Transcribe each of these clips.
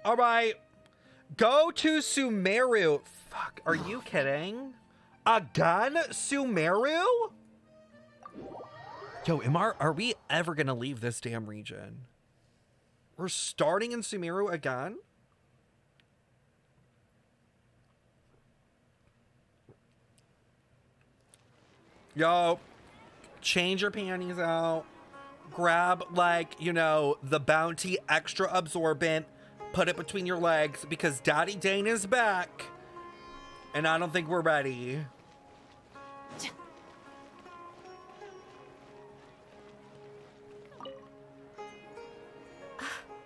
All right. Go to Sumeru. Fuck, are you kidding? Again? Sumeru? Yo, are we ever gonna leave this damn region? We're starting in Sumeru again? Yo, change your panties out. Grab, like, you know, the Bounty Extra Absorbent. Put it between your legs because Daddy Dane is back. And I don't think we're ready.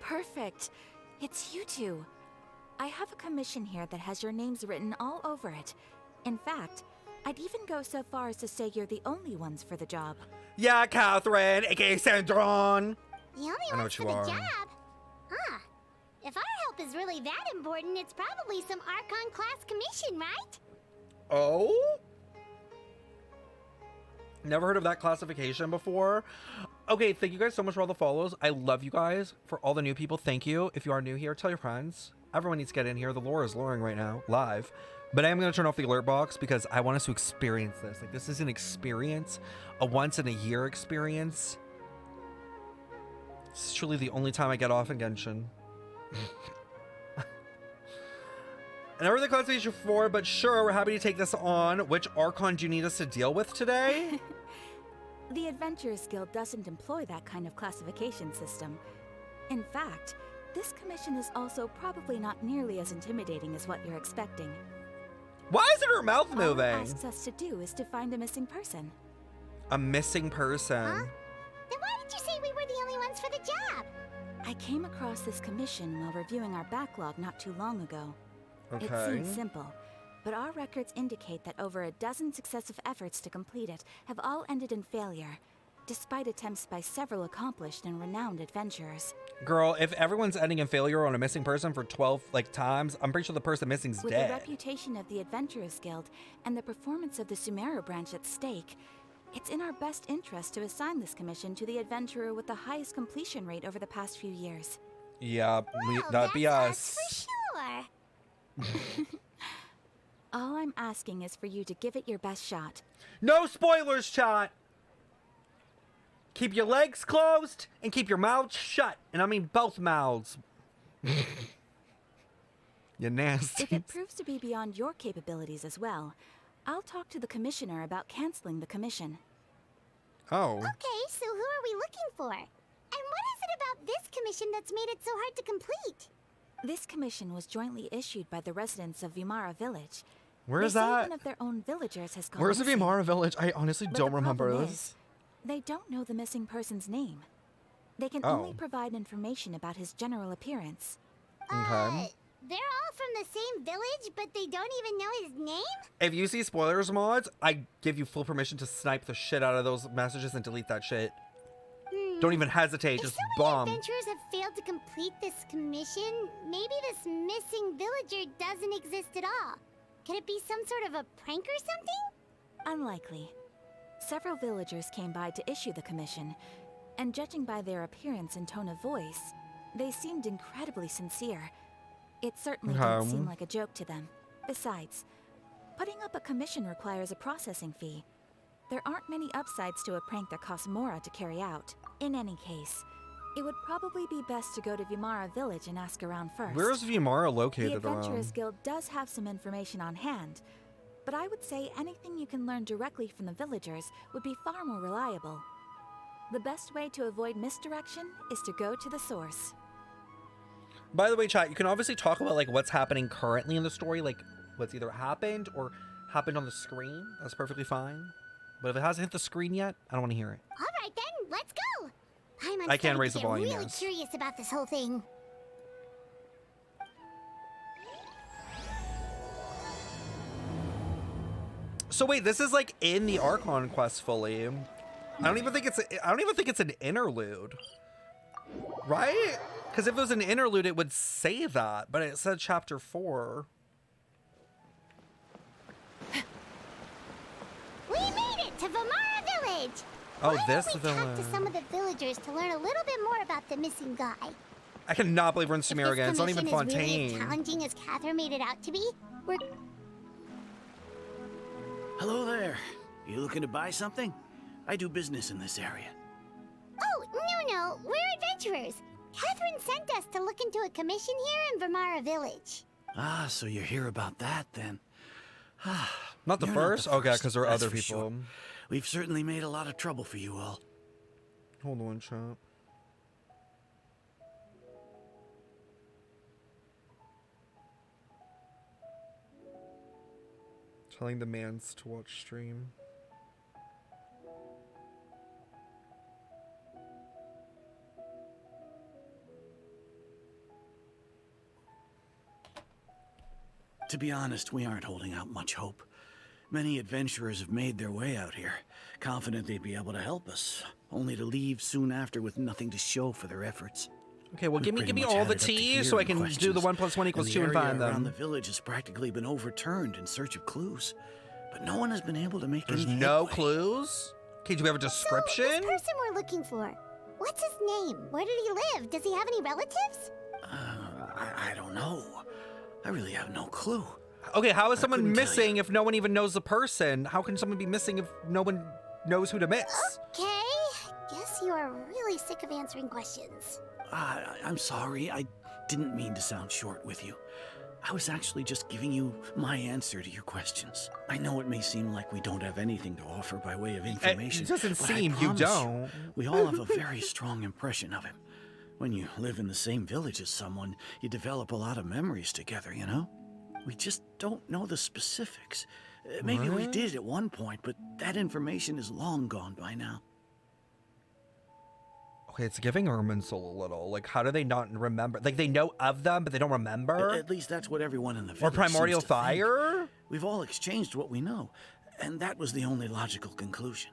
Perfect. It's you two. I have a commission here that has your names written all over it. In fact, I'd even go so far as to say you're the only ones for the job. Yeah, Catherine, aka Sandron. The only ones for the job? Huh. If our help is really that important, it's probably some Archon class commission, right? Oh? Never heard of that classification before. Okay, thank you guys so much for all the follows. I love you guys. For all the new people, thank you. If you are new here, tell your friends. Everyone needs to get in here. The lore is luring right now, live. But I am going to turn off the alert box because I want us to experience this. Like, this is an experience, a once-in-a-year experience. This is truly the only time I get off in Genshin. And never the classification 4, but sure, we're happy to take this on. Which Archon do you need us to deal with today? The Adventurers Guild doesn't employ that kind of classification system. In fact, this commission is also probably not nearly as intimidating as what you're expecting. Why isn't her mouth moving? All it asks us to do is to find a missing person. A missing person? Huh? Then why did you say we were the only ones for the job? I came across this commission while reviewing our backlog not too long ago. Okay. It seems simple, but our records indicate that over a dozen successive efforts to complete it have all ended in failure, despite attempts by several accomplished and renowned adventurers. Girl, if everyone's ending in failure on a missing person for 12 times, I'm pretty sure the person missing's With dead. the reputation of the Adventurers Guild and the performance of the Sumeru branch at stake, it's in our best interest to assign this commission to the adventurer with the highest completion rate over the past few years. Yeah, Well, that'd be that's us. for sure. All I'm asking is for you to give it your best shot. No spoilers, chat! Keep your legs closed and keep your mouths shut. And I mean both mouths. You're nasty. If it proves to be beyond your capabilities as well, I'll talk to the commissioner about canceling the commission. Oh. Okay, so who are we looking for? And what is it about this commission that's made it so hard to complete? This commission was jointly issued by the residents of Vimara village. Where They is say that? one of their own villagers has gone Where's the missing. Vimara village? I honestly But don't the remember problem this. is, they don't know the missing person's name. They can Oh. only provide information about his general appearance. Okay. They're all from the same village, but they don't even know his name? If you see spoilers mods, I give you full permission to snipe the shit out of those messages and delete that shit. Don't even hesitate, If just so many bomb. adventurers have failed to complete this commission, maybe this missing villager doesn't exist at all. Could it be some sort of a prank or something? Unlikely. Several villagers came by to issue the commission, and judging by their appearance and tone of voice, they seemed incredibly sincere. It certainly didn't seem like a joke to them. Besides, putting up a commission requires a processing fee. There aren't many upsides to a prank that costs Mora to carry out. In any case, it would probably be best to go to Vimara village and ask around first. Where's Vimara The located Adventurers around? Guild does have some information on hand, but I would say anything you can learn directly from the villagers would be far more reliable. The best way to avoid misdirection is to go to the source. By the way, chat, you can obviously talk about like what's happening currently in the story, like what's either happened or happened on the screen. That's perfectly fine. But if it hasn't hit the screen yet, I don't want to hear it. All right then, let's go. I can raise the I'm volume, really yes. curious about this whole thing. So wait, this is like in the Archon quest fully. I don't even think it's an interlude. Right? Because if it was an interlude, it would say that, but it said chapter 4. We made it to Vimara village. Oh, Why this don't we talk to village. some of the villagers to learn a little bit more about the missing guy? I cannot believe we're in If Sumeria again. It's not even this commission is Fontaine. really as challenging as Catherine made it out to be, we're... Hello there. You looking to buy something? I do business in this area. Oh, no, we're adventurers. Catherine sent us to look into a commission here in Vimara Village. Ah, so you're here about that then. Not the You're first? Okay, because there are that's other for people. sure. We've certainly made a lot of trouble for you all. Hold on, chat. Telling the mans to watch stream. To be honest, we aren't holding out much hope. Many adventurers have made their way out here, confident they'd be able to help us, only to leave soon after with nothing to show for their efforts. Okay, well, We've give pretty me much all had the it up to tea here so I in can do questions, the 1 + 1 = and 2 and find area around them. the village has practically been overturned in search of clues, but no one has been able to make There's any no headway. clues? Okay, do we have a So, description? this person we're looking for, what's his name? Where did he live? Does he have any relatives? I don't know. I really have no clue. Okay, how is I someone couldn't tell missing you. if no one even knows the person? How can someone be missing if no one knows who to miss? Okay, guess you are really sick of answering questions. I'm sorry. I didn't mean to sound short with you. I was actually just giving you my answer to your questions. I know it may seem like we don't have anything to offer by way of information. It doesn't but I seem you promise don't. We all have a very strong impression of him. When you live in the same village as someone, you develop a lot of memories together, you know? We just don't know the specifics. Maybe we What? did at one point, but that information is long gone by now. Okay, it's giving Irminsul a little. Like, how do they not remember? Like, they know of them, but they don't remember? At least that's what everyone in the Or village Primordial seems to think. Fire? We've all exchanged what we know, and that was the only logical conclusion.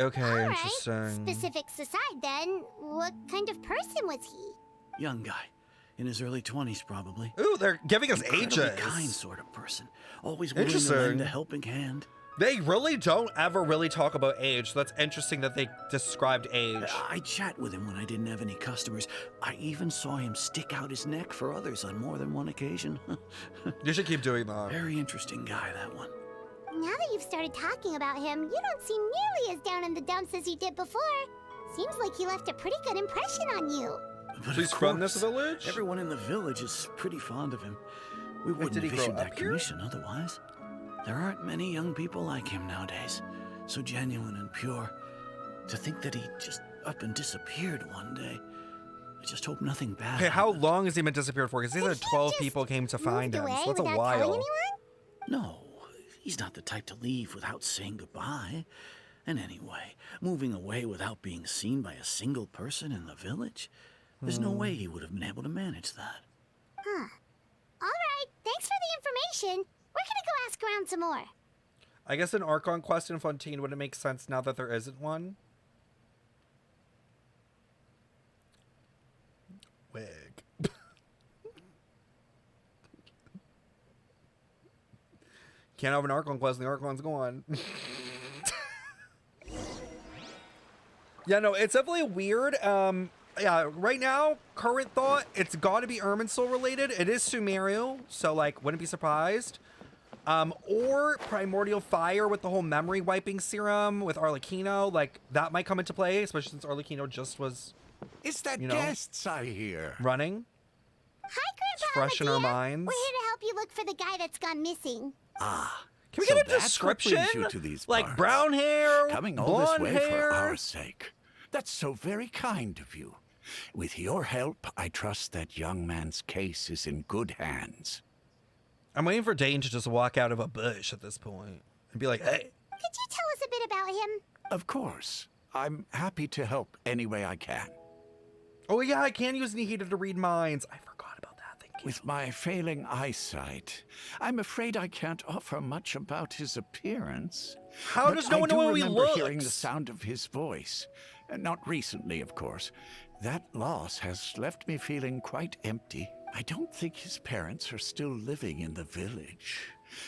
Okay, All right, interesting. specifics aside then, what kind of person was he? Young guy, in his early 20s probably. Ooh, they're giving us Incredibly ages. kind sort of person, always willing to lend Interesting. a helping hand. They really don't ever really talk about age. So that's interesting that they described age. I chat with him when I didn't have any customers. I even saw him stick out his neck for others on more than one occasion. You should keep doing that. Very interesting guy, that one. Now that you've started talking about him, you don't seem nearly as down in the dumps as you did before. Seems like he left a pretty good impression on you. But He's of from this course, village? everyone in the village is pretty fond of him. We wouldn't did he have grow issued up that here? commission otherwise. There aren't many young people like him nowadays. So genuine and pure. To think that he just up and disappeared one day. I just hope nothing bad Okay, how happened. long has he been disappeared for? Because he Did said he 12 just people came to find him. Moved away So that's a without telling while. anyone? No, he's not the type to leave without saying goodbye. And anyway, moving away without being seen by a single person in the village? There's no way he would have been able to manage that. All right, thanks for the information. We're gonna go ask around some more. I guess an Archon quest in Fontaine wouldn't make sense now that there isn't one. Wig. Can't have an Archon quest and the Archon's gone. Yeah, no, it's definitely weird. Yeah, right now, current thought, it's got to be Irminsul related. It is Sumeru, so, like, wouldn't be surprised. Or Primordial Fire with the whole memory wiping serum with Arlecchino. Like, that might come into play, especially since Arlecchino just was Is that You know? guests I hear? running. Hi, Grandpa fresh in our Amadea. minds. We're here to help you look for the guy that's gone missing. Can we So get a that's what description? brings you to these Like parts. brown hair, Coming all this blonde way hair. for our sake. That's so very kind of you. With your help, I trust that young man's case is in good hands. I'm waiting for Dane to just walk out of a bush at this point and be like, hey. Could you tell us a bit about him? Of course. I'm happy to help any way I can. Oh, yeah, I can use Nihita to read minds. I forgot about that. Thank you. With my failing eyesight, I'm afraid I can't offer much about his appearance. How But does no one I know do how he remember hearing the looks? sound of his voice. Not recently, of course. That loss has left me feeling quite empty. I don't think his parents are still living in the village.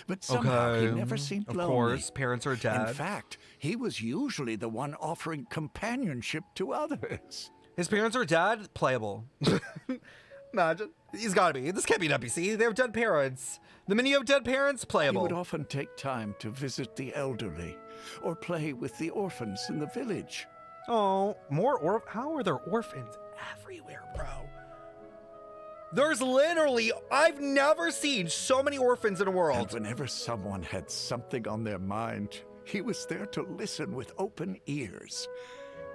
But somehow he Okay, never seemed of lonely. course, parents are dead. In fact, he was usually the one offering companionship to others. His parents are dead. Playable. Imagine. He's gotta be. This can't be an NPC. They have dead parents. The minute you have dead parents, He playable. would often take time to visit the elderly or play with the orphans in the village. Oh, more how are there orphans everywhere, bro? There's literally, I've never seen so many orphans in a world. And whenever someone had something on their mind, he was there to listen with open ears.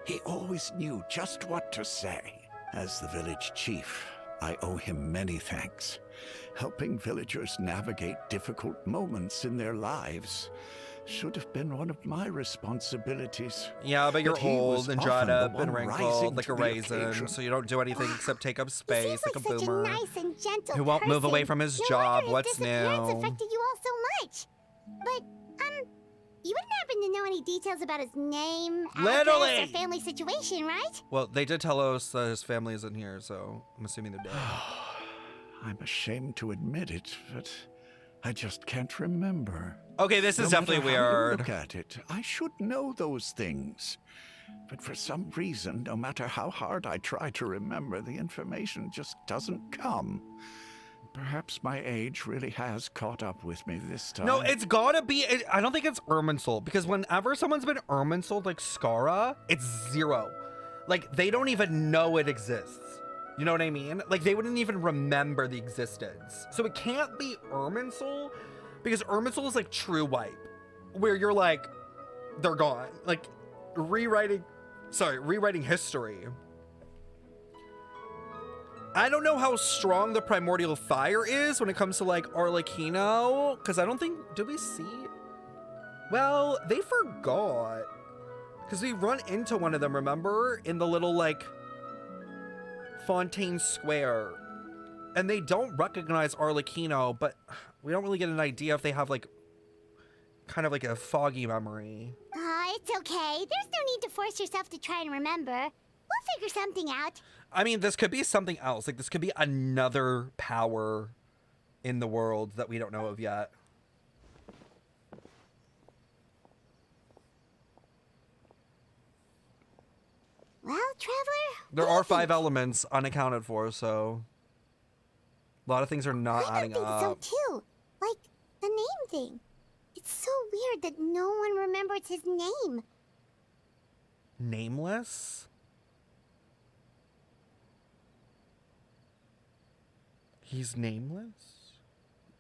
He always knew just what to say. As the village chief, I owe him many thanks. Helping villagers navigate difficult moments in their lives should have been one of my responsibilities. Yeah, but you're he old was and often dried the up and one rising wrinkled like to a the raisin, occasion. so you don't do anything except take up He space seems like a such boomer. a nice and gentle who won't move away person. from his No job. wonder What's his disappearance new? affected you all so much. But, you wouldn't happen to know any details about his name, address, Literally! or family situation, right? Well, they did tell us that his family isn't here, so I'm assuming they're dead. I'm ashamed to admit it, but I just can't remember. Okay, this is No matter definitely how you weird. look at it, I should know those things. But for some reason, no matter how hard I try to remember, the information just doesn't come. Perhaps my age really has caught up with me this time. No, it's gotta be. I don't think it's Irminsul, because whenever someone's been Irminsul, like Skara, it's 0. Like, they don't even know it exists. You know what I mean? Like, they wouldn't even remember the existence. So it can't be Irminsul, because Irminsul is like true wipe, where you're like, they're gone. Like, rewriting history. I don't know how strong the primordial fire is when it comes to like Arlecchino, because I don't think, did we see? Well, they forgot, because we run into one of them, remember? In the little like Fontaine Square, and they don't recognize Arlecchino, but we don't really get an idea if they have like kind of like a foggy memory. It's okay. There's no need to force yourself to try and remember. We'll figure something out. I mean, this could be something else. Like, this could be another power in the world that we don't know of yet. Well, Traveler? There what do you are 5 think? elements unaccounted for, so a lot of things are not I adding think up. so too. Like the name thing. It's so weird that no one remembers his name. Nameless? He's nameless?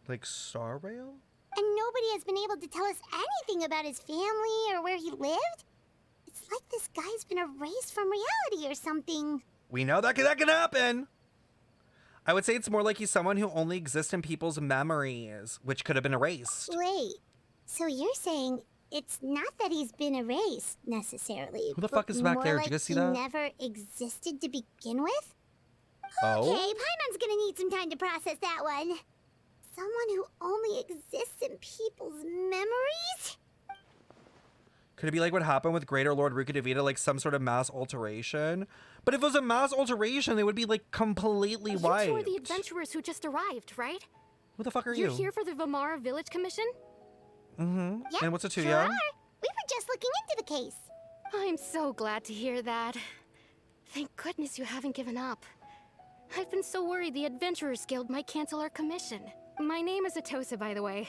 Like Star Rail? And nobody has been able to tell us anything about his family or where he lived. It's like this guy's been erased from reality or something. We know that can happen. I would say it's more like he's someone who only exists in people's memories, which could have been erased. Wait, so you're saying it's not that he's been erased necessarily? Who the fuck is back more there? Did like you guys see he that? never existed to begin with? Oh? Okay, Paimon's gonna need some time to process that one. Someone who only exists in people's memories? Could it be like what happened with Greater Lord Rukadavita, like some sort of mass alteration? But if it was a mass alteration, they would be like completely You wiped. two are the adventurers who just arrived, right? Who the fuck are You're you? here for the Vimara Village Commission? Mm-hmm. Yep, And what's it to sure you? are. We were just looking into the case. I'm so glad to hear that. Thank goodness you haven't given up. I've been so worried the Adventurers Guild might cancel our commission. My name is Atosa, by the way.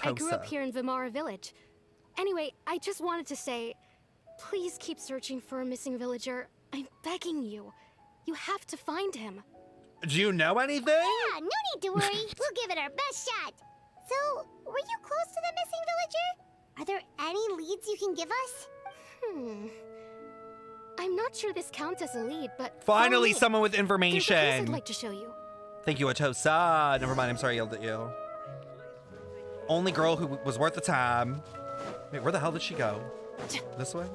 I grew up here in Vimara Village. Anyway, I just wanted to say, please keep searching for a missing villager. I'm begging you. You have to find him. Do you know anything? Yeah, no need to worry. We'll give it our best shot. So, were you close to the missing villager? Are there any leads you can give us? I'm not sure this counts as a lead, but Finally, follow me. someone with There's a place information. I'd like to show you. Thank you, Atosa. Never mind, I'm sorry I yelled at you. Only girl who was worth the time. Wait, where the hell did she go? This way?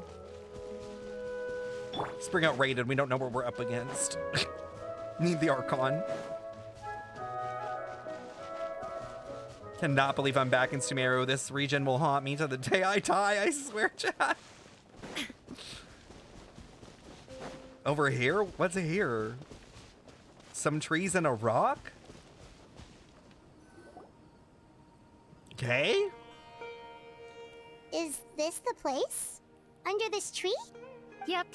Spring out raided. We don't know what we're up against. Need the Archon. Cannot believe I'm back in Sumeru. This region will haunt me to the day I die, I swear, chat. Over here? What's here? Some trees and a rock? Okay. Is this the place? Under this tree? Yep.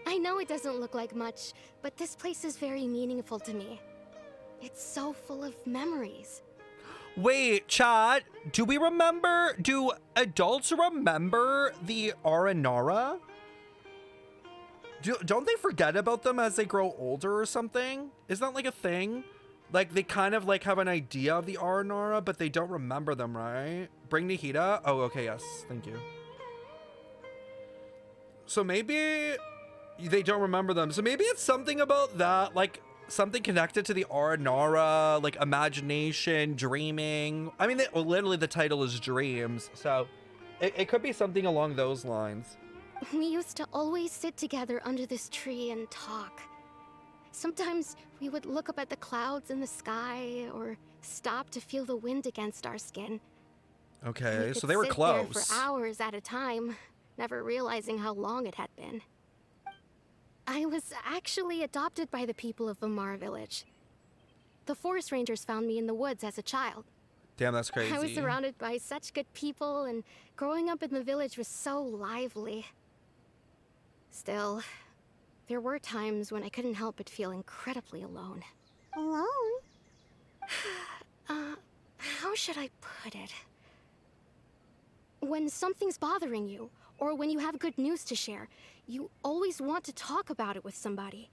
I know it doesn't look like much, but this place is very meaningful to me. It's so full of memories. Wait, chat, do adults remember the Aranara? Don't they forget about them as they grow older or something? Is that like a thing? Like they kind of like have an idea of the Aranara, but they don't remember them, right? Bring Nihita? Oh, okay, yes, thank you. So maybe they don't remember them. So maybe it's something about that, like something connected to the Aranara, like imagination, dreaming. I mean, literally the title is Dreams, so it could be something along those lines. We used to always sit together under this tree and talk. Sometimes we would look up at the clouds in the sky or stop to feel the wind against our skin. Okay, so they were close. There for hours at a time, never realizing how long it had been. I was actually adopted by the people of Vimara village. The forest rangers found me in the woods as a child. Damn, that's crazy. I was surrounded by such good people, and growing up in the village was so lively. Still, there were times when I couldn't help but feel incredibly alone. Alone? How should I put it? When something's bothering you, or when you have good news to share, you always want to talk about it with somebody.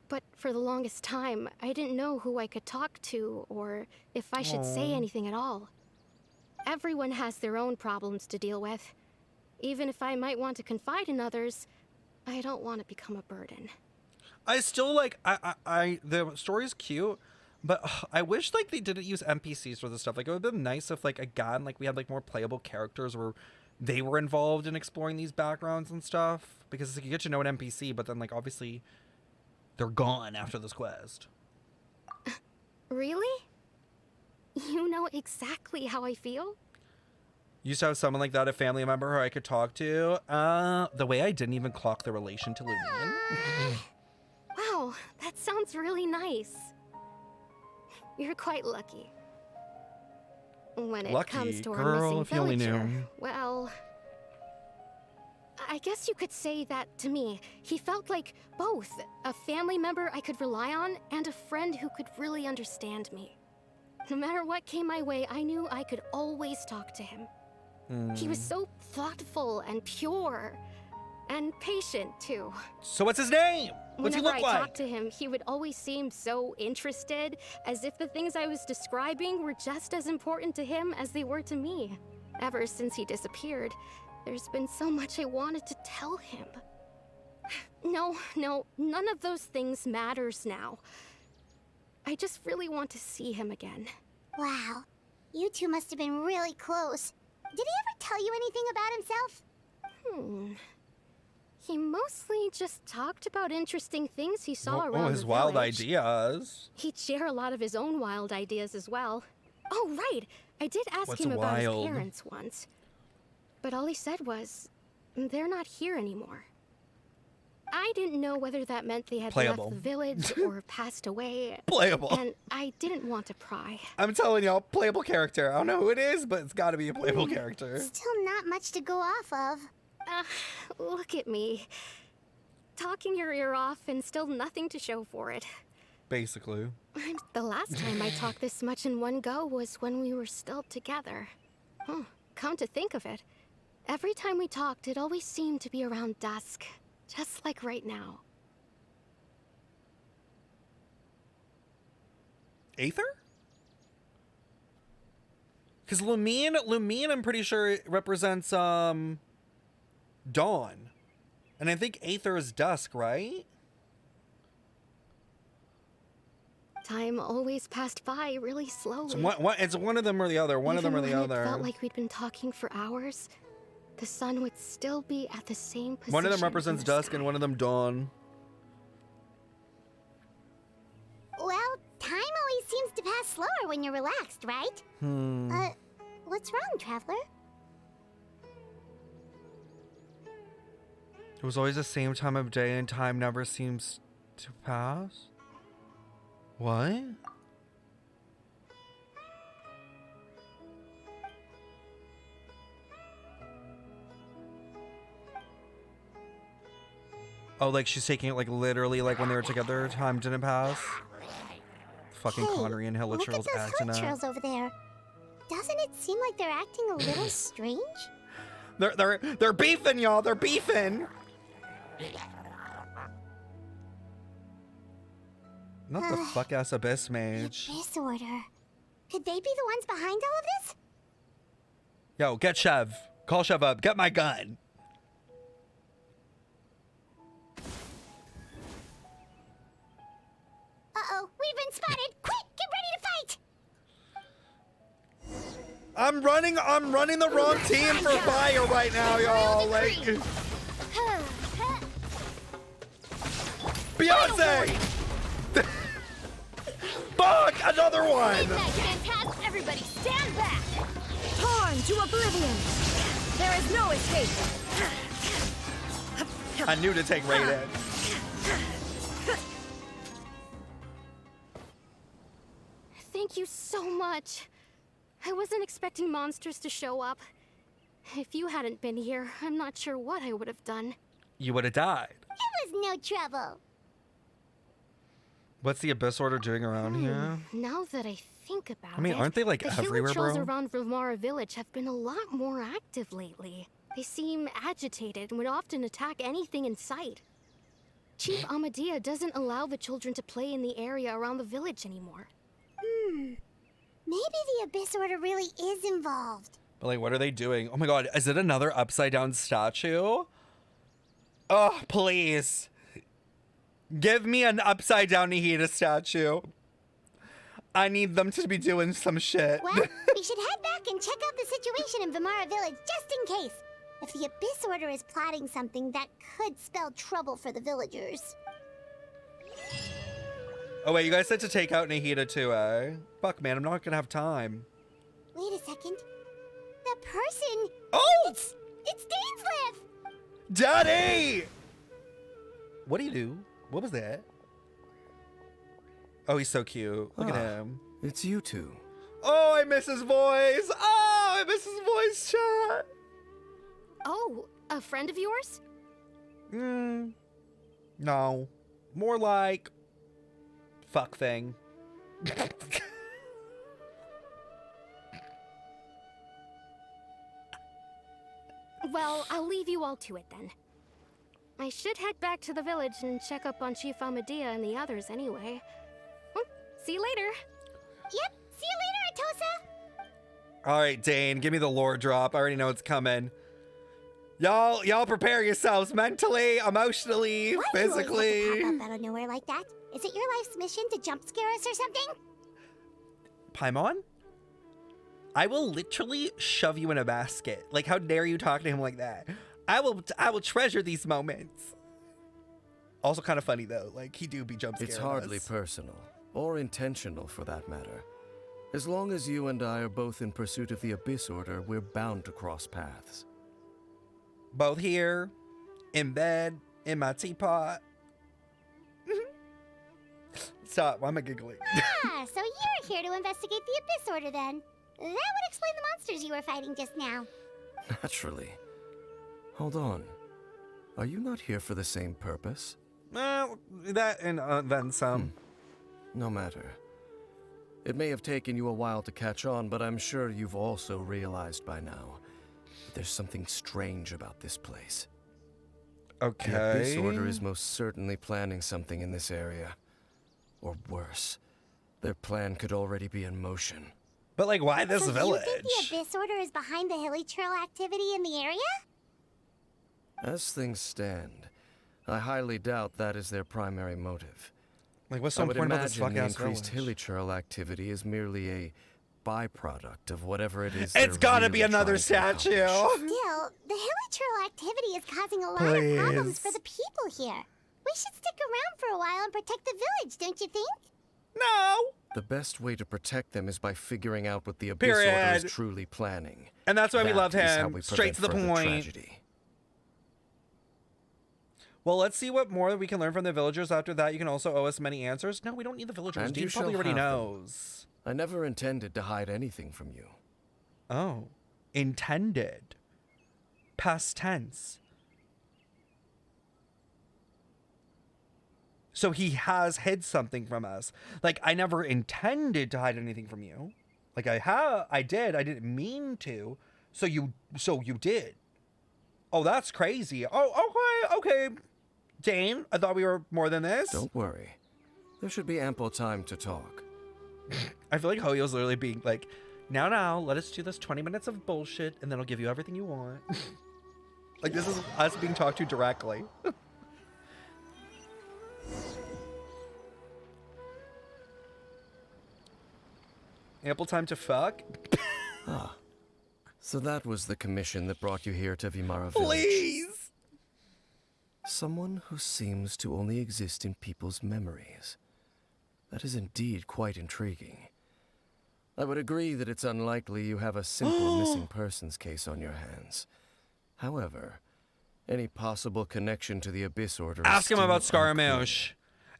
But for the longest time, I didn't know who I could talk to, or if I should say anything at all. Everyone has their own problems to deal with. Even if I might want to confide in others, I don't want to become a burden. I still like, the story's cute, but I wish like they didn't use NPCs for this stuff. Like it would have been nice if like, again, like we had like more playable characters where they were involved in exploring these backgrounds and stuff. Because like, you get to know an NPC, but then like obviously they're gone after this quest. Really? You know exactly how I feel? Used to have someone like that, a family member who I could talk to. The way I didn't even clock the relation to Lumian. Wow, that sounds really nice. You're quite lucky. When it comes to our missing if you only villager, knew. well, I guess you could say that to me. He felt like both a family member I could rely on and a friend who could really understand me. No matter what came my way, I knew I could always talk to him. He was so thoughtful and pure, and patient too. So what's his name? What's he look like? Whenever I talked to him, he would always seem so interested, as if the things I was describing were just as important to him as they were to me. Ever since he disappeared, there's been so much I wanted to tell him. No, none of those things matters now. I just really want to see him again. Wow, you two must have been really close. Did he ever tell you anything about himself? He mostly just talked about interesting things he saw around the his wild village. ideas. He'd share a lot of his own wild ideas as well. Oh, right! I did ask him about his parents once. But all he said was, they're not here anymore. I didn't know whether that meant they had left the village or passed away. Playable. And I didn't want to pry. I'm telling y'all, playable character. I don't know who it is, but it's got to be a playable character. Still not much to go off of. Look at me. Talking your ear off and still nothing to show for it. Basically. The last time I talked this much in one go was when we were still together. Come to think of it, every time we talked, it always seemed to be around dusk. Just like right now. Aether? Because Lumian, I'm pretty sure it represents, dawn. And I think Aether is dusk, right? Time always passed by really slowly. So it's one of them or the other. One of them or the other. It felt like we'd been talking for hours. The sun would still be at the same position. One of them represents dusk and one of them dawn. Well, time always seems to pass slower when you're relaxed, right? What's wrong, Traveler? It was always the same time of day and time never seems to pass? What? Oh, like she's taking it like literally like when they were together, time didn't pass? Fucking Connery and hilly-churls look at acting those up. hilly-churls over there. Doesn't it seem like they're acting a little strange? They're beefing, y'all. They're beefing. Not the fuck ass abyss mage. Abyss Order. Could they be the ones behind all of this? Yo, get Chev. Call Chev up. Get my gun. Uh-oh, we've been spotted. Quick, get ready to fight. I'm running the wrong team for fire right now, y'all. Like Beyonce! Fuck! Another one! Everybody stand back! Torn to oblivion! There is no escape! I knew to take Raiden. Thank you so much. I wasn't expecting monsters to show up. If you hadn't been here, I'm not sure what I would have done. You would have died. It was no trouble. What's the Abyss Order doing around here? Now that I think about it, I mean, aren't they like the everywhere, hilly-churls bro? around Vimara village have been a lot more active lately. They seem agitated and would often attack anything in sight. Chief Amadea doesn't allow the children to play in the area around the village anymore. Maybe the Abyss Order really is involved. But like, what are they doing? Oh my god, is it another upside down statue? Oh, please. Give me an upside down Nihida statue. I need them to be doing some shit. Well, we should head back and check out the situation in Vimara village just in case. If the Abyss Order is plotting something that could spell trouble for the villagers. Oh wait, you guys said to take out Nihida too, eh? Fuck man, I'm not gonna have time. Wait a second. That person. Oh! It's Dainsleif! Daddy! What do you do? What was that? Oh, he's so cute. Look at him. It's you two. Oh, I miss his voice. Oh, I miss his voice, chat. Oh, a friend of yours? No. More like fuck thing. Well, I'll leave you all to it then. I should head back to the village and check up on Chief Amadea and the others anyway. See you later. Yep, see you later, Atosa! All right, Dane, give me the lore drop. I already know it's coming. Y'all prepare yourselves mentally, emotionally, Why physically. do you always have to pop up out of nowhere like that? Is it your life's mission to jump scare us or something? Paimon? I will literally shove you in a basket. Like, how dare you talk to him like that? I will treasure these moments. Also kind of funny though. Like, he do be jump scaring It's hardly us. personal, or intentional for that matter. As long as you and I are both in pursuit of the Abyss Order, we're bound to cross paths. Both here, in bed, in my teapot. Stop, why am I giggling? Ah, so you're here to investigate the Abyss Order then. That would explain the monsters you were fighting just now. Naturally. Hold on. Are you not here for the same purpose? Well, that and then some. No matter. It may have taken you a while to catch on, but I'm sure you've also realized by now that there's something strange about this place. Okay. The Abyss Order is most certainly planning something in this area. Or worse, their plan could already be in motion. But like, why this so village? you think the Abyss Order is behind the hilly-churl activity in the area? As things stand, I highly doubt that is their primary motive. Like, what's so I would important about this imagine the fuck-ass increased village? hilly-churl activity is merely a byproduct of whatever it is. It's they're gotta be really another trying to statue. accomplish. Still, the hilly-churl activity is causing a lot of problems for Please. the people here. We should stick around for a while and protect the village, don't you think? No. The best way to protect them is by figuring out what the Abyss Order Period. is truly planning. And that's why we That love is how him. we Straight to the prevent further point. tragedy. Well, let's see what more we can learn from the villagers. After that, you can also owe us many answers. No, we don't need the villagers. And Dean you probably shall already have them. knows. I never intended to hide anything from you. Oh. Intended. Past tense. So he has hid something from us. Like, I never intended to hide anything from you. Like, I didn't mean to. So you did. Oh, that's crazy. Oh, okay. Dane, I thought we were more than this. Don't worry. There should be ample time to talk. I feel like Hoyo's literally being like, now, let us do this 20 minutes of bullshit, and then I'll give you everything you want. Like, this is us being talked to directly. Ample time to fuck? Ah. So that was the commission that brought you here to Vimara Village. Please! Someone who seems to only exist in people's memories. That is indeed quite intriguing. I would agree that it's unlikely you have a simple missing persons case on your hands. However, any possible connection to the Abyss Order Ask him about unclear. Scaramouche.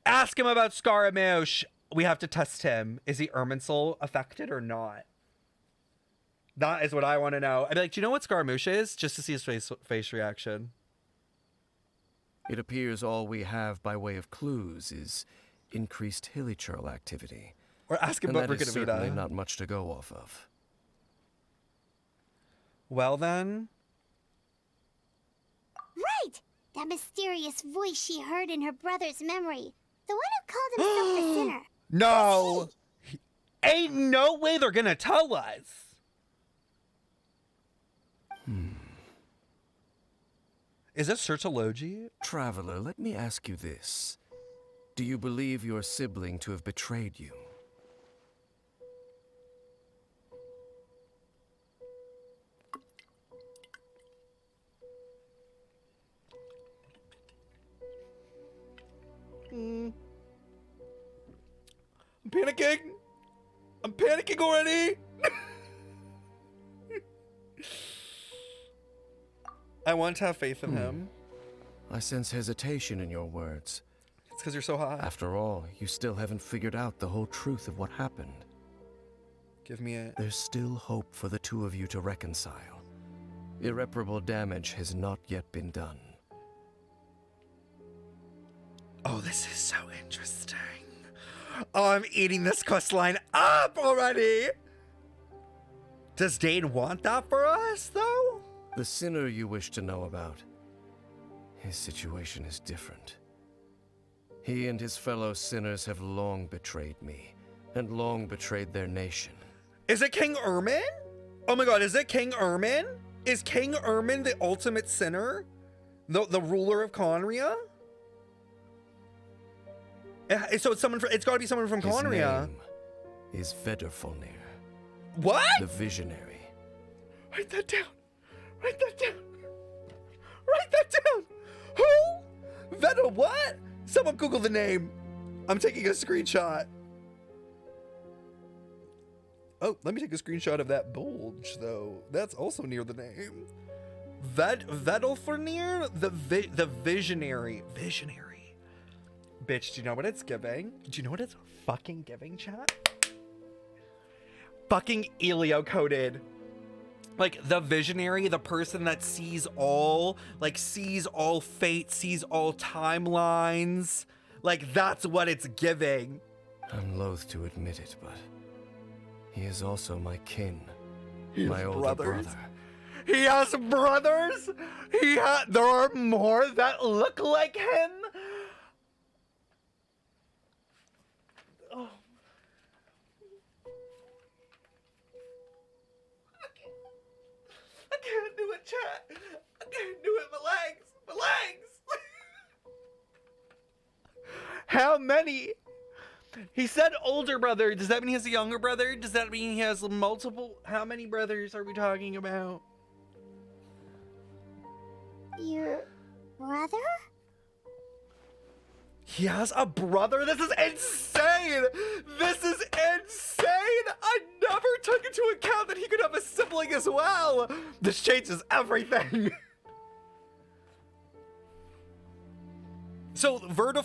Ask him about Scaramouche. We have to test him. Is he Irminsul affected or not? That is what I want to know. I'd be like, do you know what Scaramouche is? Just to see his face reaction. It appears all we have by way of clues is increased hilly-churl activity. Or ask him And about that is certainly Brigadavida. not much to go off of. Well then. Right! That mysterious voice she heard in her brother's memory. The one who called himself the sinner. No! Ain't no way they're gonna tell us. Is this Sertology? Traveler, let me ask you this. Do you believe your sibling to have betrayed you? I'm panicking. I'm panicking already. I want to have faith in him. I sense hesitation in your words. It's because you're so hot. After all, you still haven't figured out the whole truth of what happened. Give me it. There's still hope for the two of you to reconcile. Irreparable damage has not yet been done. Oh, this is so interesting. Oh, I'm eating this quest line up already. Does Dane want that for us, though? The sinner you wish to know about, his situation is different. He and his fellow sinners have long betrayed me, and long betrayed their nation. Is it King Ermin? Oh my god, is it King Ermin? Is King Ermin the ultimate sinner? The ruler of Conria? So it's someone. It's got to be someone from Conria. His name is Vedderfolnir, What? the Visionary. Write that down. Write that down. Write that down. Who? Vedder what? Someone Google the name. I'm taking a screenshot. Oh, let me take a screenshot of that bulge, though. That's also near the name. Vedderfolnir, the Visionary. Visionary. Bitch, do you know what it's giving? Do you know what it's fucking giving, chat? Fucking Elio-coded. Like, the visionary, the person that sees all, like, sees all fate, sees all timelines. Like, that's what it's giving. I'm loath to admit it, but he is also my kin. He has my older brothers? brother. He has brothers? There are more that look like him? Oh. I can't do it, chat. I can't do it. My legs. My legs. How many? He said older brother. Does that mean he has a younger brother? Does that mean he has multiple? How many brothers are we talking about? Your brother? He has a brother? This is insane! This is insane! I never took into account that he could have a sibling as well! This changes everything! So, Verman,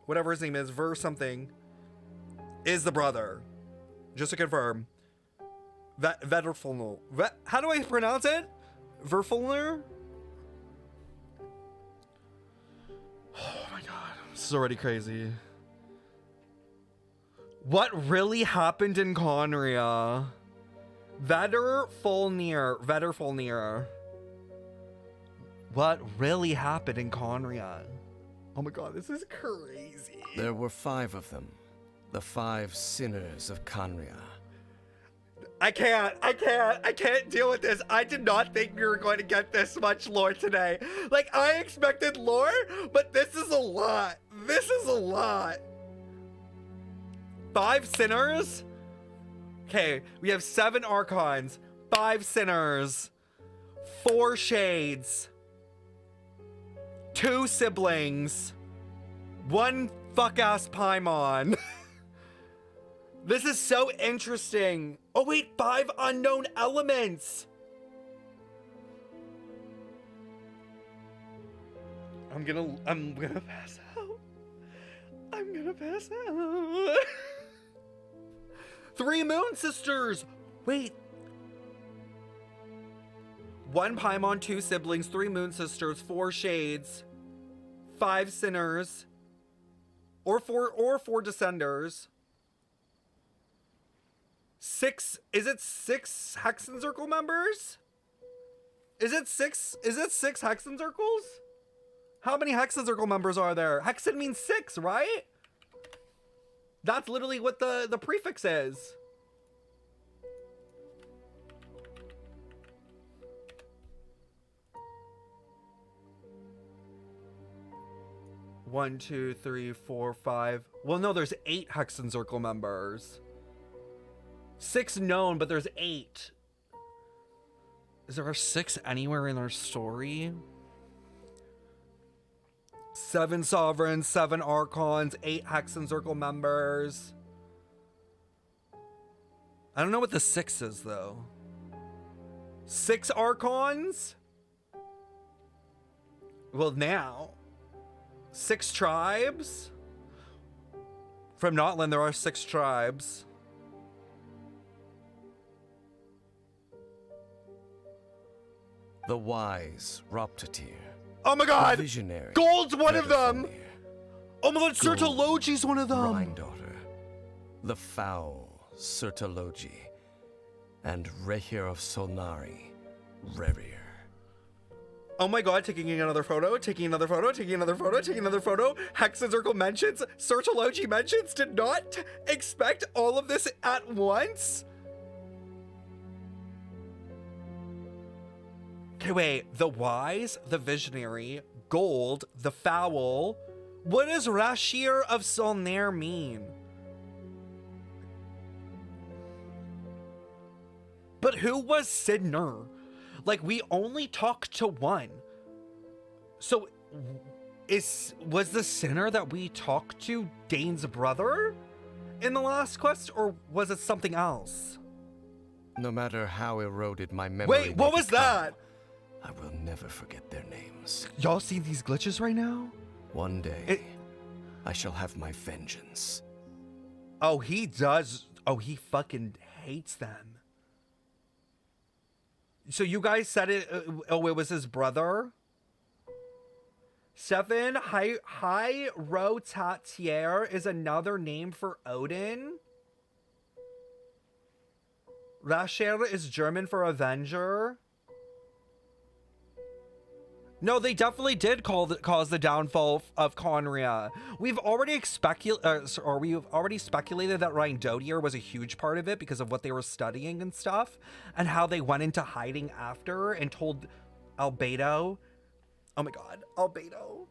whatever his name is, Ver something, is the brother. Just to confirm. Vedderfolnir. How do I pronounce it? Verfolnir? Oh my god, this is already crazy. What really happened in Conria? Vedder What really happened in Conria? Oh my god, this is crazy. There were 5 of them. The 5 sinners of Conria. I can't deal with this. I did not think we were going to get this much lore today. Like, I expected lore, but this is a lot. This is a lot. 5 sinners? Okay, we have 7 archons, 5 sinners, 4 shades, 2 siblings, 1 fuck-ass Paimon. This is so interesting. Oh wait, 5 unknown elements. I'm gonna pass out. I'm gonna pass out. 3 moon sisters. Wait. 1 Paimon, 2 siblings, 3 moon sisters, 4 shades, 5 sinners, or 4 descenders. 6, is it 6 Hexen Circle members? Is it 6 Hexen Circles? How many Hexen Circle members are there? Hexen means 6, right? That's literally what the prefix is. One, 2, 3, 4, 5. Well, no, there's 8 Hexen Circle members. 6 known, but there's 8. Is there a 6 anywhere in our story? 7 sovereigns, 7 archons, 8 Hexen Circle members. I don't know what the 6 is, though. 6 archons? Well, now. 6 tribes? From Notland, there are 6 tribes. The wise Roptatir. Oh my god! The visionary. Gold's one of them! Vedafomir, Oh my god, Sertologi's one of them! Grinddaughter. The foul Sertologi. And Rehir of Solnari. Rerir. Oh my god, taking another photo, taking another photo, taking another photo, taking another photo. Hexen Circle mentions, Sertologi mentions, did not expect all of this at once. Okay, wait, the wise, the visionary, gold, the foul. What does Rashir of Solnair mean? But who was Sidner? Like, we only talked to one. So, was the sinner that we talked to Dane's brother in the last quest, or was it something else? No matter how eroded my memory. Wait, what was that? I will never forget their names. Y'all see these glitches right now? One day, I shall have my vengeance. Oh, he does. Oh, he fucking hates them. So you guys said it. Oh, it was his brother. 7 High Rotatier is another name for Odin. Rasher is German for Avenger. No, they definitely did cause the downfall of Conria. We've already speculated that Rhyndodir was a huge part of it because of what they were studying and stuff, and how they went into hiding after and told Albedo. Oh my god, Albedo.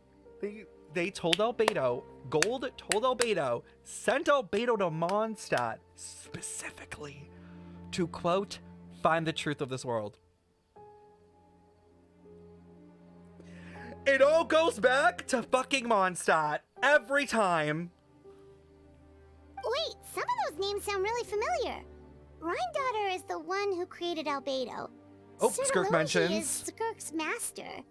They told Albedo. Gold told Albedo, sent Albedo to Mondstadt specifically to, quote, find the truth of this world. It all goes back to fucking Mondstadt every time. Wait, some of those names sound really familiar. Rhyndotter is the one who created Albedo. Oh, Skirk mentions. Is Skirk's master.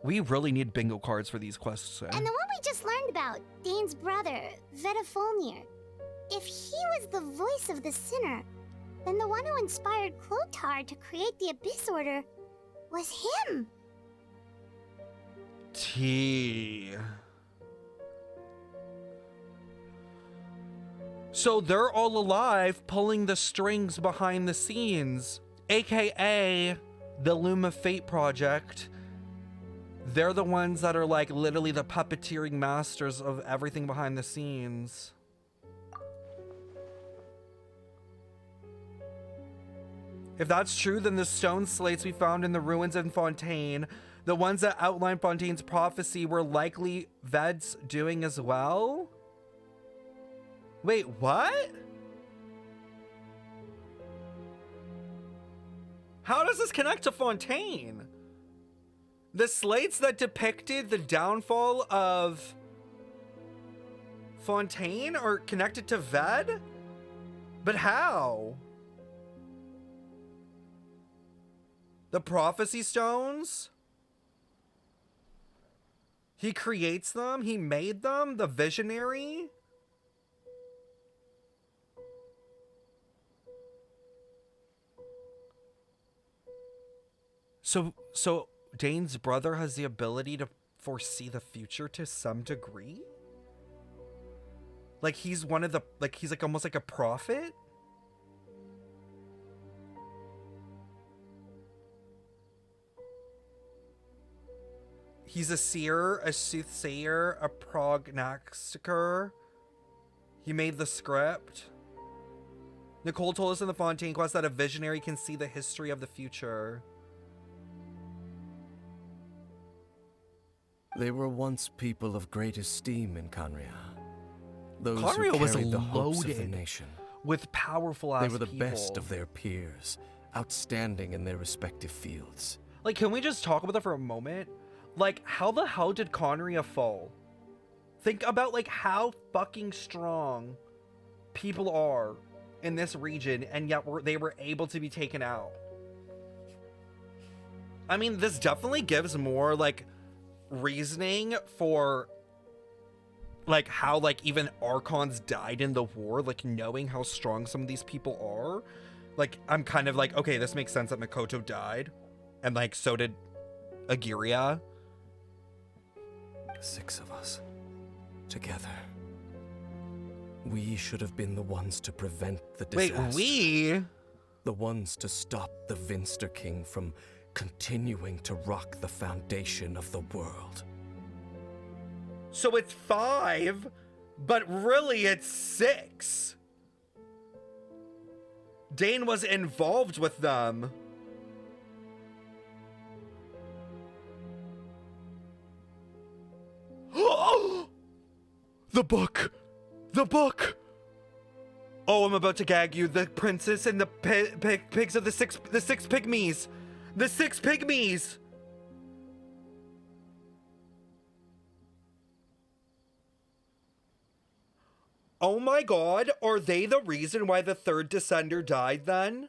We really need bingo cards for these quests. And the one we just learned about, Dane's brother, Vedafomir. If he was the voice of the sinner, then the one who inspired Clothar to create the Abyss Order was him. Tea. So they're all alive, pulling the strings behind the scenes, aka the Loom of Fate project. They're the ones that are like literally the puppeteering masters of everything behind the scenes. If that's true, then the stone slates we found in the ruins in Fontaine, the ones that outline Fontaine's prophecy, were likely Ved's doing as well? Wait, what? How does this connect to Fontaine? The slates that depicted the downfall of Fontaine are connected to Ved? But how? The prophecy stones? He creates them? He made them? The visionary? So Dane's brother has the ability to foresee the future to some degree? Like he's one of the, like he's like almost like a prophet? He's a seer, a soothsayer, a prognosticator. He made the script. Nicole told us in the Fontaine quest that a visionary can see the history of the future. They were once people of great esteem in Conria. Those Conria who was carried the hopes of the loaded nation. with powerful ass They were the people. best of their peers, outstanding in their respective fields. Like, can we just talk about that for a moment? Like, how the hell did Conria fall? Think about, like, how fucking strong people are in this region, and yet they were able to be taken out. I mean, this definitely gives more, like, reasoning for, like, how, like, even Archons died in the war, like, knowing how strong some of these people are. Like, I'm kind of like, okay, this makes sense that Makoto died, and, like, so did Agiria. 6 of us. Together. We should have been the ones to prevent the disaster. Wait, we? The ones to stop the Vinster King from continuing to rock the foundation of the world. So it's 5, but really it's 6. Dane was involved with them. The book! The book! Oh, I'm about to gag you. The princess and the pigs of the six pygmies! The 6 pygmies! Oh my god, are they the reason why the 3rd Descender died then?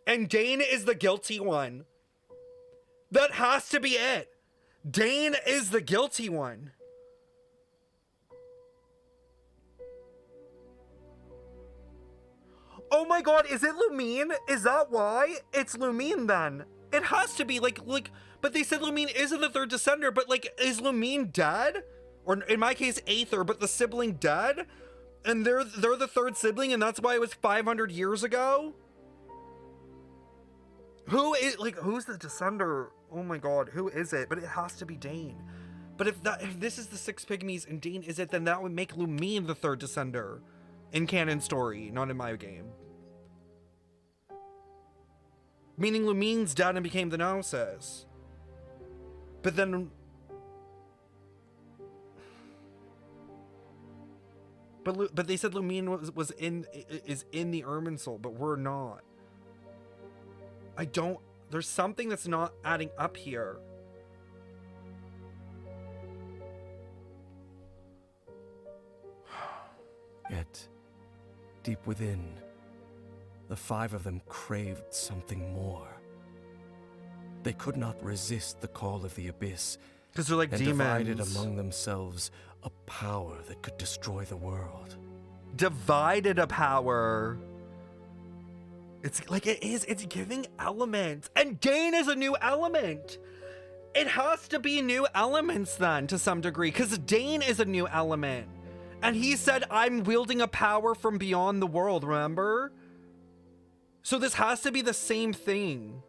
And Dane is the guilty one. That has to be it. Dane is the guilty one. Oh my god, is it Lumine? Is that why? It's Lumine then. It has to be like, but they said Lumine isn't the 3rd Descender, but like, is Lumine dead? Or in my case, Aether, but the sibling dead? And they're the 3rd sibling, and that's why it was 500 years ago? Who is, like, who's the Descender? Oh my god, who is it? But it has to be Dane. But if this is the 6 pygmies and Dane is it, then that would make Lumine the 3rd Descender. In canon story, not in my game. Meaning Lumine's dead and became the Gnosis. But then... But they said Lumine is in the Irminsul, but we're not. There's something that's not adding up here. Yet, deep within, the 5 of them craved something more. They could not resist the call of the Abyss. Because they're like and demons. Divided among themselves a power that could destroy the world. Divided a power. It's like it's giving elements. And Dane is a new element. It has to be new elements then, to some degree, because Dane is a new element. And he said, I'm wielding a power from beyond the world, remember? So this has to be the same thing.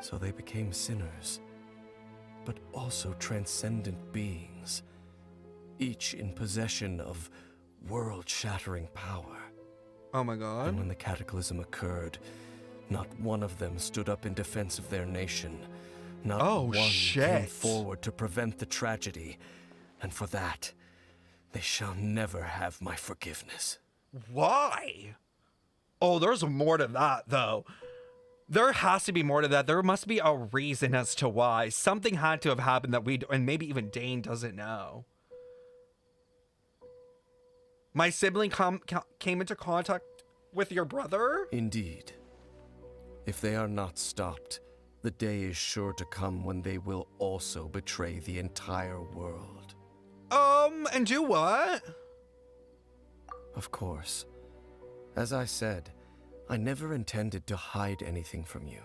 So they became sinners, but also transcendent beings, each in possession of world-shattering power. Oh my god. And when the cataclysm occurred, not one of them stood up in defense of their nation. Not one came forward to prevent the tragedy. And for that, they shall never have my forgiveness. Why? Oh, there's more to that, though. There has to be more to that. There must be a reason as to why. Something had to have happened that and maybe even Dane doesn't know. My sibling came into contact with your brother? Indeed. If they are not stopped, the day is sure to come when they will also betray the entire world. And do what? Of course. As I said, I never intended to hide anything from you.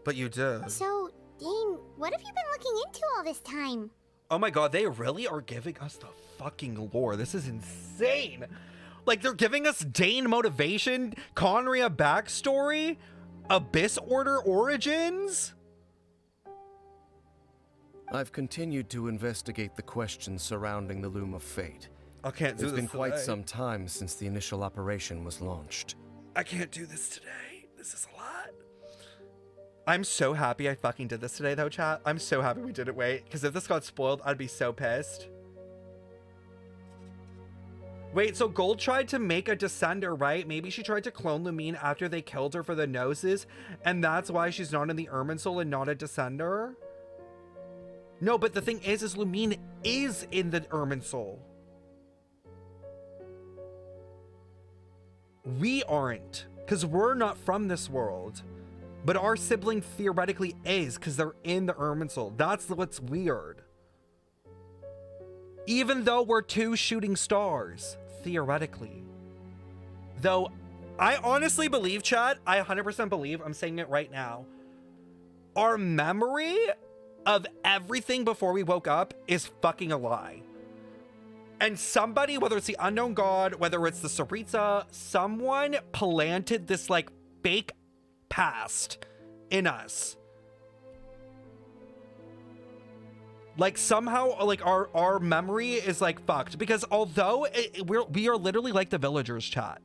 But you did. So, Dane, what have you been looking into all this time? Oh my god, they really are giving us the fucking lore. This is insane. Like, they're giving us Dane motivation, Conria backstory, Abyss Order origins. I've continued to investigate the questions surrounding the Loom of Fate. I can't do this It's been quite today. some time since the initial operation was launched. I can't do this today. This is a lot. I'm so happy I fucking did this today, though, chat. I'm so happy we didn't wait, because if this got spoiled, I'd be so pissed. Wait, so Gold tried to make a Descender, right? Maybe she tried to clone Lumine after they killed her for the noses, and that's why she's not in the Irminsul and not a Descender? No, but the thing is Lumine is in the Irminsul. We aren't, because we're not from this world. But our sibling theoretically is, because they're in the Irminsul. That's what's weird. Even though we're two shooting stars, theoretically. Though, I honestly believe, chat, I 100% believe, I'm saying it right now, our memory of everything before we woke up is fucking a lie. And somebody, whether it's the unknown god, whether it's the Saritsa, someone planted this, like, fake past in us. Like, somehow, like, our memory is, like, fucked. Because although we are literally like the villagers, chat.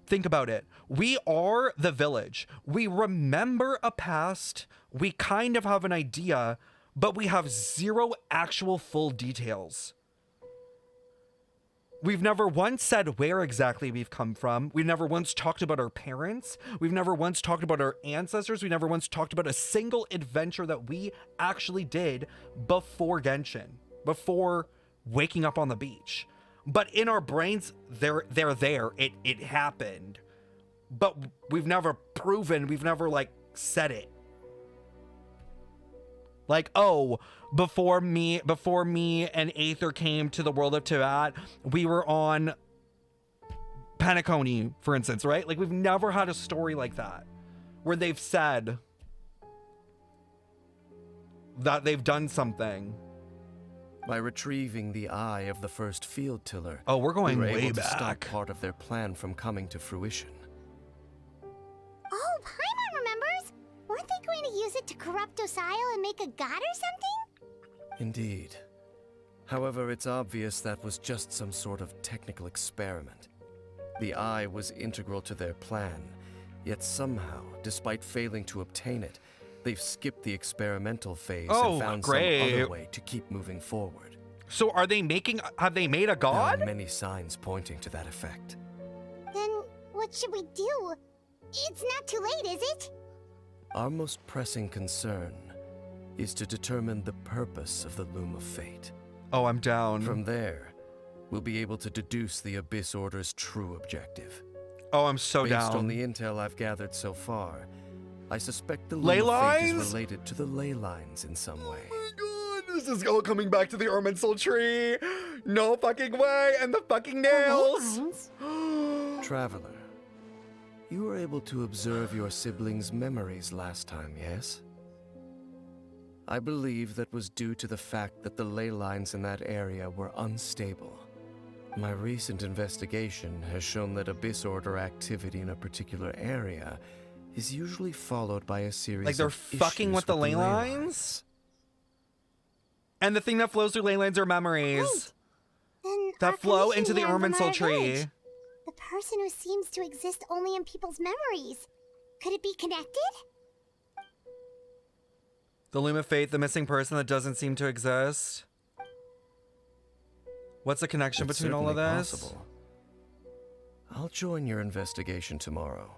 Think about it. We are the village. We remember a past. We kind of have an idea, but we have zero actual full details. We've never once said where exactly we've come from. We've never once talked about our parents. We've never once talked about our ancestors. We never once talked about a single adventure that we actually did before Genshin, before waking up on the beach. But in our brains, they're there. It happened. But we've never proven, we've never, like, said it. Like, oh, before me and Aether came to the world of Tibet, we were on Penacony, for instance, right? Like, we've never had a story like that where they've said that they've done something. By retrieving the eye of the first field tiller, oh, we're going we were way able back. to stop part of their plan from coming to fruition. Oh, Paimon remembers! Weren't they going to use it to corrupt Osial and make a god or something? Indeed. However, it's obvious that was just some sort of technical experiment. The eye was integral to their plan, yet somehow, despite failing to obtain it, they've skipped the experimental phase and found some other way to keep moving forward. So have they made a god? There are many signs pointing to that effect. Then what should we do? It's not too late, is it? Our most pressing concern is to determine the purpose of the Loom of Fate. Oh, I'm down. From there, we'll be able to deduce the Abyss Order's true objective. Oh, I'm so down. Based on the intel I've gathered so far, I suspect the ley Loom of Fate lines is related to the ley lines in some way. Oh my god, this is all coming back to the Irminsul tree. No fucking way, and the fucking nails. Traveler, you were able to observe your siblings' memories last time, yes? I believe that was due to the fact that the ley lines in that area were unstable. My recent investigation has shown that Abyss Order activity in a particular area is usually followed by a series like they're of fucking with the ley lines? And the thing that flows through ley lines are memories. Then that our flow commission into the here in Irminsul Vimara tree. Village. The person who seems to exist only in people's memories. Could it be connected? The Loom of Fate, the missing person that doesn't seem to exist. What's the connection It's between all of certainly this? possible. I'll join your investigation tomorrow.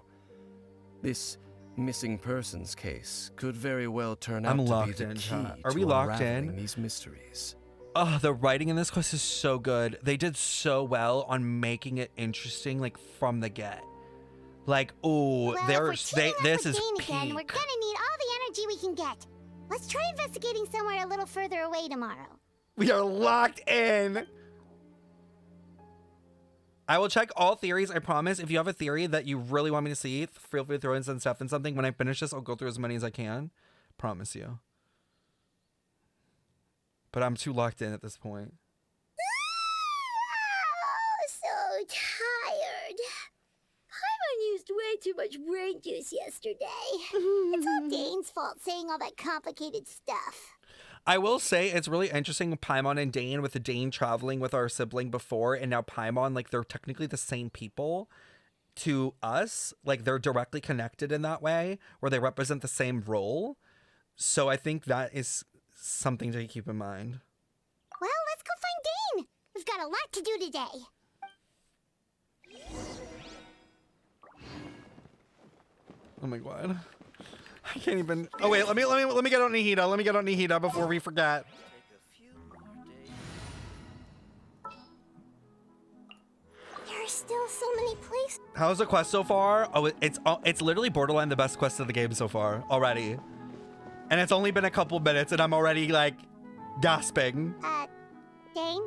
This missing persons case could very well turn out to be the key Are we to locked unraveling in? these mysteries. Oh, the writing in this quest is so good. They did so well on making it interesting, like from the get. Like, oh, Well, if we're teaming up this with is Dane peak. again, we're gonna need all the energy we can get. Let's try investigating somewhere a little further away tomorrow. We are locked in. I will check all theories, I promise. If you have a theory that you really want me to see, feel free to throw in some stuff and something. When I finish this, I'll go through as many as I can. Promise you. But I'm too locked in at this point. Oh, so tired. Paimon used way too much brain juice yesterday. It's all Dane's fault saying all that complicated stuff. I will say it's really interesting with Paimon and Dane, with the Dane traveling with our sibling before, and now Paimon, like they're technically the same people to us. Like they're directly connected in that way, where they represent the same role. So I think that is something to keep in mind. Well, let's go find Dane. We've got a lot to do today. Oh my god. I can't even. Oh wait, let me get on Nihida. Let me get on Nihida before we forget. There are still so many places. How's the quest so far? Oh, it's literally borderline the best quest of the game so far already. And it's only been a couple minutes and I'm already like gasping. Dane?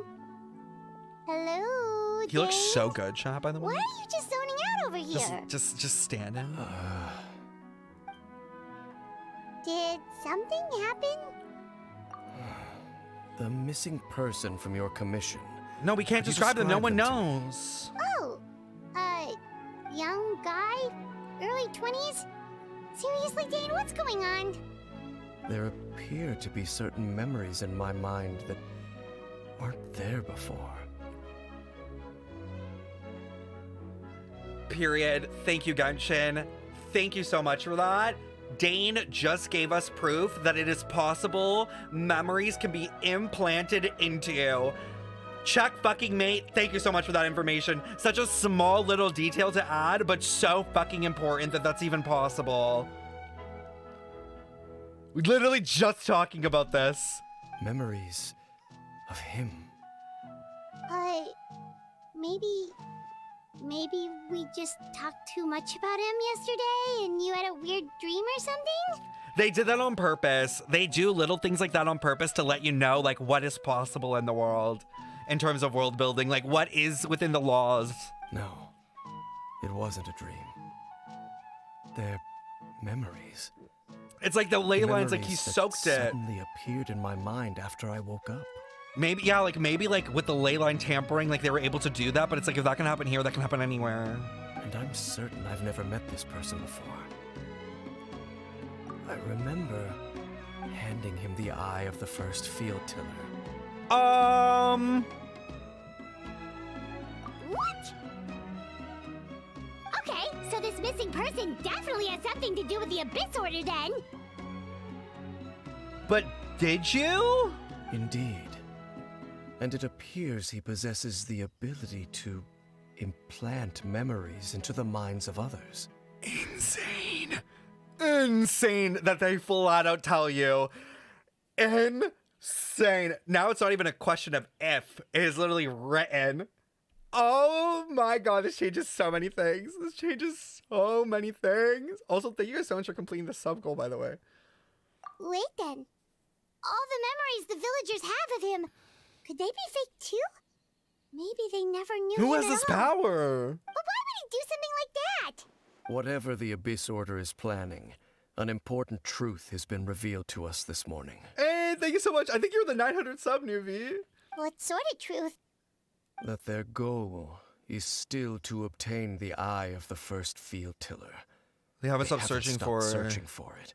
Hello, He looks so good, chat, by the way. Why are you just zoning out over here? Just standing. Did something happen? The missing person from your commission. No, we can't Could you describe them. No one describe them to me? knows. Oh, young guy? Early 20s? Seriously, Dane, what's going on? There appear to be certain memories in my mind that aren't there before. Period. Thank you, Genshin. Thank you so much for that. Dane just gave us proof that it is possible memories can be implanted into you. Check fucking mate. Thank you so much for that information. Such a small little detail to add, but so fucking important that that's even possible. We're literally just talking about this. Memories of him. Maybe we just talked too much about him yesterday and you had a weird dream or something? They did that on purpose. They do little things like that on purpose to let you know like what is possible in the world in terms of world building, like what is within the laws. No, it wasn't a dream. They're memories. It's like the ley lines, like he Memories that soaked it. suddenly appeared in my mind after I woke up. Maybe, yeah, maybe with the ley line tampering, like they were able to do that, but it's like if that can happen here, that can happen anywhere. And I'm certain I've never met this person before. I remember handing him the eye of the first field tiller. What? Okay, so this missing person definitely has something to do with the Abyss Order then. But did you? Indeed. And it appears he possesses the ability to implant memories into the minds of others. Insane. Insane that they flat out tell you. Insane. Now it's not even a question of if. It is literally written. Oh my god, this changes so many things. This changes so many things. Also, thank you guys so much for completing the sub goal, by the way. Wait then. All the memories the villagers have of him, could they be fake too? Maybe they never knew Who him has at this all. power? But why would he do something like that? Whatever the Abyss Order is planning, An important truth has been revealed to us this morning. Hey, thank you so much. I think you're the 900 sub newbie. What sort of truth? That their goal is still to obtain the eye of the first field tiller. They haven't stopped searching for it.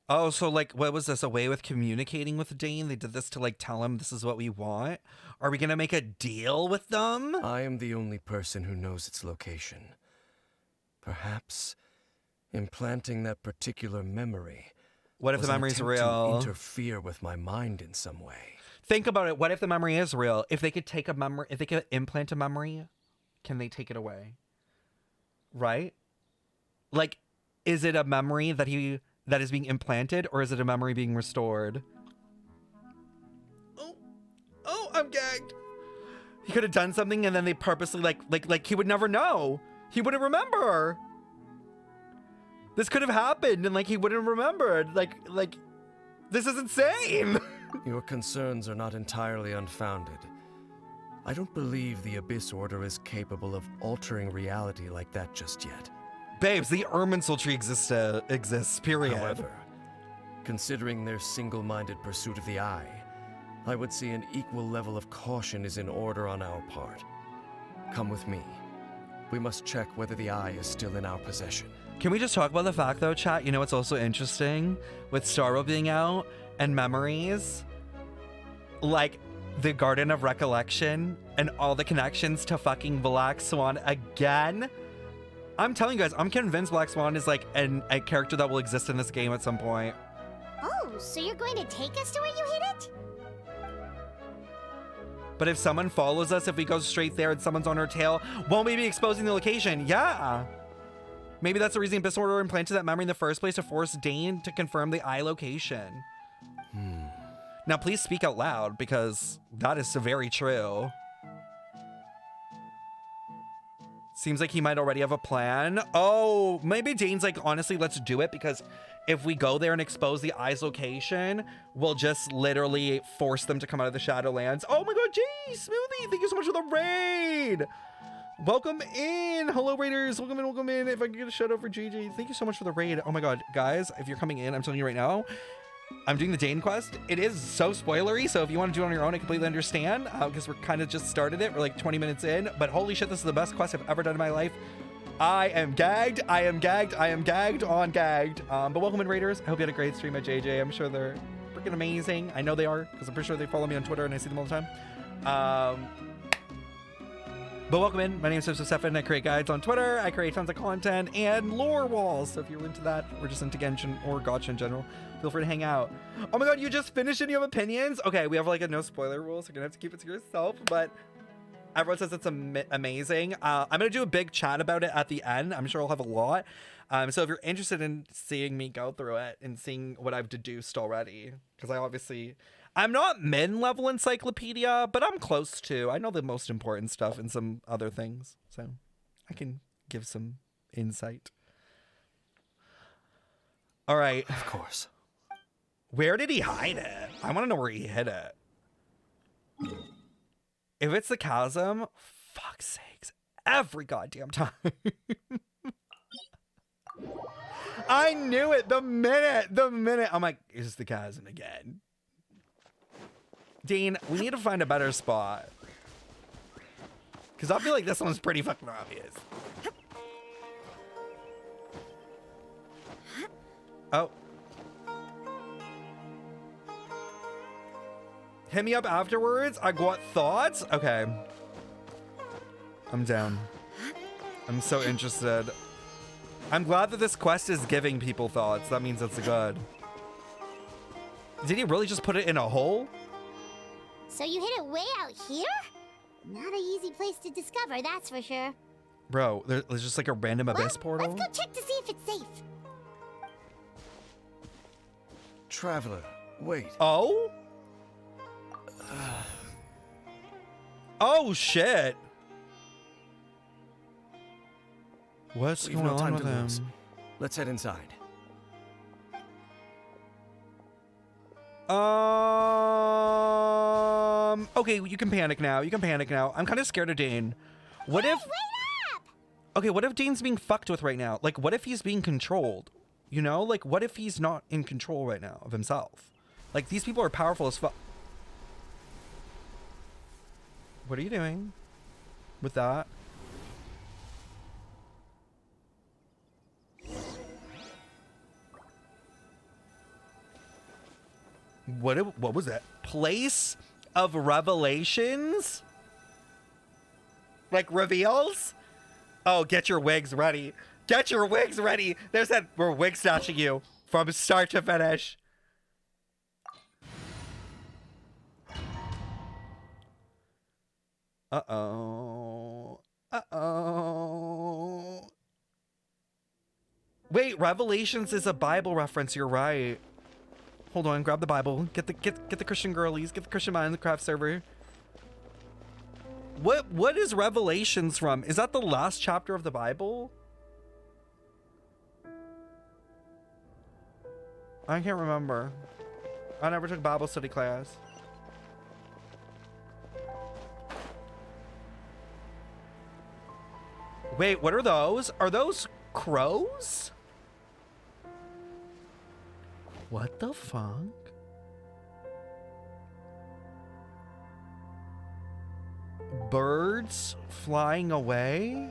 Oh, so like, what was this? A way with communicating with Dane? They did this to like tell him this is what we want? Are we gonna make a deal with them? I am the only person who knows its location. Perhaps implanting that particular memory. What if the memory's real? To interfere with my mind in some way. Think about it. What if the memory is real? If they could take a memory, if they could implant a memory, can they take it away? Right? Like, is it a memory that is being implanted, or is it a memory being restored? Oh, I'm gagged. He could have done something and then they purposely like he would never know. He wouldn't remember. This could have happened and like he wouldn't have remembered. Like this is insane. Your concerns are not entirely unfounded. I don't believe the Abyss Order is capable of altering reality like that just yet. Babes, the Irminsul tree exists, period. However, considering their single-minded pursuit of the eye, I would say an equal level of caution is in order on our part. Come with me. We must check whether the eye is still in our possession. Can we just talk about the fact, though, chat? You know what's also interesting? With Starro being out and memories, like the Garden of Recollection and all the connections to fucking Black Swan again. I'm telling you guys, I'm convinced Black Swan is like a character that will exist in this game at some point. Oh, so you're going to take us to where you hid it? But if someone follows us, if we go straight there and someone's on our tail, won't we be exposing the location? Yeah. Maybe that's the reason Abyss Order implanted that memory in the first place, to force Dane to confirm the eye location. Now, please speak out loud, because that is so very true. Seems like he might already have a plan. Oh, maybe Dane's like, honestly, let's do it, because if we go there and expose the eye's location, we'll just literally force them to come out of the Shadowlands. Oh my god, Jay, Smoothie, thank you so much for the raid. Welcome in. Hello, Raiders. Welcome in, welcome in. If I could get a shout out for JJ, thank you so much for the raid. Oh my god, guys, if you're coming in, I'm telling you right now, I'm doing the Dane quest. It is so spoilery, so if you want to do it on your own, I completely understand, because we're kind of just started it. We're like 20 minutes in, but holy shit, this is the best quest I've ever done in my life. I am gagged. I am gagged. I am gagged on gagged. But welcome in, Raiders. I hope you had a great stream at JJ. I'm sure they're freaking amazing. I know they are, because I'm pretty sure they follow me on Twitter and I see them all the time. But welcome in. My name is SipSipStefen. I create guides on Twitter. I create tons of content and lore walls. So if you're into that, or just into Genshin or Gacha in general, feel free to hang out. Oh my god, you just finished and you have opinions? Okay, we have like a no spoiler rule, so you're gonna have to keep it to yourself, but everyone says it's amazing. I'm gonna do a big chat about it at the end. I'm sure I'll have a lot. So if you're interested in seeing me go through it and seeing what I've deduced already, because I'm not mid-level encyclopedia, but I'm close to. I know the most important stuff and some other things, so I can give some insight. All right. Of course. Where did he hide it? I want to know where he hid it. If it's the chasm, fuck's sakes, every goddamn time. I knew it the minute. I'm like, it's the chasm again. Dean, we need to find a better spot. Because I feel like this one's pretty fucking obvious. Oh. Hit me up afterwards. I got thoughts. Okay. I'm down. I'm so interested. I'm glad that this quest is giving people thoughts. That means it's good. Did he really just put it in a hole? So you hid it way out here? Not an easy place to discover, that's for sure. Bro, there's just like a random abyss portal. Let's go check to see if it's safe. Traveler, wait. Oh? Oh shit. What's going on with him? Let's head inside. Okay, you can panic now. You can panic now. I'm kind of scared of Dane. What if... Wait up! Okay, what if Dane's being fucked with right now? Like, what if he's being controlled? You know, like, what if he's not in control right now of himself? Like, these people are powerful as fuck. What are you doing with that? What was that? Place of Revelations? Like reveals? Oh, get your wigs ready. Get your wigs ready. There's that. We're wig snatching you from start to finish. Uh-oh. Uh-oh. Wait, Revelations is a Bible reference. You're right. Hold on, grab the Bible. Get the Christian girlies. Get the Christian Minecraft server. What is Revelations from? Is that the last chapter of the Bible? I can't remember. I never took Bible study class. Wait, what are those? Are those crows? What the fuck? Birds flying away?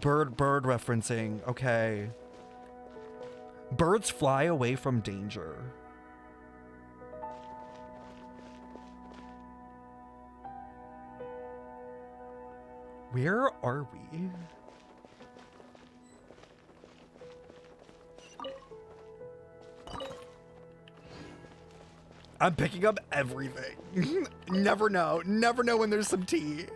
Bird referencing. Okay. Birds fly away from danger. Where are we? I'm picking up everything. Never know. Never know when there's some tea.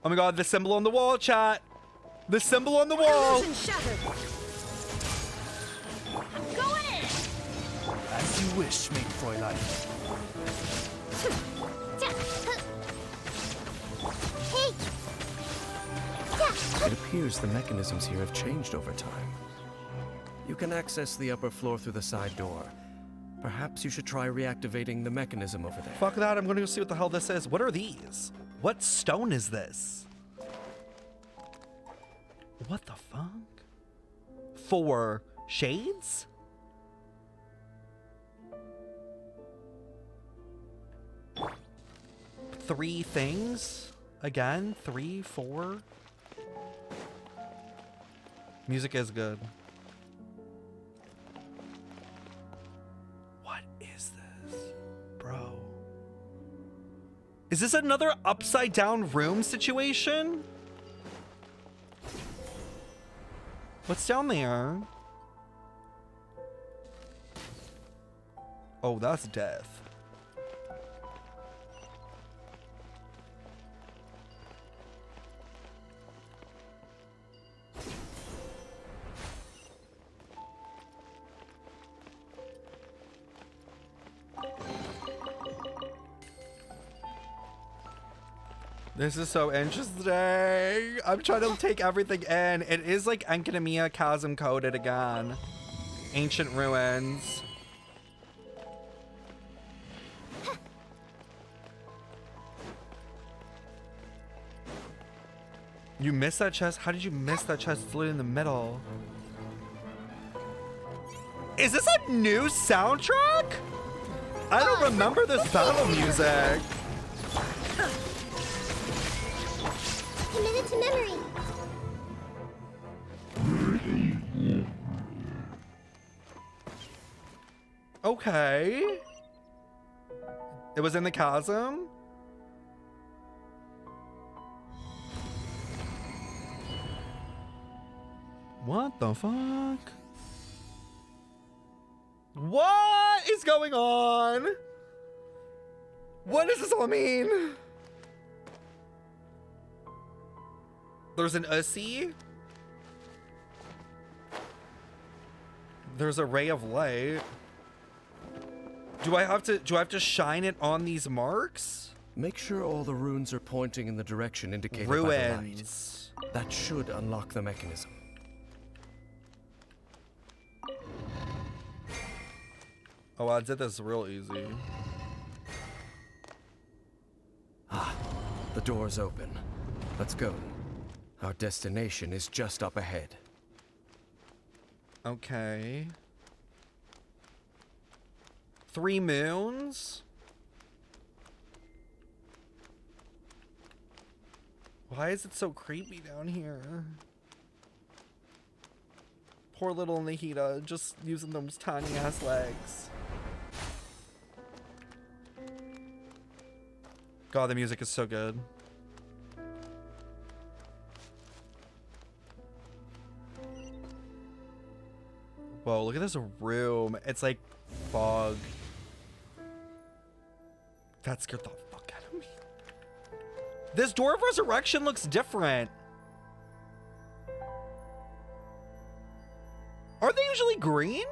Oh my god, the symbol on the wall, chat. The symbol on the wall. Illusion shattered. I'm going in. As you wish, mate Fräulein. It appears the mechanisms here have changed over time. You can access the upper floor through the side door. Perhaps you should try reactivating the mechanism over there. Fuck that, I'm gonna go see what the hell this is. What are these? What stone is this? What the fuck? 4 shades? Three things? Again? 3, 4? Music is good. What is this? Bro. Is this another upside down room situation? What's down there? Oh, that's death. This is so interesting. I'm trying to take everything in. It is like Enkanomiya chasm coded again. Ancient ruins. You missed that chest? How did you miss that chest? It's literally in the middle. Is this a new soundtrack? I don't remember this battle music. Committed to memory. Okay. It was in the chasm? What the fuck? What is going on? What does this all mean? There's an Ussie. There's a ray of light. Do I have to shine it on these marks? Make sure all the runes are pointing in the direction indicated by the Ruins. light. That should unlock the mechanism. Oh, I did this real easy. The door's open. Let's go. Our destination is just up ahead. Okay. 3 moons? Why is it so creepy down here? Poor little Nahida, just using those tiny ass legs. God, the music is so good. Whoa, look at this room. It's like fog. That scared the fuck out of me. This Door of Resurrection looks different. Are they usually green?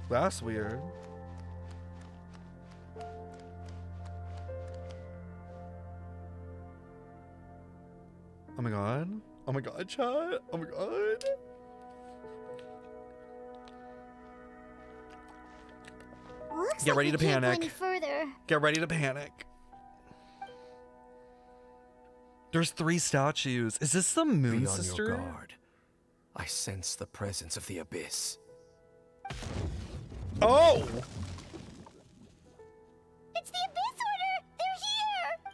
That's weird. Oh my god. Oh my god, chat. Oh my god. Looks Get like ready we to can't go panic. any further. Get ready to panic. There's 3 statues. Is this the Moon Be on Sister? your guard. I sense the presence of the abyss. Oh! It's the Abyss Order! They're here!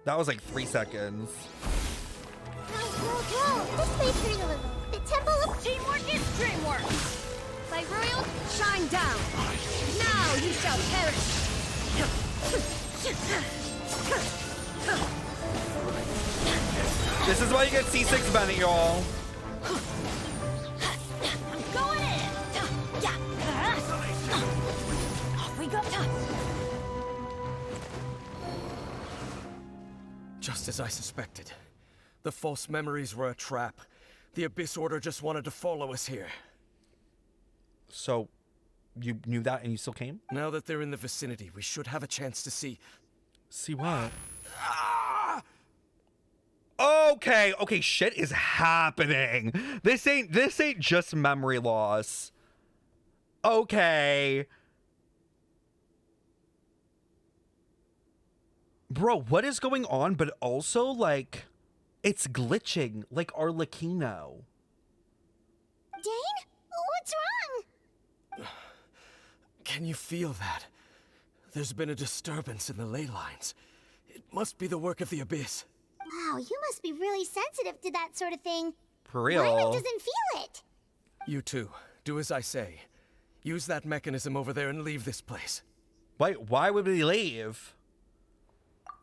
That was like 3 seconds. Go! Just wait for you. The Temple of Teamwork is dreamwork! By royal, shine down! Now you shall perish! This is why you get C6 Bennett, y'all. I'm going in! Off we go! Just as I suspected. The false memories were a trap. The Abyss Order just wanted to follow us here. So, you knew that and you still came? Now that they're in the vicinity, we should have a chance to see. See what? Okay, okay, shit is happening. This ain't just memory loss. Okay. Bro, what is going on? But also, like, it's glitching, like Arlecchino. Dane? What's wrong? Can you feel that? There's been a disturbance in the ley lines. It must be the work of the Abyss. Wow, you must be really sensitive to that sort of thing. For real. Wyman doesn't feel it. You too. Do as I say. Use that mechanism over there and leave this place. Why would we leave?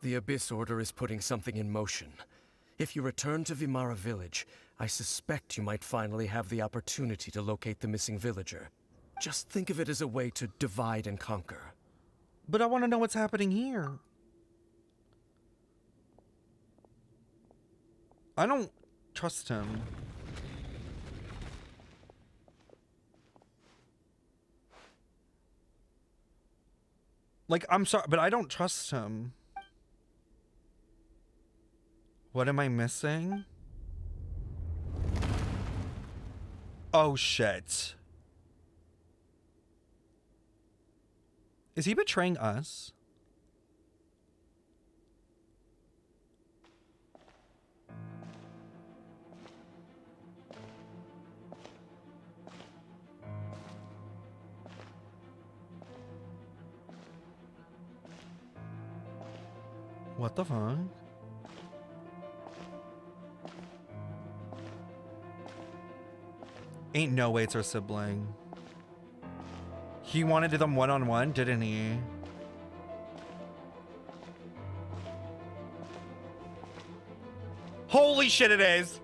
The Abyss Order is putting something in motion. If you return to Vimara village, I suspect you might finally have the opportunity to locate the missing villager. Just think of it as a way to divide and conquer. But I want to know what's happening here. I don't trust him. Like, I'm sorry, but I don't trust him. What am I missing? Oh, shit. Is he betraying us? What the fuck? Ain't no way it's our sibling. He wanted them one-on-one, didn't he? Holy shit, it is!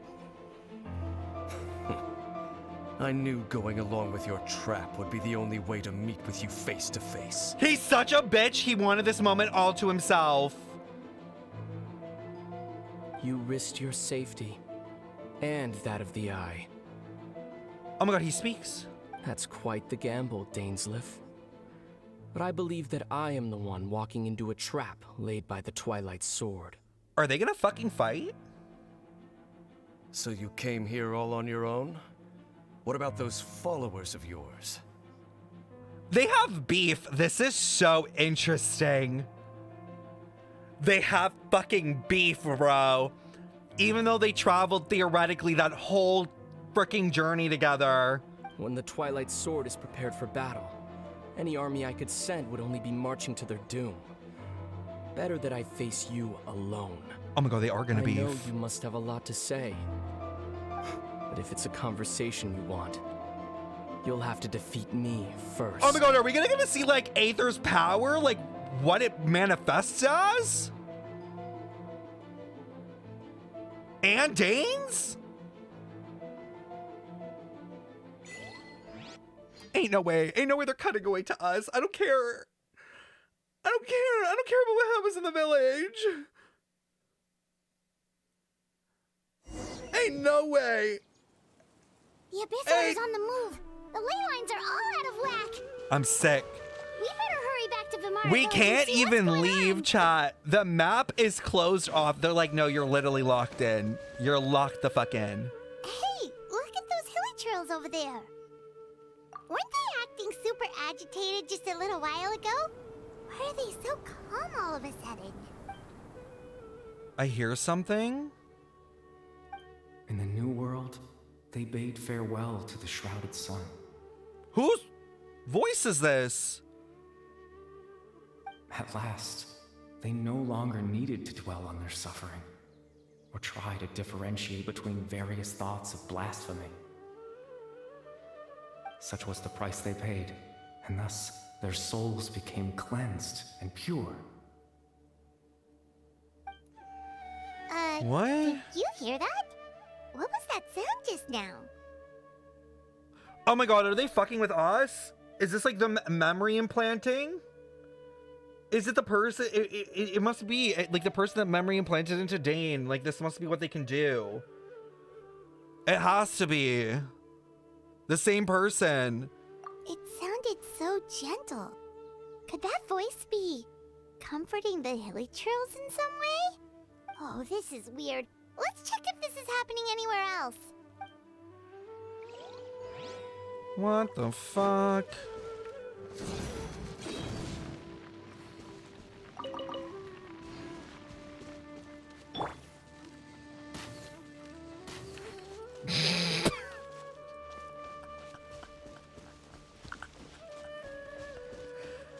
I knew going along with your trap would be the only way to meet with you face to face. He's such a bitch, he wanted this moment all to himself. You risked your safety, and that of the Eye. Oh my god, he speaks. That's quite the gamble, Dainsleif. But I believe that I am the one walking into a trap laid by the Twilight Sword. Are they gonna fucking fight? So you came here all on your own? What about those followers of yours? They have beef. This is so interesting. They have fucking beef, bro. Even though they traveled theoretically that whole freaking journey together. When the Twilight Sword is prepared for battle, any army I could send would only be marching to their doom. Better that I face you alone. Oh my god, they are gonna beef. I know you must have a lot to say. But if it's a conversation you want, you'll have to defeat me first. Oh my god, are we gonna get to see like Aether's power? Like what it manifests as? And Dane's? Ain't no way they're cutting away to us. I don't care. I don't care about what happens in the village. Ain't no way. The Abyssal is on the move. The ley lines are all out of whack. I'm sick. We better hurry back to Vimara. We can't even leave, chat. The map is closed off. They're like, no, you're literally locked in. You're locked the fuck in. Hey, look at those hilly-churls over there. Weren't they acting super agitated just a little while ago? Why are they so calm all of a sudden? I hear something. In the New World, they bade farewell to the shrouded sun. Whose voice is this? At last, they no longer needed to dwell on their suffering, or try to differentiate between various thoughts of blasphemy. Such was the price they paid, and thus their souls became cleansed and pure. What? Did you hear that? What was that sound just now? Oh my god, are they fucking with us? Is this like the memory implanting? Is it the person? It must be like the person that memory implanted into Dane. Like this must be what they can do. It has to be the same person. It sounded so gentle. Could that voice be comforting the hilly-churls in some way? Oh, this is weird. Let's check if this is happening anywhere else. What the fuck?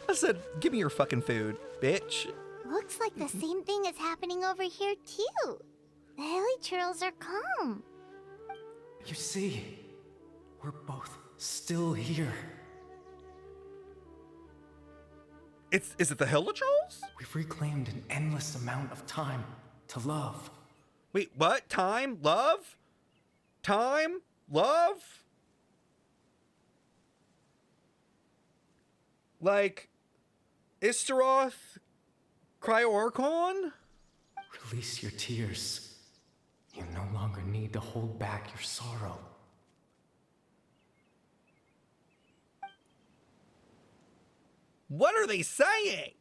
I said, give me your fucking food, bitch. Looks like the same thing is happening over here too. The hilly-churls are calm. You see, we're both still here. Is it the hilly-churls? We've reclaimed an endless amount of time to love. Wait, what? Time? Love? Time? Love? Like, Istaroth? Cryo-Archon? Release your tears. You no longer need to hold back your sorrow. What are they saying?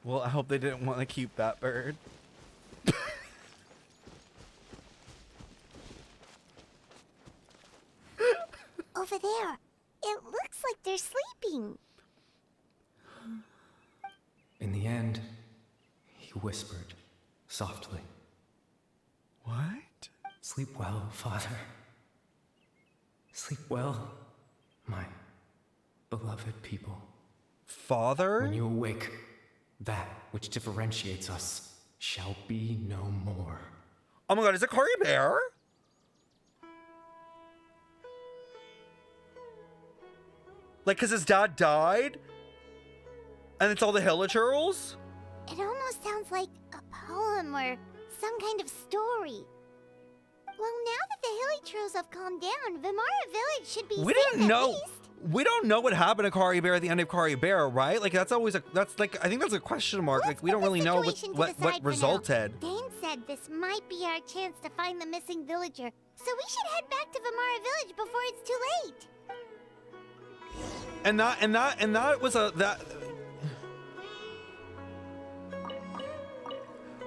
Well, I hope they didn't want to keep that bird. Over there. It looks like they're sleeping. In the end, he whispered softly. What? Sleep well, Father. Sleep well, my beloved people. Father? When you awake, that which differentiates us shall be no more. Oh my god, is it Cory Bear? Like, cause his dad died? And it's all the hilly-churls? It almost sounds like a poem or some kind of story. Well, now that the hilly-churls have calmed down, Vimara Village should be We safe didn't at know. least. We don't know what happened to Cory Bear at the end of Cory Bear, right? Like that's always a. That's like I think that's a question mark. Let's Like we don't put the really know situation to what the side for now. resulted. Dane said this might be our chance to find the missing villager So we should head back to Vimara Village before it's too late. And that was that.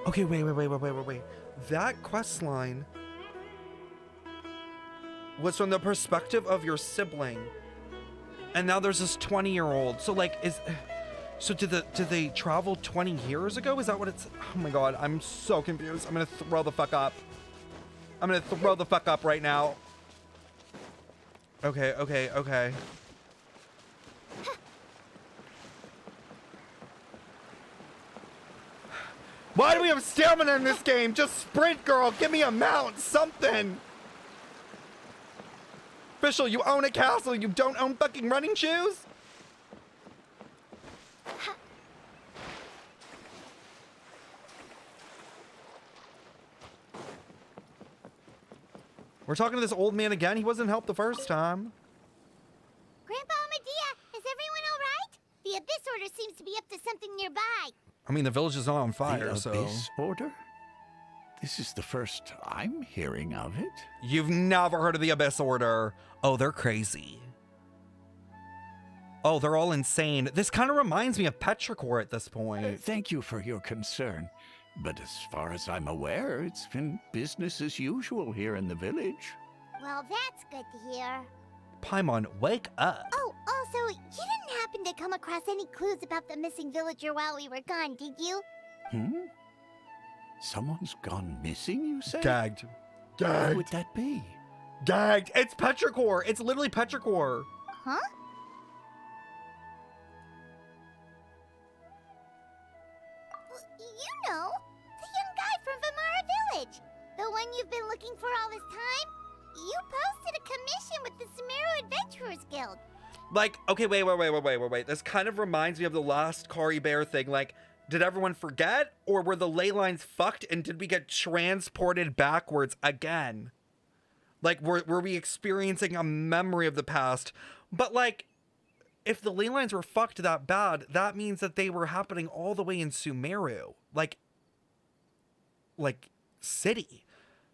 Okay, wait. That quest line was from the perspective of your sibling, and now there's this 20-year-old. So like, did they travel 20 years ago? Is that what it's? Oh my god, I'm so confused. I'm gonna throw the fuck up. I'm gonna throw the fuck up right now. Okay. Why do we have stamina in this game? Just sprint, girl. Give me a mount, something. Official, you own a castle. You don't own fucking running shoes? We're talking to this old man again. He wasn't helped the first time. Grandpa Amadea, is everyone all right? The Abyss Order seems to be up to something nearby. I mean, the village is not on fire, the so... Abyss Order? This is the first I'm hearing of it. You've never heard of the Abyss Order. Oh, they're crazy. Oh, they're all insane. This kind of reminds me of Petrichor at this point. Thank you for your concern. But as far as I'm aware, it's been business as usual here in the village. Well, that's good to hear. Paimon, wake up. Oh, also, you didn't happen to come across any clues about the missing villager while we were gone, did you? Someone's gone missing, you say? Gagged. Who would that be? Gagged. It's Petrichor. It's literally Petrichor. Huh? You know, the young guy from Vimara Village. The one you've been looking for all this time. You posted a commission with the Sumeru Adventurers Guild. Like, okay, wait. This kind of reminds me of the last Kari Bear thing. Like, did everyone forget? Or were the ley lines fucked and did we get transported backwards again? Like, were we experiencing a memory of the past? But, like, if the ley lines were fucked that bad, that means that they were happening all the way in Sumeru. Like, city.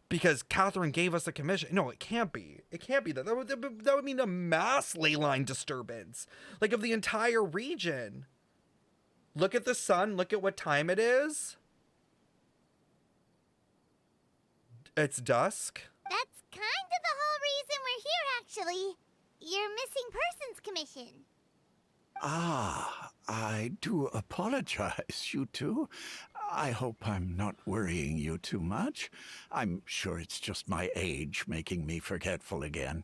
Because Catherine gave us a commission. No, it can't be. It can't be that. That would mean a mass ley line disturbance. Like, of the entire region. Look at the sun. Look at what time it is. It's dusk. That's kind of the whole reason we're here, actually. Your missing persons commission. Ah, I do apologize, you two. I hope I'm not worrying you too much. I'm sure it's just my age making me forgetful again.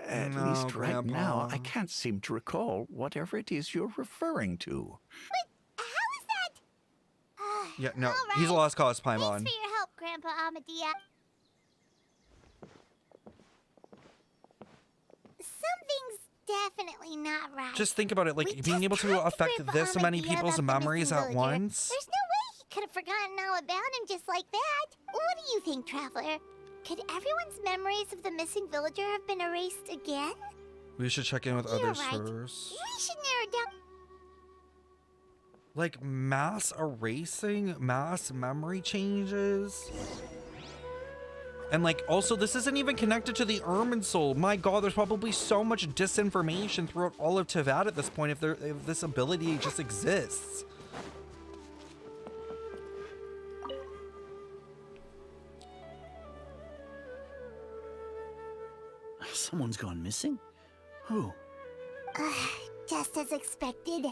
At least right Grandpa. now, I can't seem to recall whatever it is you're referring to. But how is that? Yeah, no, All right. he's a lost cause, Paimon. Thanks for your help, Grandpa Amadea. Something's definitely not right. Just think about it, like, We being able just to talked affect Grandpa this many Amadea people's about the memories missing at villager. once. There's no way he could have forgotten all about him just like that. What do you think, Traveler? Could everyone's memories of the missing villager have been erased again? We should check in with You're others right. first. We should narrow down. Like, mass erasing, mass memory changes. And, like, also, this isn't even connected to the Irminsul. My god, there's probably so much disinformation throughout all of Tevat at this point if this ability just exists. Someone's gone missing? Who? Just as expected.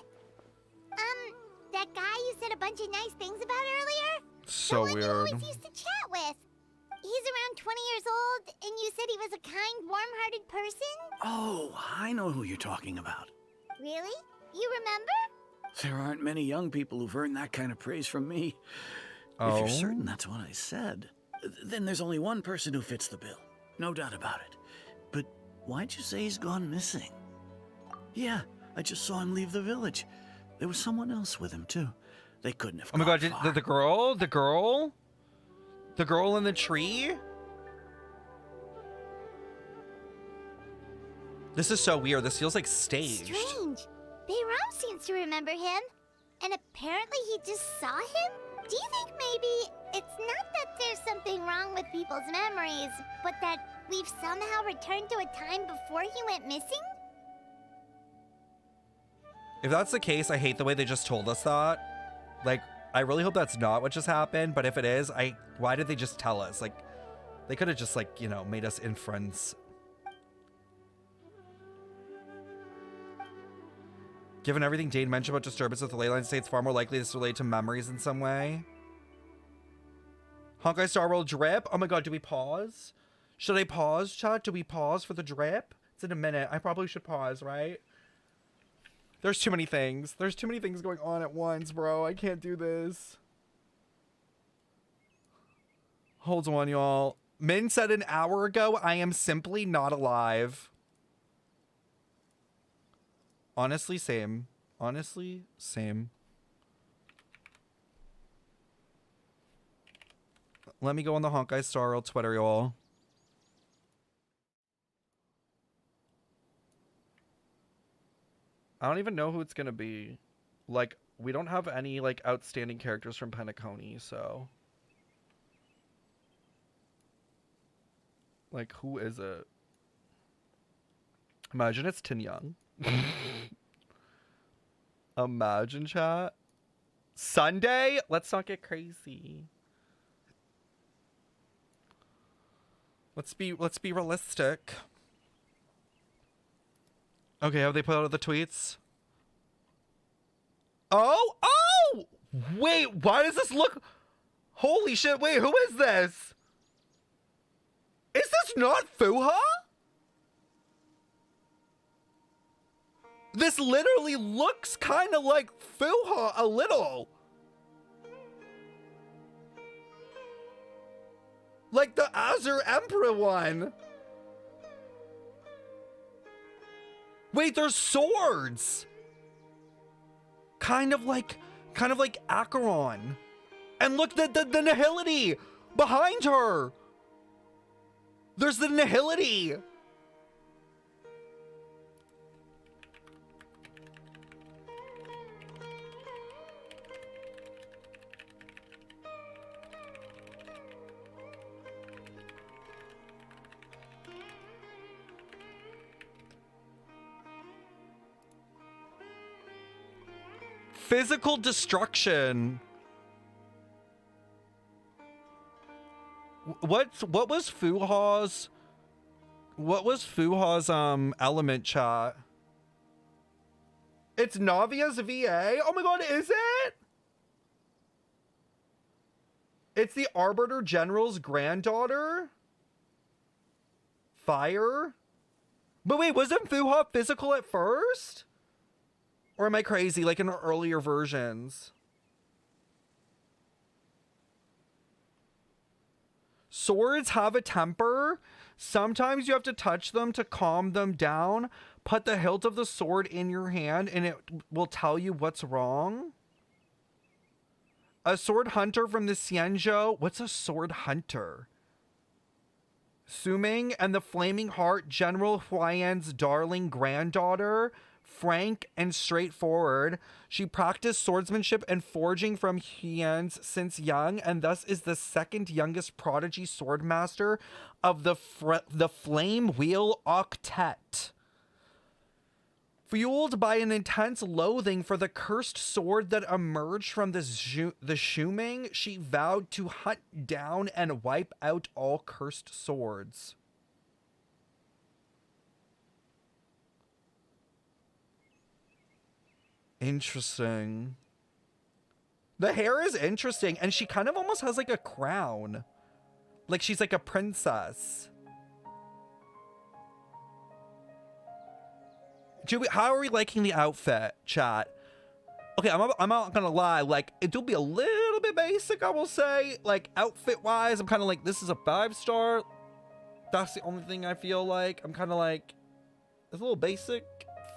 That guy you said a bunch of nice things about earlier? So the one you weird. always used to chat with. He's around 20 years old, and you said he was a kind, warm-hearted person? Oh, I know who you're talking about. Really? You remember? There aren't many young people who've earned that kind of praise from me. If Oh. you're certain that's what I said, then there's only one person who fits the bill. No doubt about it. But why'd you say he's gone missing? Yeah, I just saw him leave the village. There was someone else with him, too. They couldn't have Oh my gone god, far. the girl? The girl? The girl in the tree? This is so weird. This feels like staged. Strange. Bayram seems to remember him. And apparently he just saw him? Do you think maybe It's not that there's something wrong with people's memories, but that we've somehow returned to a time before he went missing? If that's the case, I hate the way they just told us that. Like, I really hope that's not what just happened, but if it is, why did they just tell us? Like, they could have just, like, you know, made us inference. Given everything Dane mentioned about disturbance with the ley line state, it's far more likely this is related to memories in some way. Honkai Star World drip? Oh my god, do we pause? Should I pause, chat? Do we pause for the drip? It's in a minute. I probably should pause, right? There's too many things. There's too many things going on at once, bro. I can't do this. Hold on, y'all. Min said an hour ago, I am simply not alive. Honestly, same. Honestly, same. Let me go on the Honkai Star World Twitter, y'all. I don't even know who it's gonna be. Like, we don't have any, like, outstanding characters from Penacony, so... Like, who is it? Imagine it's Tin Young. Imagine, chat. Sunday? Let's not get crazy. Let's be realistic. Okay, have they put out the tweets? Oh! Oh! Wait, why does this look... Holy shit, wait, who is this? Is this not Fuha? This literally looks kind of like Fuha a little. Like the Azure Emperor one. Wait, there's swords. Kind of like Acheron. And look, the Nihility behind her. There's the Nihility. Physical destruction. What was Fuha's element, chat? It's Navia's VA? Oh my god, is it? It's the Arbiter General's granddaughter? Fire? But wait, wasn't Fuha physical at first? Or am I crazy, like in earlier versions? Swords have a temper. Sometimes you have to touch them to calm them down. Put the hilt of the sword in your hand and it will tell you what's wrong. A sword hunter from the Xianzhou. What's a sword hunter? Suming and the Flaming Heart, General Huayan's darling granddaughter. Frank and straightforward. She practiced swordsmanship and forging from Huayan's since young, and thus is the second youngest prodigy swordmaster of the Flame Wheel Octet. Fueled by an intense loathing for the cursed sword that emerged from the Shuming, she vowed to hunt down and wipe out all cursed swords. Interesting. The hair is interesting, and she kind of almost has like a crown. Like she's like a princess. How are we liking the outfit, chat? Okay, I'm not gonna lie, like, it do be a little bit basic, I will say. Like, outfit-wise, I'm kind of like, this is a 5-star. That's the only thing I feel like. I'm kind of like, it's a little basic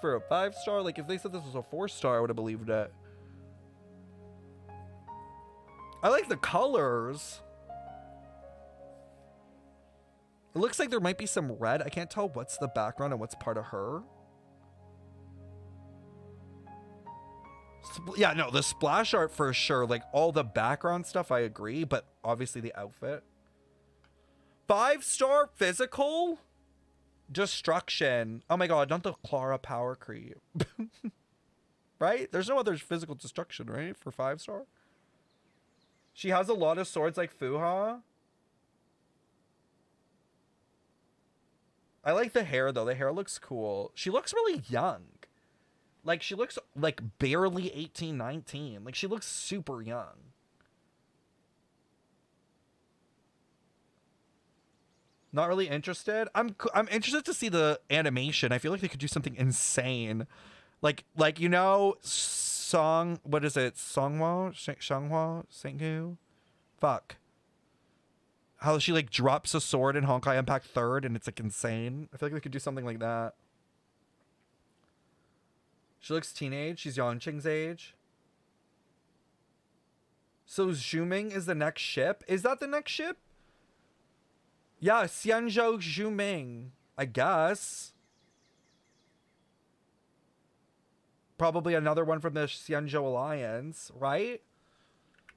for a 5-star. Like, if they said this was a 4-star, I would have believed it. I like the colors. It looks like there might be some red. I can't tell what's the background and what's part of her. Yeah, no, the splash art for sure. Like all the background stuff, I agree, but obviously the outfit. 5-star physical destruction. Oh my god, not the Clara power creep. Right? There's no other physical destruction, right? For 5-star. She has a lot of swords like Fuha. I like the hair though. The hair looks cool. She looks really young. Like she looks like barely 18, 19. Like she looks super young. Not really interested. I'm interested to see the animation. I feel like they could do something insane. Like you know, what is it? Songhua? Shanghua? Senghu? Fuck. How she like drops a sword in Honkai Impact 3rd and it's like insane. I feel like they could do something like that. She looks teenage. She's Yanqing's age. So Zhuming is the next ship. Is that the next ship? Yeah, Xianzhou Zhuming. I guess. Probably another one from the Xianzhou Alliance, right?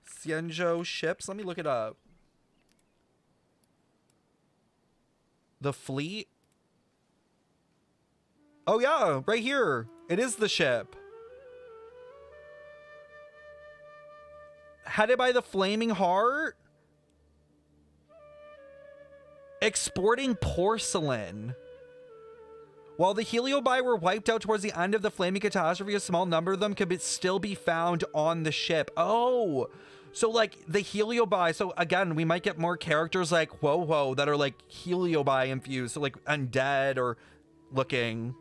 Xianzhou ships. Let me look it up. The fleet? Oh yeah, right here. It is the ship. Headed by the Flaming Heart? Exporting porcelain. While the Heliobi were wiped out towards the end of the flaming catastrophe, a small number of them could still be found on the ship. Oh, so like the Heliobi. So again, we might get more characters like Whoa that are like Heliobi infused. So like undead or looking.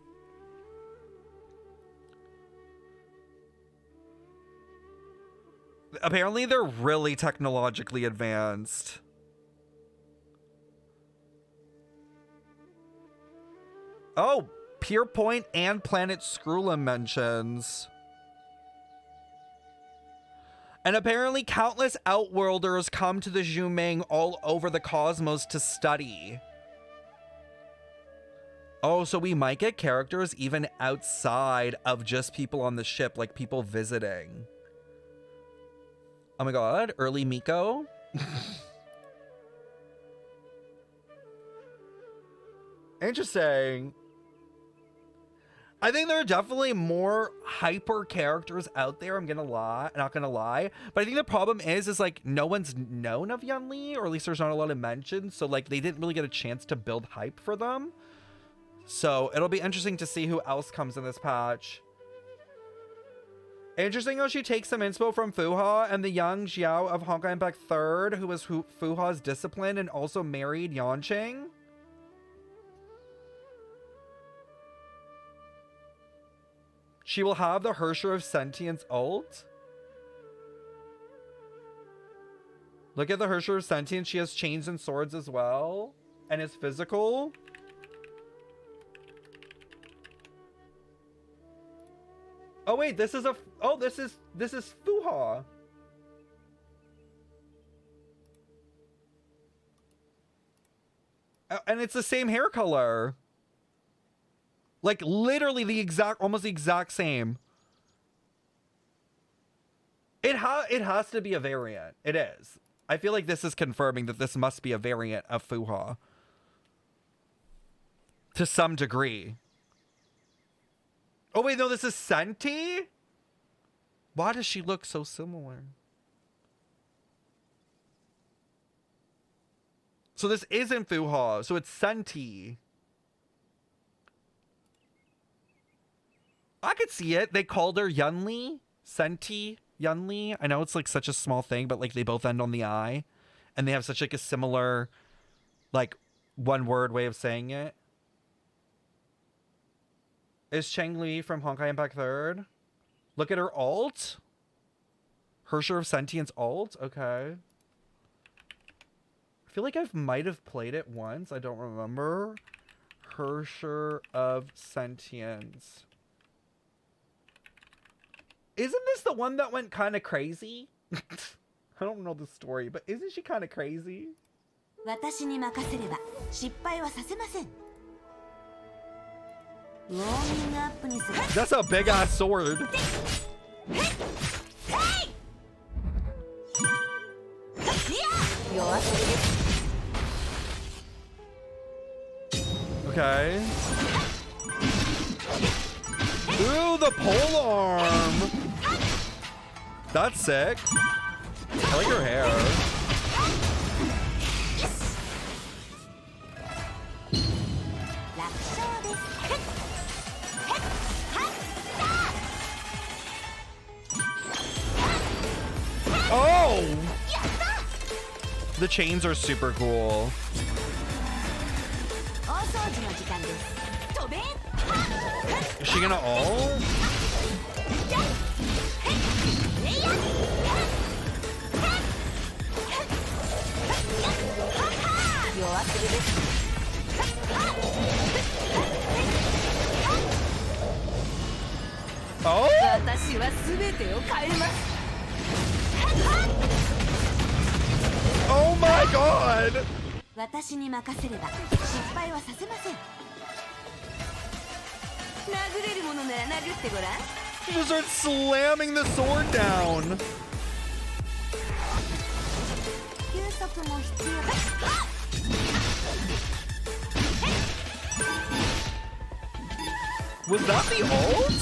Apparently they're really technologically advanced. Oh, Pierpoint and Planet Skrullum mentions. And apparently countless Outworlders come to the Zhuming all over the cosmos to study. Oh, so we might get characters even outside of just people on the ship, like people visiting. Oh my god, early Miko. Interesting. I think there are definitely more hyper characters out there, not gonna lie. But I think the problem is like no one's known of Yunli, or at least there's not a lot of mention. So like they didn't really get a chance to build hype for them. So it'll be interesting to see who else comes in this patch. Interesting how she takes some inspo from Fuha and the young Xiao of Honkai Impact 3rd, who was Fuha's discipline and also married Yanqing. She will have the Hersher of Sentience ult. Look at the Hersher of Sentience. She has chains and swords as well. And is physical. Oh wait, this is Fuha. And it's the same hair color. Like literally almost the exact same. It has to be a variant. It is. I feel like this is confirming that this must be a variant of Fuha. To some degree. Oh wait, no, this is Senti? Why does she look so similar? So this isn't Fuha, so it's Senti. I could see it. They called her Yunli. Senti Yunli. I know it's like such a small thing, but like they both end on the I. And they have such like a similar, like, one word way of saying it. Is Cheng Li from Honkai Impact 3rd? Look at her alt. Hersher of Sentience alt. Okay. I feel like I might have played it once. I don't remember. Hersher of Sentience. Isn't this the one that went kind of crazy? I don't know the story, but isn't she kind of crazy? That's a big ass sword. Okay. Ooh, the pole arm. That's sick. I like her hair. Oh! The chains are super cool. Is she gonna ult? Oh? Oh my god! She just starts slamming the sword down. Was that the ult?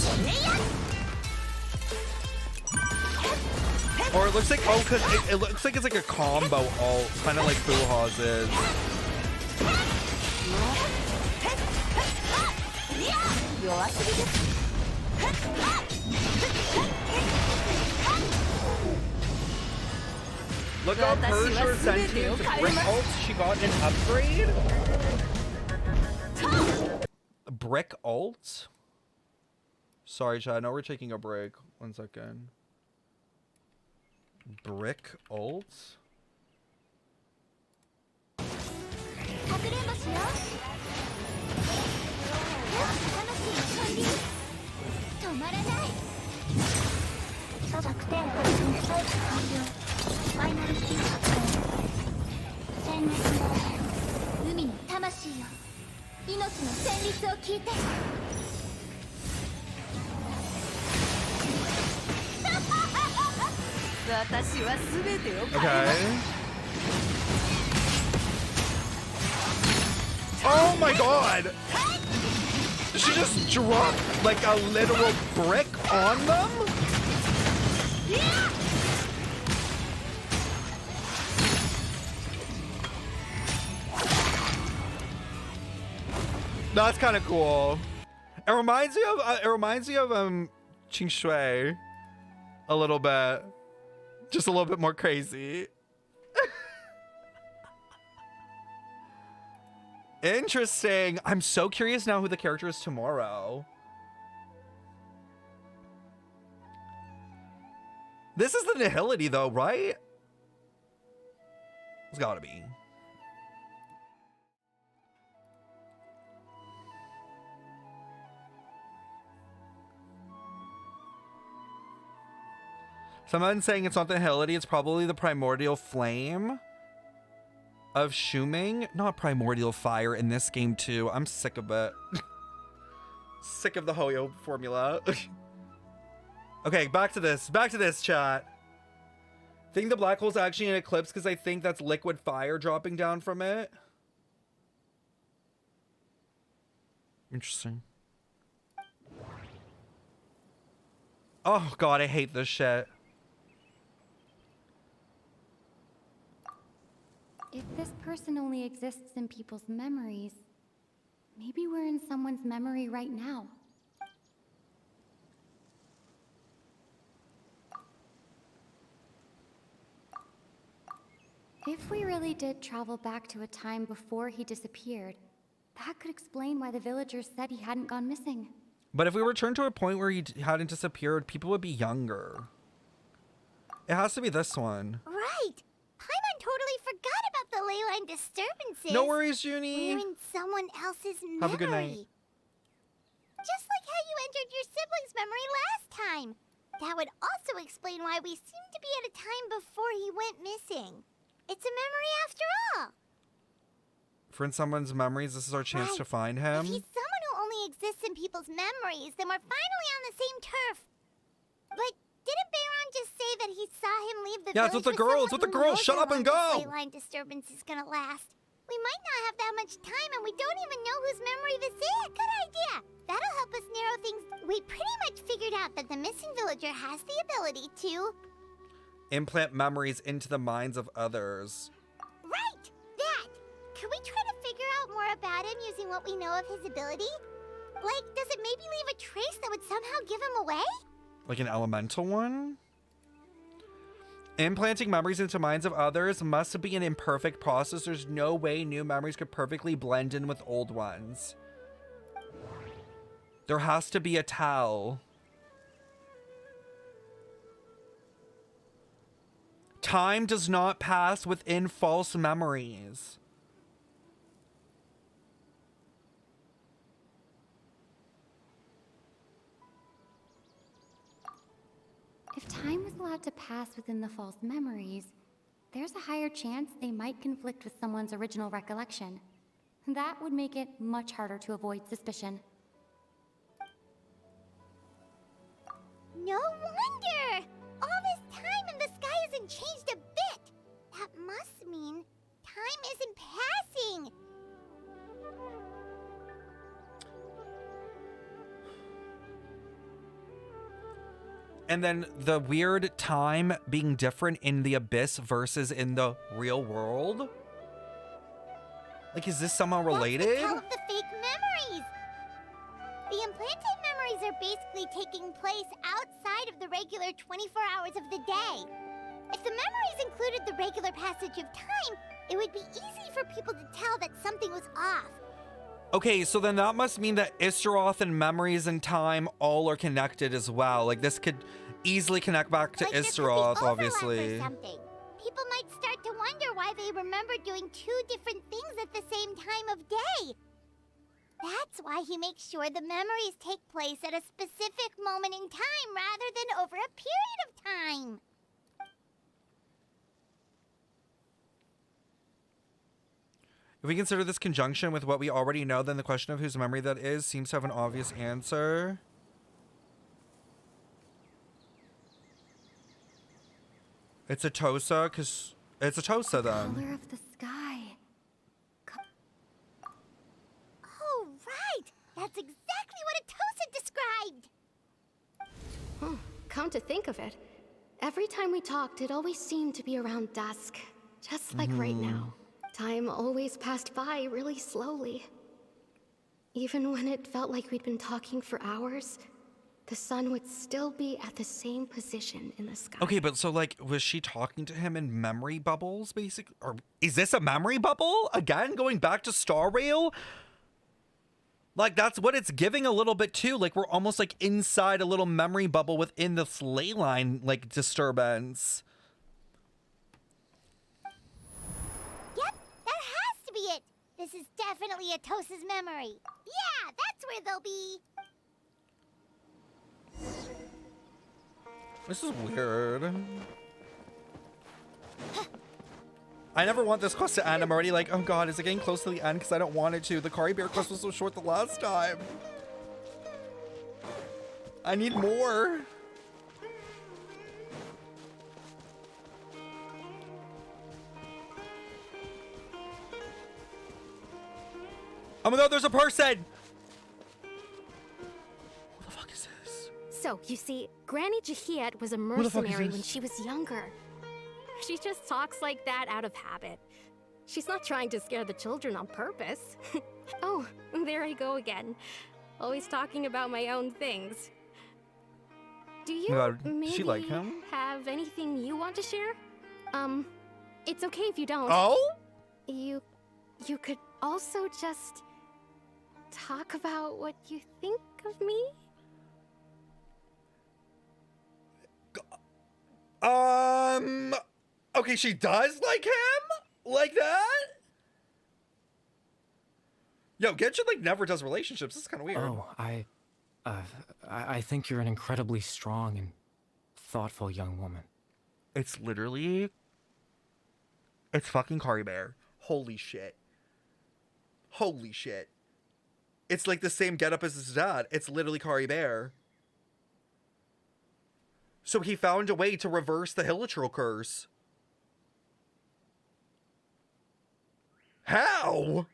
Or it looks like, oh, because it looks like it's like a combo ult, kind of like Fuha's is. Look up Persia Sentience Brick ult. She got an upgrade. Brick ult? Sorry, chat. I know we're taking a break. 1 second. Brick ult? Okay. Oh my god! Did she just drop like a literal brick on them? That's kind of cool. It reminds me of Qing Shui a little bit. Just a little bit more crazy. Interesting. I'm so curious now who the character is tomorrow. This is the Nihility though, right? It's gotta be. Someone saying it's not the Nihility, it's probably the primordial flame of Shuming. Not primordial fire in this game too. I'm sick of it. Sick of the Hoyo formula. Okay, back to this. Back to this, chat. Think the black hole's actually an eclipse because I think that's liquid fire dropping down from it. Interesting. Oh god, I hate this shit. If this person only exists in people's memories, maybe we're in someone's memory right now. If we really did travel back to a time before he disappeared, that could explain why the villagers said he hadn't gone missing. But if we return to a point where he hadn't disappeared, people would be younger. It has to be this one. Right. Paimon totally forgot about the ley line disturbances. No worries, Junie. We're in someone else's memory. Have a good night. Just like how you entered your sibling's memory last time. That would also explain why we seem to be at a time before he went missing. It's a memory after all. For in someone's memories, this is our chance to find him. If he's someone who only exists in people's memories, then we're finally on the same turf. But that he saw him leave the Yeah, village it's with the someone girls, with the who girls. knows Shut how up and long go. this ley line disturbance is gonna last. We might not have that much time, and we don't even know whose memory this is. Good idea. That'll help us narrow things. We pretty much figured out that the missing villager has the ability to implant memories into the minds of others. Right! That! Could we try to figure out more about him using what we know of his ability? Like, does it maybe leave a trace that would somehow give him away? Like an elemental one? Implanting memories into minds of others must be an imperfect process. There's no way new memories could perfectly blend in with old ones. There has to be a tell. Time does not pass within false memories. If time was allowed to pass within the false memories, there's a higher chance they might conflict with someone's original recollection. That would make it much harder to avoid suspicion. No wonder! All this time and the sky hasn't changed a bit! That must mean time isn't passing! And then the weird time being different in the abyss versus in the real world? Like, is this somehow related? That's the tell of the fake memories! The implanted memories are basically taking place outside of the regular 24 hours of the day. If the memories included the regular passage of time, it would be easy for people to tell that something was off. Okay, so then that must mean that Isteroth and memories and time all are connected as well. Like, this could easily connect back to Like there could be Isteroth, overlap obviously. or something. People might start to wonder why they remember doing two different things at the same time of day. That's why he makes sure the memories take place at a specific moment in time rather than over a period of time. If we consider this conjunction with what we already know, then the question of whose memory that is seems to have an obvious answer. It's a Tosa, because it's a Tosa then. Color of the sky. Oh, right! That's exactly what a Tosa described! Come to think of it, every time we talked, it always seemed to be around dusk. Just like right now. Time always passed by really slowly. Even when it felt like we'd been talking for hours, the sun would still be at the same position in the sky. Okay, but so, like, was she talking to him in memory bubbles, basically? Or is this a memory bubble? Again, going back to Star Rail? Like, that's what it's giving a little bit, too. Like, we're almost, like, inside a little memory bubble within this ley line, like, disturbance. Yep, that has to be it! This is definitely a Tosa's memory. Yeah, that's where they'll be. This is weird. I never want this quest to end. I'm already like, oh god, is it getting close to the end? Because I don't want it to. The Kari Bear quest was so short the last time. I need more. Oh my god, there's a person! Who the fuck is this? So, you see, Granny Jahiet was a the fuck is mercenary when this? she was younger. She just talks like that out of habit. She's not trying to scare the children on purpose. Oh, there I go again. Always talking about my own things. Do you God, maybe she like him? have anything you want to share? It's okay if you don't. Oh? You could also just talk about what you think of me? Okay, she does like him? Like that? Yo, Genshin, like, never does relationships. This is kind of weird. Oh, I think you're an incredibly strong and thoughtful young woman. It's literally... It's fucking Kari Bear. Holy shit. Holy shit. It's like the same getup as his dad. It's literally Kari Bear. So he found a way to reverse the hilly-churl curse. How?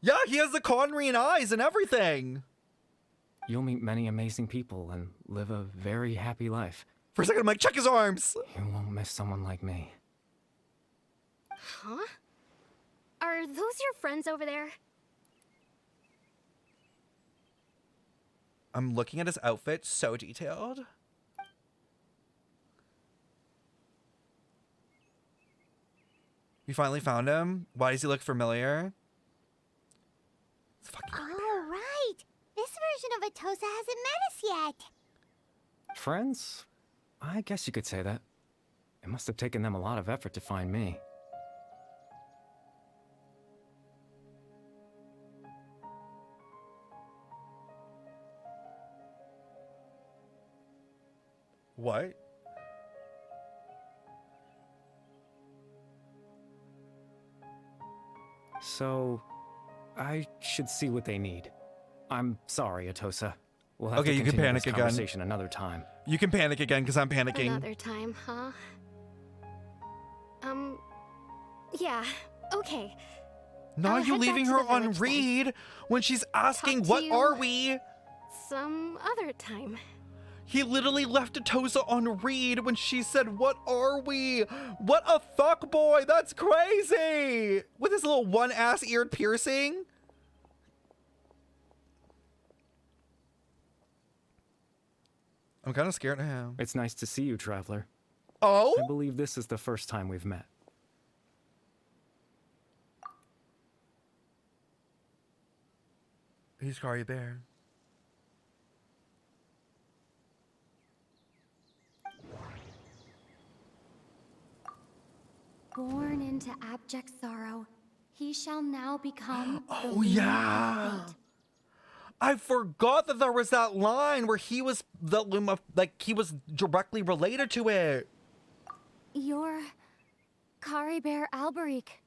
Yeah, he has the Conrian eyes and everything. You'll meet many amazing people and live a very happy life. For a second, I'm like, check his arms. You won't miss someone like me. Huh? Are those your friends over there? I'm looking at his outfit, so detailed. We finally found him. Why does he look familiar? It's fucking All right. This version of Atosa hasn't met us yet. Friends? I guess you could say that. It must have taken them a lot of effort to find me. What? So, I should see what they need. I'm sorry, Atosa. We'll have Okay, to you can continue panic this again. conversation another time. You can panic again because I'm panicking. Another time, huh? Yeah, okay. Now I'll you head back leaving to her the on village then. read when she's asking, Talk what to you are we? Some other time. He literally left Atosa on read when she said, what are we? What a fuck boy. That's crazy. With his little one ass eared piercing. I'm kind of scared of him. It's nice to see you, Traveler. Oh? I believe this is the first time we've met. He's Kari Bear. Born into abject sorrow, he shall now become the Oh, Loom of yeah. fate. I forgot that there was that line where he was the Loom of, like, he was directly related to it. You're Kari Bear Alberic.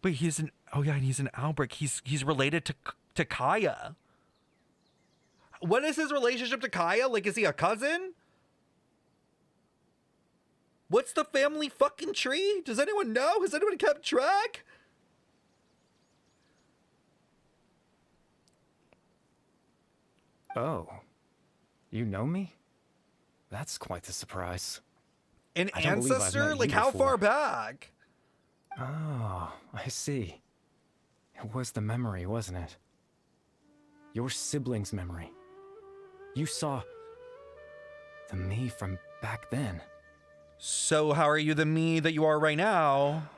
But he's an, oh yeah, and he's an Albrecht. He's related to Kaya. What is his relationship to Kaya? Like, is he a cousin? What's the family fucking tree? Does anyone know? Has anyone kept track? Oh. You know me? That's quite the surprise. An I don't believe I've ancestor? met Like, you how before. far back? Oh, I see. It was the memory, wasn't it? Your sibling's memory. You saw the me from back then. So how are you the me that you are right now?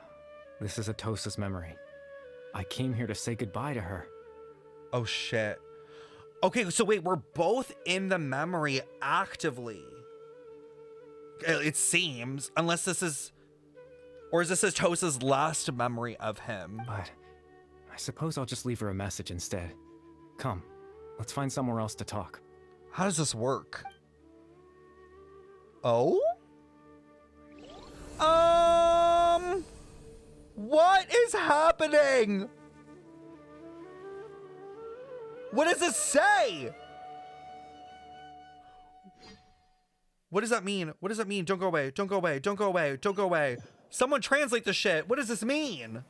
This is Atosa's memory. I came here to say goodbye to her. Oh shit. Okay, so wait, we're both in the memory actively. It seems, unless this is, or is this Atosa's last memory of him? But I suppose I'll just leave her a message instead. Come, let's find somewhere else to talk. How does this work? Oh? What is happening? What does this say? What does that mean? What does that mean? Don't go away. Don't go away. Don't go away. Don't go away. Someone translate this shit. What does this mean?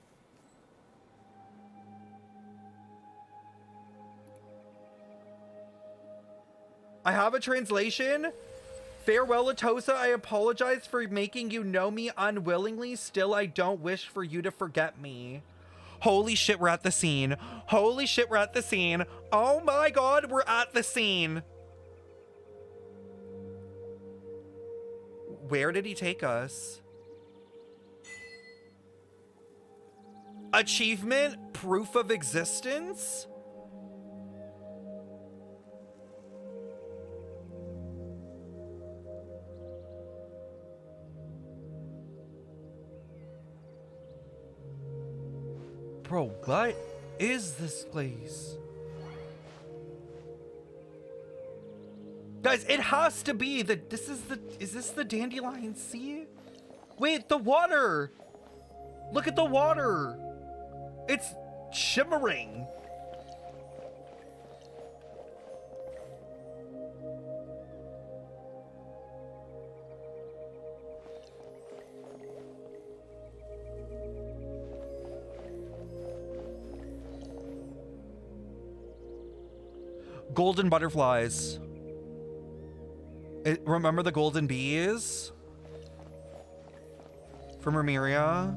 I have a translation. Farewell, Atosa. I apologize for making you know me unwillingly. Still, I don't wish for you to forget me. Holy shit, we're at the scene. Holy shit, we're at the scene. Oh my god, we're at the scene. Where did he take us? Achievement? Proof of existence? Bro, what is this place? Guys, it has to be that this is the, is this the Dandelion Sea? Wait, the water! Look at the water! It's shimmering. Golden butterflies. Remember the golden bees? From Vimara?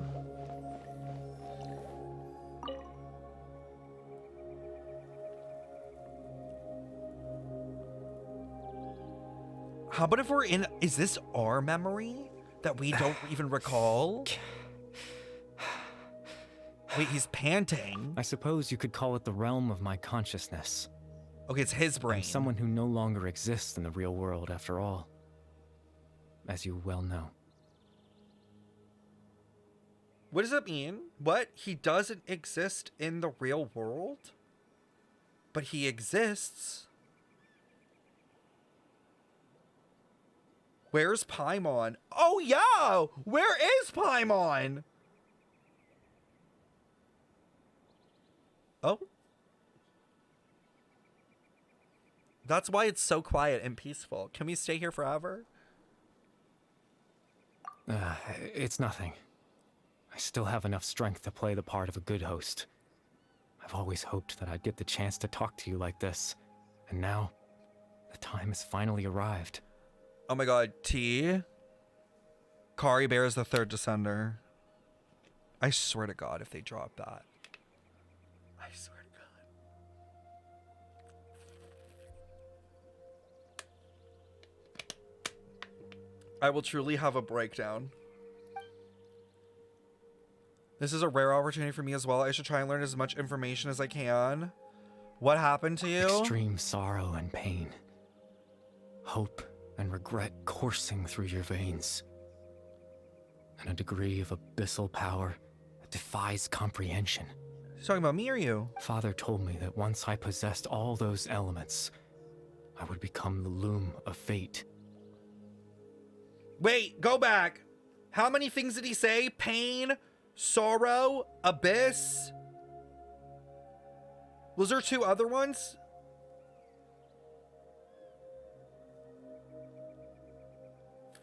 How about if we're in... Is this our memory that we don't even recall? Wait, he's panting. I suppose you could call it the realm of my consciousness. Okay, it's his brain. I'm someone who no longer exists in the real world, after all. As you well know. What does that mean? What? He doesn't exist in the real world? But he exists. Where's Paimon? Oh, yeah! Where is Paimon? Oh. That's why it's so quiet and peaceful. Can we stay here forever? It's nothing. I still have enough strength to play the part of a good host. I've always hoped that I'd get the chance to talk to you like this. And now, the time has finally arrived. Oh my god, T. Kari Bear is the third descender. I swear to God if they drop that. I swear to God. I will truly have a breakdown. This is a rare opportunity for me as well. I should try and learn as much information as I can. What happened to you? Extreme sorrow and pain. Hope and regret coursing through your veins. And a degree of abyssal power that defies comprehension. He's talking about me or you? Father told me that once I possessed all those elements, I would become the Loom of Fate. Wait, go back. How many things did he say? Pain, sorrow, abyss. Was there 2 other ones?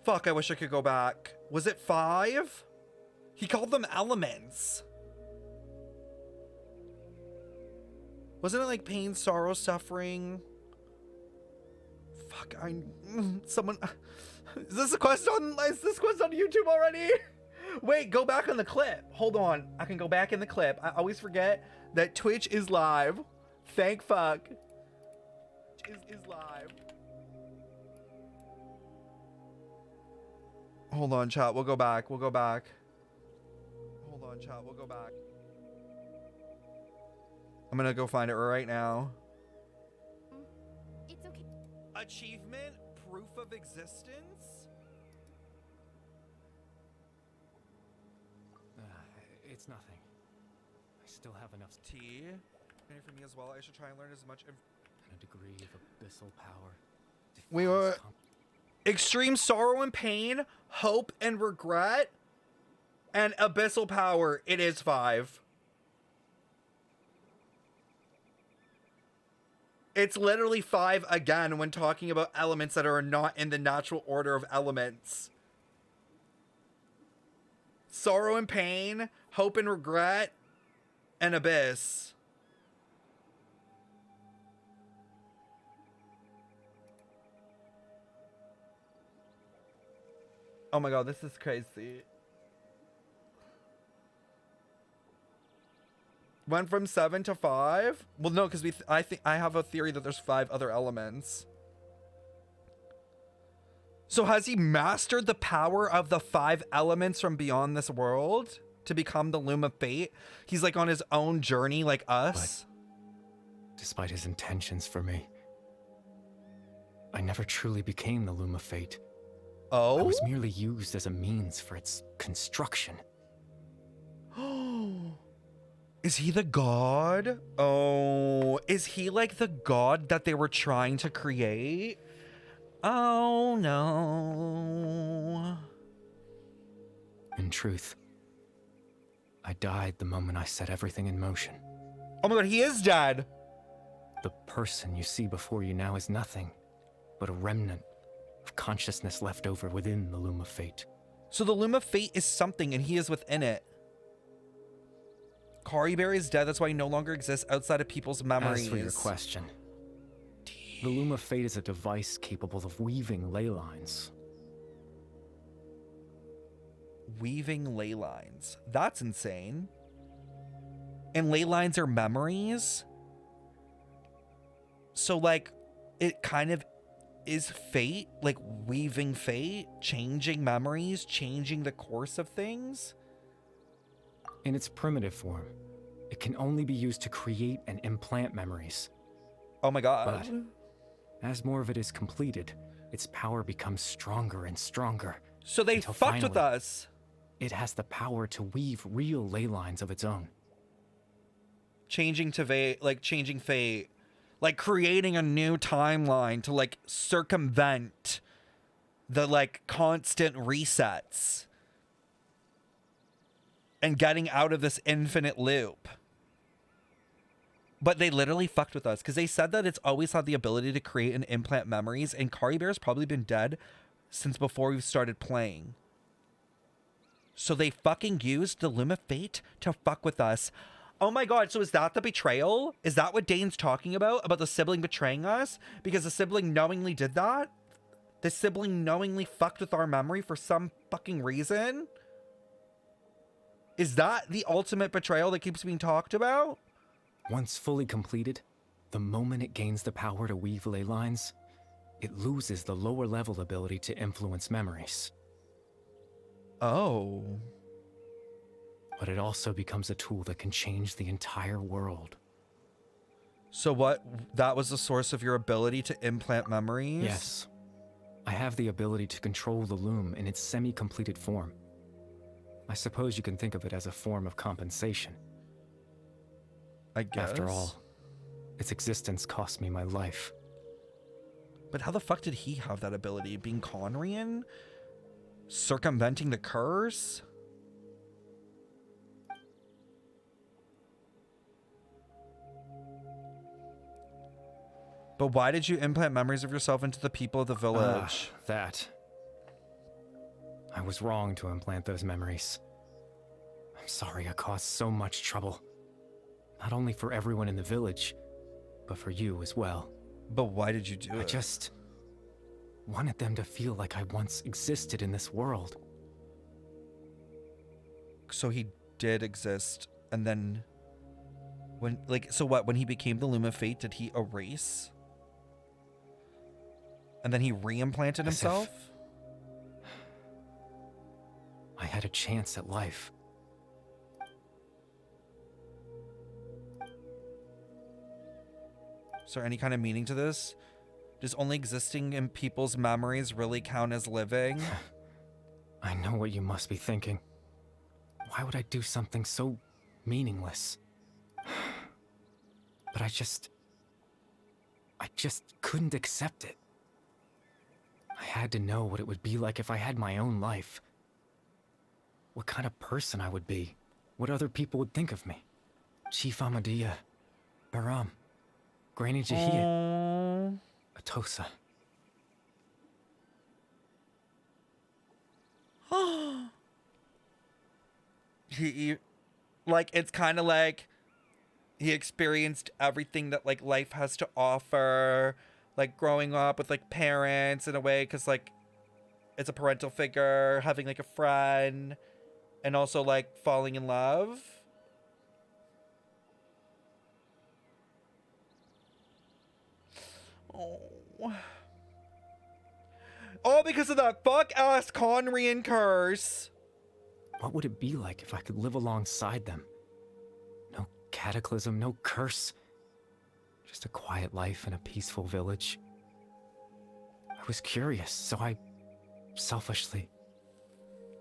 Fuck, I wish I could go back. Was it 5? He called them elements. Wasn't it like pain, sorrow, suffering? Fuck, someone... Is this quest on YouTube already? Wait, go back on the clip. Hold on. I can go back in the clip. I always forget that Twitch is live. Thank fuck. Is live. Hold on, chat. We'll go back. Hold on, chat. We'll go back. I'm gonna go find it right now. It's okay. Achievement? Proof of existence? It's nothing. I still have enough T. For me as well. I should try and learn as much. And a degree of abyssal power. We were extreme sorrow and pain, hope and regret, and abyssal power. It is 5. It's literally 5 again when talking about elements that are not in the natural order of elements. Sorrow and pain, hope and regret, and abyss. Oh my god, this is crazy. Went from 7 to 5? Well, no, because I have a theory that there's 5 other elements. So has he mastered the power of the 5 elements from beyond this world to become the Loom of Fate? He's like on his own journey like us? But despite his intentions for me, I never truly became the Loom of Fate. Oh? I was merely used as a means for its construction. Is he the god? Oh, is he like the god that they were trying to create? Oh no. In truth, I died the moment I set everything in motion. Oh my god, he is dead. The person you see before you now is nothing but a remnant of consciousness left over within the Loom of Fate. So the Loom of Fate is something and he is within it. Kari Bear is dead, that's why he no longer exists outside of people's memories. As for your question, do The Loom of Fate is a device capable of weaving ley lines. Weaving ley lines. That's insane. And ley lines are memories. So, like, it kind of is fate, like weaving fate, changing memories, changing the course of things. In its primitive form, it can only be used to create and implant memories. Oh my god. But as more of it is completed, its power becomes stronger and stronger. So they fucked with us. It has the power to weave real ley lines of its own. Changing fate, like creating a new timeline to like circumvent the like constant resets and getting out of this infinite loop. But they literally fucked with us because they said that it's always had the ability to create and implant memories, and Kari Bear's probably been dead since before we started playing. So they fucking used the Loom of Fate to fuck with us. Oh my god, so is that the betrayal? Is that what Dane's talking about the sibling betraying us? Because the sibling knowingly did that? The sibling knowingly fucked with our memory for some fucking reason? Is that the ultimate betrayal that keeps being talked about? Once fully completed, the moment it gains the power to weave ley lines, it loses the lower level ability to influence memories. Oh. But it also becomes a tool that can change the entire world. So that was the source of your ability to implant memories? Yes. I have the ability to control the Loom in its semi-completed form. I suppose you can think of it as a form of compensation. I guess. After all, its existence cost me my life. But how the fuck did he have that ability? Being Conrian? Circumventing the curse? But why did you implant memories of yourself into the people of the village? That. I was wrong to implant those memories. I'm sorry I caused so much trouble. Not only for everyone in the village, but for you as well. But why did you do it? I just wanted them to feel like I once existed in this world. So he did exist, and then when when he became the Loom of Fate, did he erase? And then he re-implanted himself? I had a chance at life. Is there any kind of meaning to this? Does only existing in people's memories really count as living? I know what you must be thinking. Why would I do something so meaningless? But I just couldn't accept it. I had to know what it would be like if I had my own life. What kind of person I would be. What other people would think of me. Chief Amadia, Baram, Granny Jahia, Atosa. It's kind of like he experienced everything that like life has to offer, like growing up with like parents in a way, because like it's a parental figure, having like a friend, and also like falling in love. Oh, because of that fuck-ass Conrian curse. What would it be like if I could live alongside them? No cataclysm, no curse. Just a quiet life in a peaceful village. I was curious, so I selfishly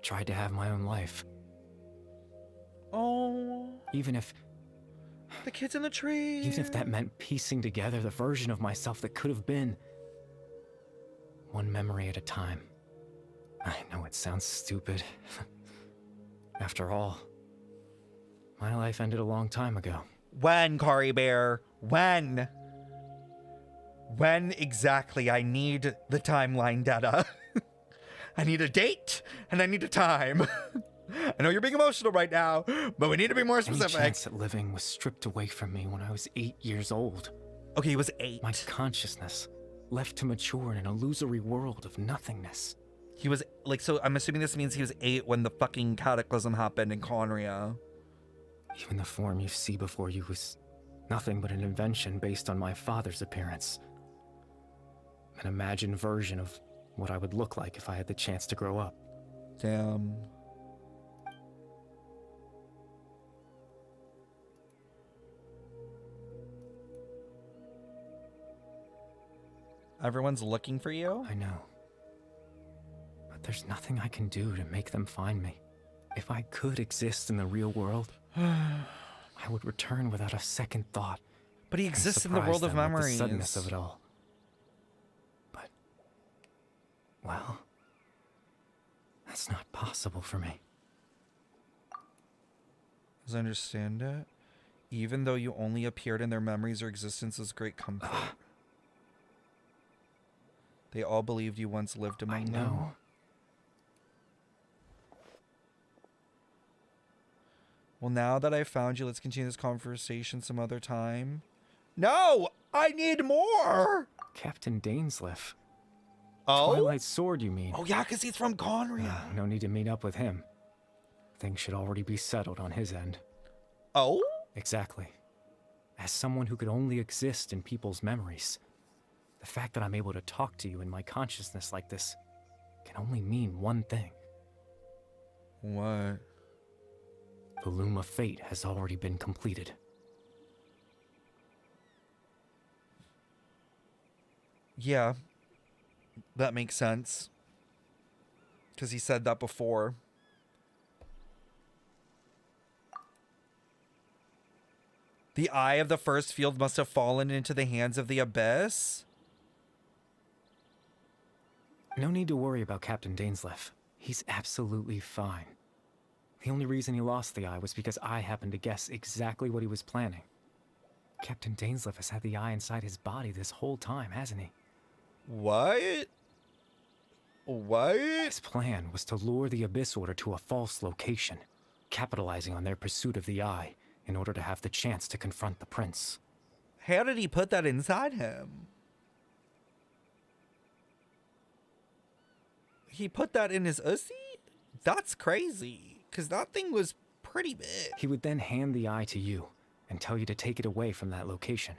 tried to have my own life. Oh. Even if the kids in the tree. Even if that meant piecing together the version of myself that could have been. One memory at a time. I know it sounds stupid. After all, my life ended a long time ago. When, Kari Bear? When? When exactly? I need the timeline data. I need a date, and I need a time. I know you're being emotional right now, but we need to be more specific. Any chance at living was stripped away from me when I was 8 years old. Okay, he was 8. My consciousness, left to mature in an illusory world of nothingness. He was, like, so I'm assuming this means he was 8 when the fucking cataclysm happened in Conria. Even the form you see before you was nothing but an invention based on my father's appearance. An imagined version of what I would look like if I had the chance to grow up. Damn. Everyone's looking for you? I know. But there's nothing I can do to make them find me. If I could exist in the real world, I would return without a second thought. But he exists in the world of memories. The suddenness of it all. But, well, that's not possible for me. As I understand it, even though you only appeared in their memories, your existence is great comfort. They all believed you once lived among them. I know. Well, now that I've found you, let's continue this conversation some other time. No! I need more! Captain Dainsleif. Oh? Twilight Sword, you mean? Oh, yeah, because he's from Conria. No need to meet up with him. Things should already be settled on his end. Oh? Exactly. As someone who could only exist in people's memories, the fact that I'm able to talk to you in my consciousness like this can only mean one thing. What? The Loom of Fate has already been completed. Yeah. That makes sense. Because he said that before. The eye of the first field must have fallen into the hands of the abyss? No need to worry about Captain Dainsleif. He's absolutely fine. The only reason he lost the eye was because I happened to guess exactly what he was planning. Captain Dainsleif has had the eye inside his body this whole time, hasn't he? What? What? His plan was to lure the Abyss Order to a false location, capitalizing on their pursuit of the eye in order to have the chance to confront the prince. How did he put that inside him? He put that in his ussy? That's crazy, because that thing was pretty big. He would then hand the eye to you and tell you to take it away from that location.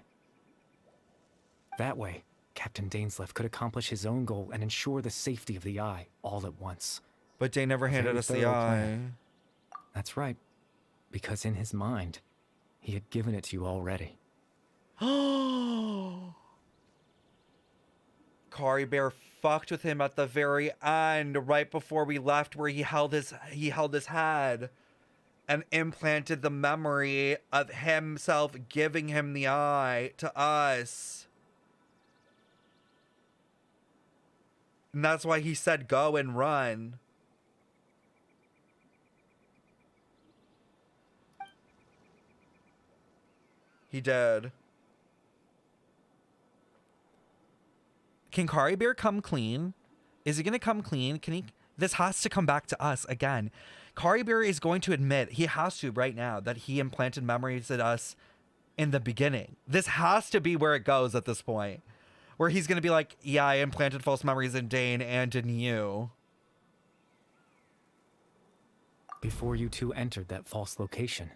That way, Captain Dainsleif could accomplish his own goal and ensure the safety of the eye all at once. But Dane never handed us the eye. That's right, because in his mind, he had given it to you already. Kari Bear fucked with him at the very end, right before we left, where he held his head and implanted the memory of himself giving him the eye to us. And that's why he said go and run. He did. Can Kari Bear come clean? Is he going to come clean? Can he? This has to come back to us again. Kari Bear is going to admit, he has to right now, that he implanted memories at us in the beginning. This has to be where it goes at this point. Where he's going to be like, yeah, I implanted false memories in Dane and in you. Before you two entered that false location.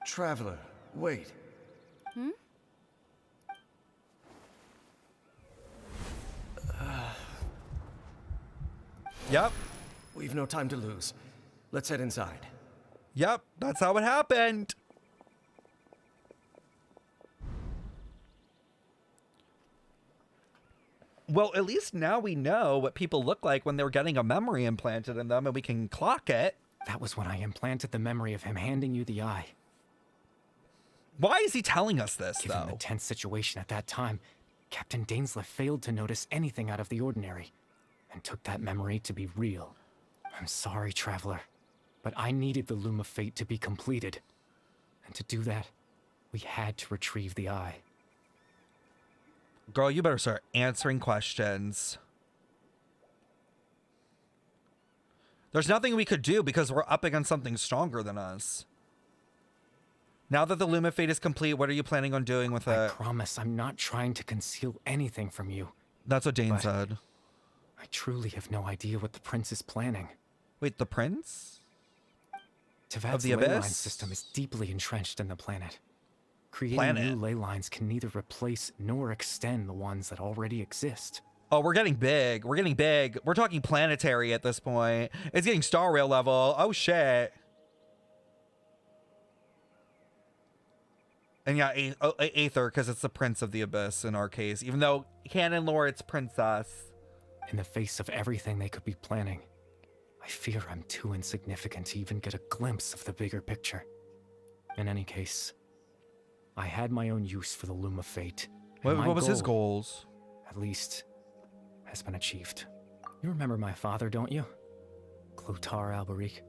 Traveler, wait. Hmm? Yep. We've no time to lose. Let's head inside. Yep, that's how it happened. Well, at least now we know what people look like when they're getting a memory implanted in them, and we can clock it. That was when I implanted the memory of him handing you the eye. Why is he telling us this, Given though? the tense situation at that time, Captain Dainsleif failed to notice anything out of the ordinary, and took that memory to be real. I'm sorry, Traveler, but I needed the Loom of Fate to be completed. And to do that, we had to retrieve the eye. Girl, you better start answering questions. There's nothing we could do because we're up against something stronger than us. Now that the Loom of Fate is complete, what are you planning on doing with it? I promise I'm not trying to conceal anything from you. That's what Dane said. I truly have no idea what the prince is planning. Wait, the prince? Teyvat's ley line system is deeply entrenched in the planet. Creating new ley lines can neither replace nor extend the ones that already exist. Oh, we're getting big. We're getting big. We're talking planetary at this point. It's getting Star Rail level. Oh, shit. And yeah, Aether, because it's the Prince of the Abyss in our case. Even though canon lore, it's Princess. In the face of everything they could be planning, I fear I'm too insignificant to even get a glimpse of the bigger picture. In any case, I had my own use for the Loom of Fate. What was his goals? At least, has been achieved. You remember my father, don't you? Clotar Alberic.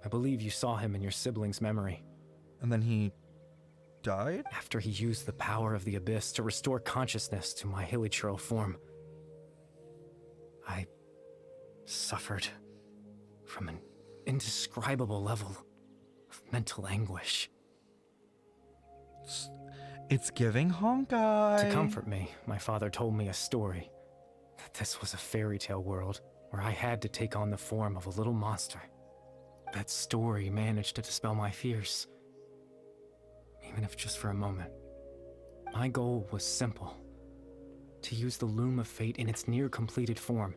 I believe you saw him in your sibling's memory. And then he died? After he used the power of the Abyss to restore consciousness to my hilly-churl form, I suffered from an indescribable level of mental anguish. It's giving Honkai. To comfort me, my father told me a story. That this was a fairy tale world where I had to take on the form of a little monster. That story managed to dispel my fears. Even if just for a moment. My goal was simple. To use the Loom of Fate in its near-completed form,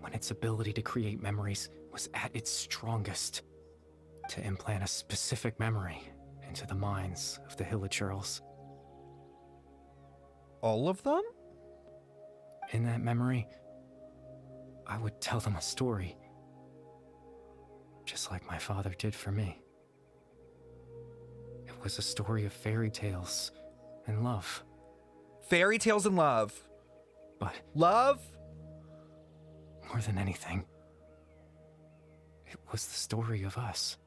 when its ability to create memories was at its strongest. To implant a specific memory into the minds of the hilly-churls. All of them? In that memory, I would tell them a story. Just like my father did for me. It was a story of fairy tales and love. Fairy tales and love. But love? More than anything, it was the story of us.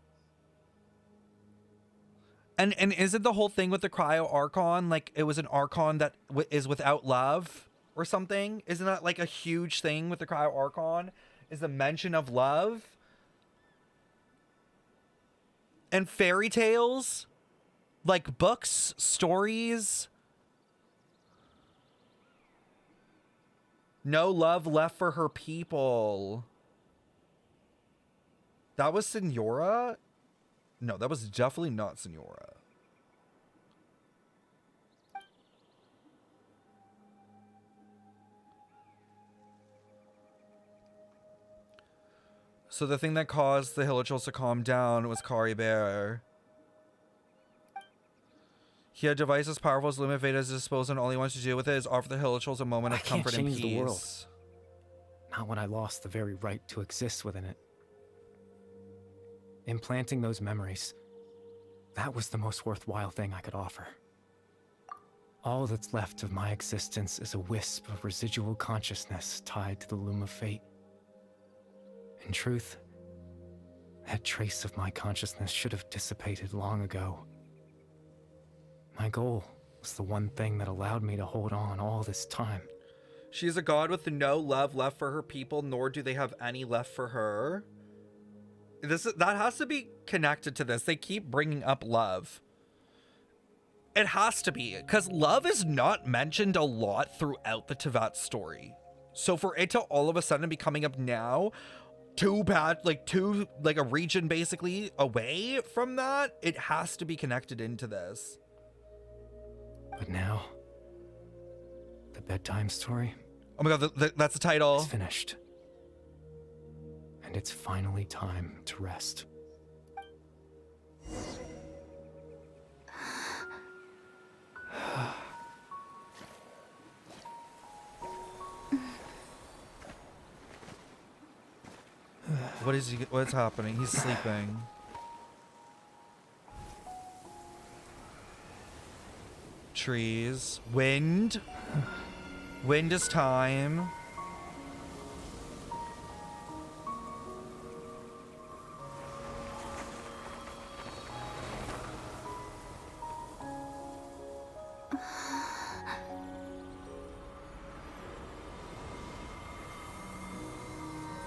And isn't the whole thing with the Cryo Archon, like it was an Archon that is without love or something? Isn't that like a huge thing with the Cryo Archon? Is the mention of love? And fairy tales? Like books, stories? No love left for her people. That was Senora? No, that was definitely not Senora. So the thing that caused the hilly-churls to calm down was Kari Bear. He had devices as powerful as Loom of Fate at his disposal, and all he wants to do with it is offer the hilly-churls a moment of comfort and peace. The world. Not when I lost the very right to exist within it. Implanting those memories, that was the most worthwhile thing I could offer. All that's left of my existence is a wisp of residual consciousness tied to the Loom of Fate. In truth, that trace of my consciousness should have dissipated long ago. My goal was the one thing that allowed me to hold on all this time. She is a god with no love left for her people, nor do they have any left for her. That has to be connected to this. They keep bringing up love. It has to be, because love is not mentioned a lot throughout the Teyvat story. So for it to all of a sudden be coming up now, like a region basically away from that, it has to be connected into this. But now, the bedtime story. Oh my god, that's the title. It's finished. And it's finally time to rest. What's happening? He's sleeping. Trees. Wind. Wind is time.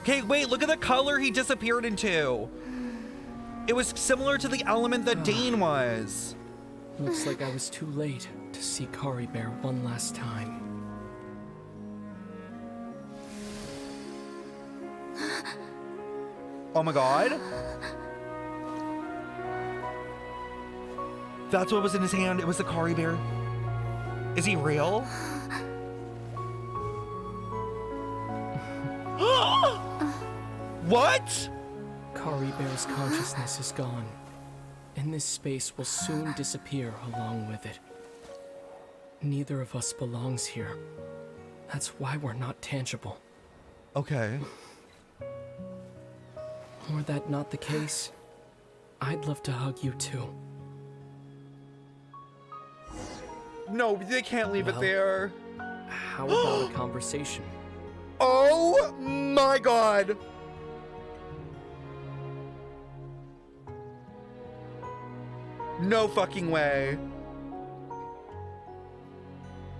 Okay, wait, look at the color he disappeared into. It was similar to the element that Dane was. Looks like I was too late to see Kari Bear one last time. Oh my god. That's what was in his hand. It was the Kari Bear. Is he real? What? Kari Bear's consciousness is gone, and this space will soon disappear along with it. Neither of us belongs here. That's why we're not tangible. Okay. Were that not the case, I'd love to hug you too. No, they can't leave it there. How about a conversation? Oh my god. No fucking way.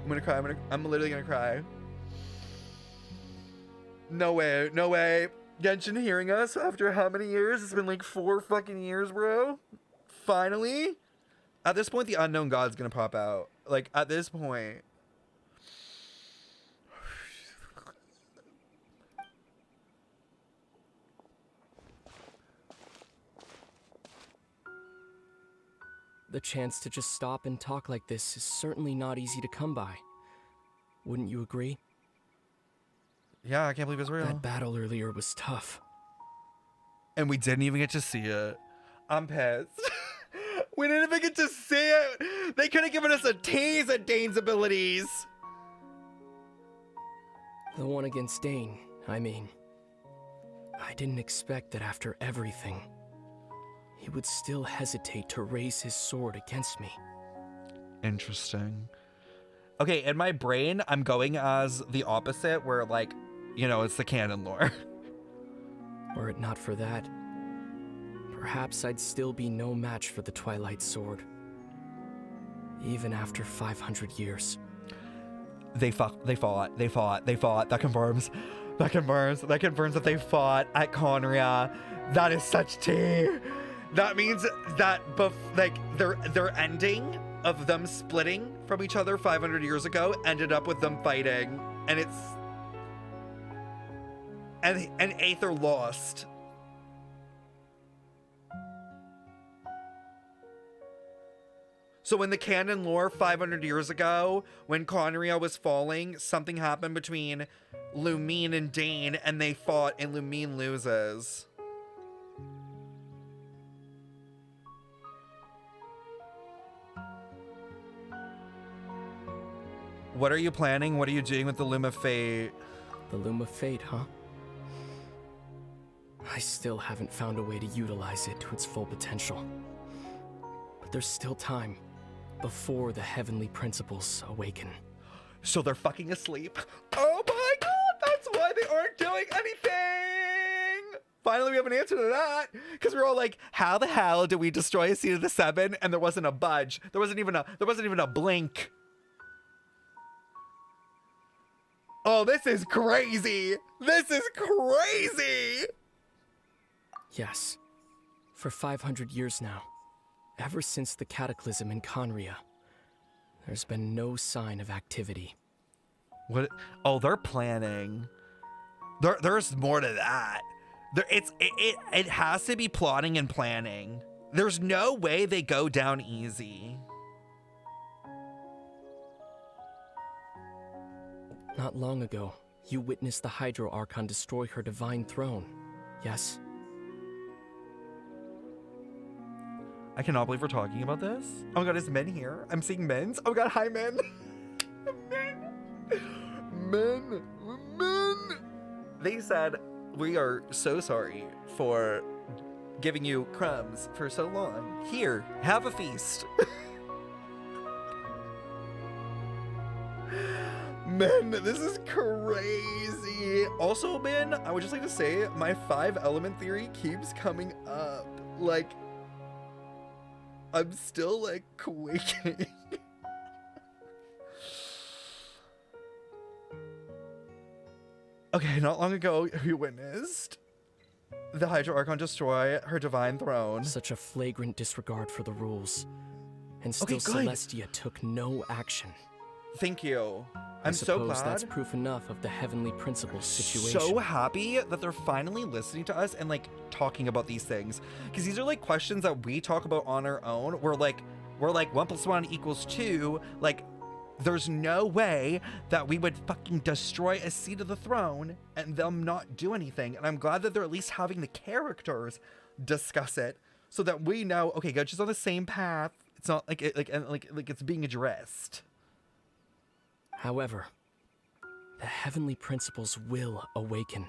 I'm gonna cry. I'm literally gonna cry. No way. No way. Genshin hearing us after how many years? It's been like 4 fucking years, bro. Finally. At this point, the unknown god's gonna pop out. Like, at this point. The chance to just stop and talk like this is certainly not easy to come by. Wouldn't you agree? Yeah, I can't believe it's real. That battle earlier was tough. And we didn't even get to see it. I'm pissed. We didn't even get to see it. They could have given us a tease at Dane's abilities. The one against Dane, I mean. I didn't expect that after everything, he would still hesitate to raise his sword against me. Interesting. Okay, in my brain, I'm going as the opposite, where, like, you know, it's the canon lore. Were it not for that, perhaps I'd still be no match for the Twilight Sword. Even after 500 years. They fought. That confirms that they fought at Conria. That is such tea. That means that their ending of them splitting from each other 500 years ago ended up with them fighting, and it's and Aether lost. So in the canon lore, 500 years ago, when Conria was falling, something happened between Lumine and Dane, and they fought, and Lumine loses. What are you planning? What are you doing with the Loom of Fate? The Loom of Fate, huh? I still haven't found a way to utilize it to its full potential. But there's still time before the heavenly principles awaken. So they're fucking asleep. Oh my god, that's why they aren't doing anything! Finally, we have an answer to that. Because we're all like, how the hell did we destroy a seed of the 7 and there wasn't a budge? There wasn't even a blink. Oh, this is crazy. This is crazy. Yes. For 500 years now, ever since the cataclysm in Conria, there's been no sign of activity. What? Oh, they're planning. There's more to that. It has to be plotting and planning. There's no way they go down easy. Not long ago, you witnessed the Hydro Archon destroy her divine throne, yes? I cannot believe we're talking about this. Oh my god, is Men here? I'm seeing men's. Oh my god, hi Men. Men. They said, we are so sorry for giving you crumbs for so long. Here, have a feast. Men, this is crazy. Also, Ben, I would just like to say my 5 element theory keeps coming up. Like, I'm still like quaking. Okay, not long ago we witnessed the Hydro Archon destroy her divine throne. Such a flagrant disregard for the rules. And still Okay, good. Celestia took no action. Thank you. I I'm so suppose glad. that's proof enough of the Heavenly Principles situation. So happy that they're finally listening to us and like talking about these things, because these are like questions that we talk about on our own. We're like 1 + 1 = 2. Like, there's no way that we would fucking destroy a seat of the throne and them not do anything. And I'm glad that they're at least having the characters discuss it so that we know, okay, Genshin's on the same path. It's not like it's being addressed. However, the Heavenly Principles will awaken.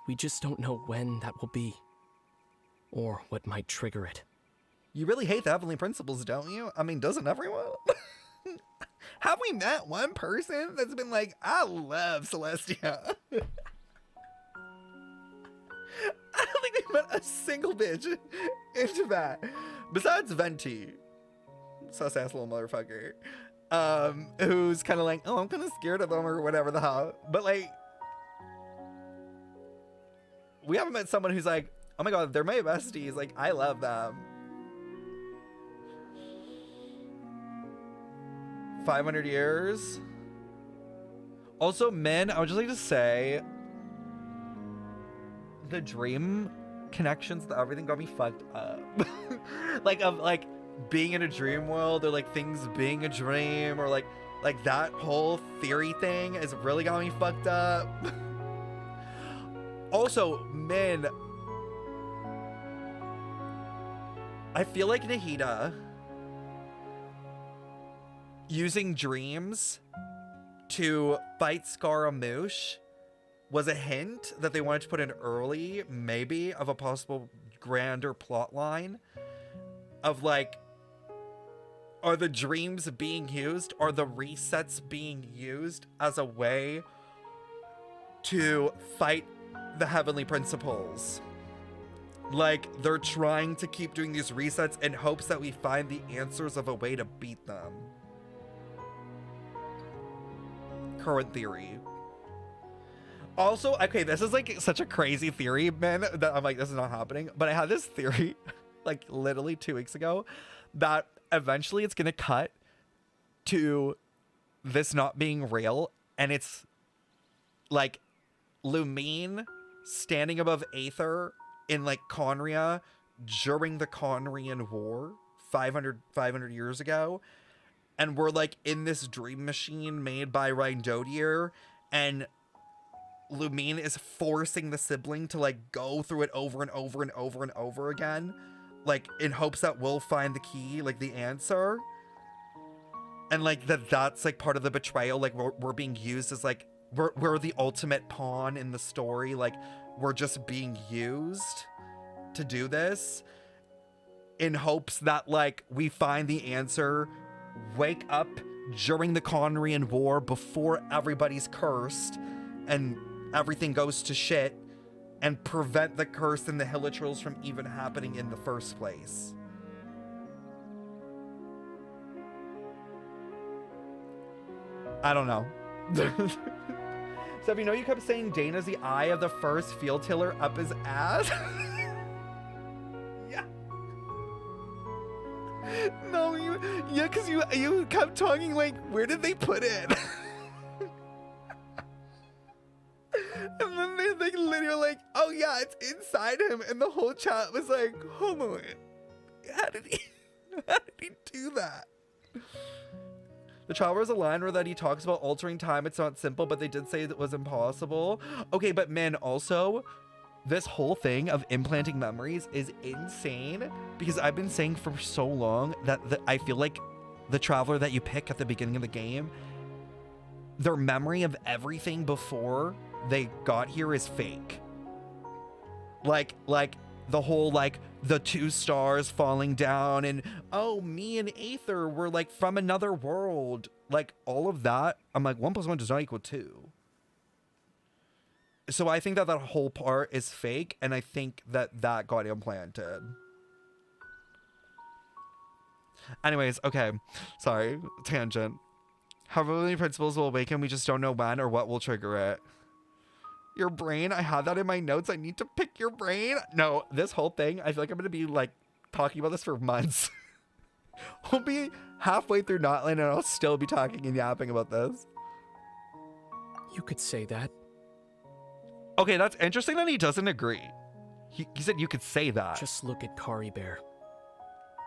We just don't know when that will be, or what might trigger it. You really hate the Heavenly Principles, don't you? I mean, doesn't everyone? Have we met one person that's been like, I love Celestia? I don't think we met a single bitch into that. Besides Venti. Sus-ass little motherfucker. Who's kind of like, oh, I'm kind of scared of them or whatever the hell. But like, we haven't met someone who's like, oh my god, they're my besties. Like, I love them. 500 years. Also, men, I would just like to say, the dream connections to everything got me fucked up. like being in a dream world, or like things being a dream, or like that whole theory thing has really got me fucked up. Also, men, I feel like Nahida using dreams to fight Scaramouche was a hint that they wanted to put in early, maybe, of a possible grander plot line of like, are the dreams being used, are the resets being used as a way to fight the Heavenly Principles? Like, they're trying to keep doing these resets in hopes that we find the answers of a way to beat them. Current theory. Also, okay, this is like such a crazy theory, man, that I'm like, this is not happening. But I had this theory, like literally 2 weeks ago, that eventually it's gonna cut to this not being real, and it's like Lumine standing above Aether in like Conria during the Conrian War 500 years ago, and we're like in this dream machine made by Rindodier, and Lumine is forcing the sibling to like go through it over and over and over and over again, like in hopes that we'll find the key, like the answer. And like that's like part of the betrayal, like we're being used as like we're the ultimate pawn in the story, like we're just being used to do this in hopes that like we find the answer, wake up during the Conrian War before everybody's cursed and everything goes to shit, and prevent the curse and the hilly-churls from even happening in the first place. I don't know. So if you know, you kept saying Dana's the eye of the first field tiller up his ass. Yeah. No, yeah, because you kept talking like, where did they put it? And then they like literally like, oh yeah, it's inside him, and the whole chat was like, hold on, how did he do that? The Traveler's a line where that he talks about altering time. It's not simple, but they did say it was impossible. Okay, but man, also, this whole thing of implanting memories is insane, because I've been saying for so long that I feel like the Traveler that you pick at the beginning of the game, their memory of everything before they got here is fake. Like the whole like the 2 stars falling down, and oh, me and Aether were like from another world, like all of that. I'm like, 1 + 1 does not equal 2. So I think that whole part is fake, and I think that got implanted. Anyways, okay, sorry, tangent. Heavenly Principles will awaken, we just don't know when or what will trigger it. Your brain, I had that in my notes. I need to pick your brain. No, this whole thing, I feel like I'm going to be like talking about this for months. We'll be halfway through Notland and I'll still be talking and yapping about this. You could say that. Okay, that's interesting that he doesn't agree. He said you could say that. Just look at Kari Bear.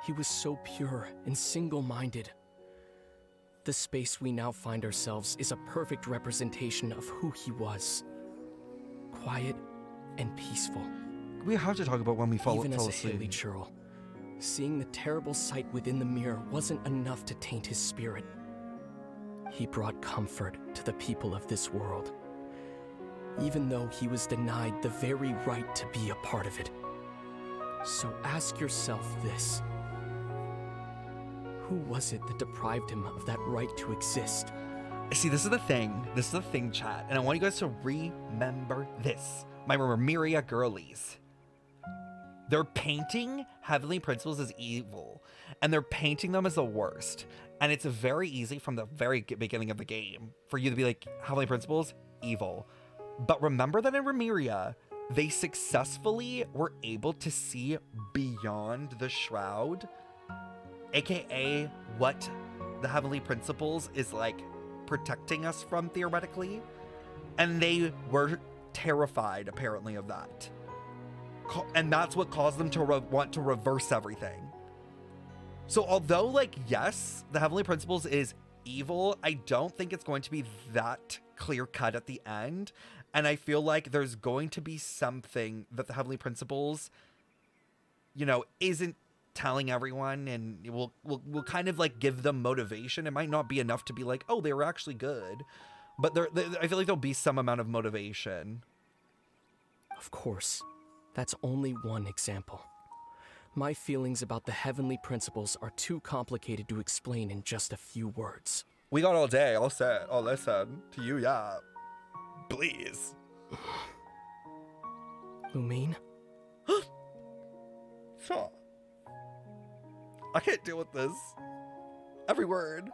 He was so pure and single-minded. The space we now find ourselves is a perfect representation of who he was. Quiet and peaceful. We have to talk about when we fall Even as a asleep. hilly-churl, seeing the terrible sight within the mirror wasn't enough to taint his spirit. He brought comfort to the people of this world, even though he was denied the very right to be a part of it. So ask yourself this. Who was it that deprived him of that right to exist? See, this is the thing. This is the thing, chat. And I want you guys to remember this. My Vimara girlies. They're painting Heavenly Principles as evil. And they're painting them as the worst. And it's very easy from the very beginning of the game for you to be like, Heavenly Principles, evil. But remember that in Vimara, they successfully were able to see beyond the shroud, aka what the Heavenly Principles is like protecting us from theoretically. And they were terrified apparently of that. And that's what caused them to want to reverse everything. So although, like, yes, the Heavenly Principles is evil, I don't think it's going to be that clear cut at the end. And I feel like there's going to be something that the Heavenly Principles, you know, isn't telling everyone, and it will kind of like give them motivation. It might not be enough to be like, oh, they were actually good, but I feel like there'll be some amount of motivation. Of course, that's only one example. My feelings about the Heavenly Principles are too complicated to explain in just a few words. We got all day. I'll listen to you, yeah. Please. Lumine? Stop. I can't deal with this. Every word.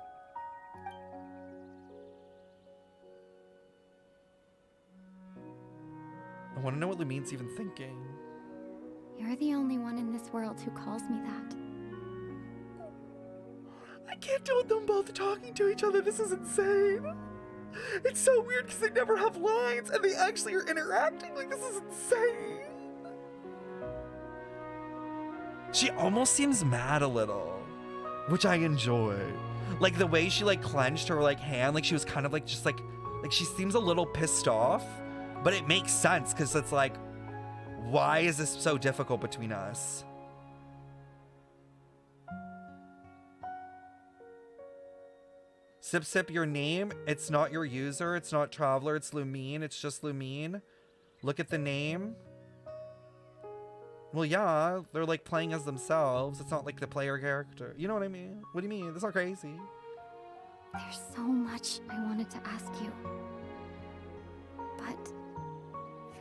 I want to know what Lumine's even thinking. You're the only one in this world who calls me that. I can't deal with them both talking to each other. This is insane. It's so weird because they never have lines and they actually are interacting. Like, this is insane. She almost seems mad a little, which I enjoy. Like the way she like clenched her like hand, like she was kind of like just like she seems a little pissed off, but it makes sense because it's like, why is this so difficult between us? Sip, your name. It's not your user. It's not Traveler. It's Lumine. It's just Lumine. Look at the name. Well, yeah, they're like playing as themselves. It's not like the player character. You know what I mean? What do you mean? That's not crazy. There's so much I wanted to ask you. But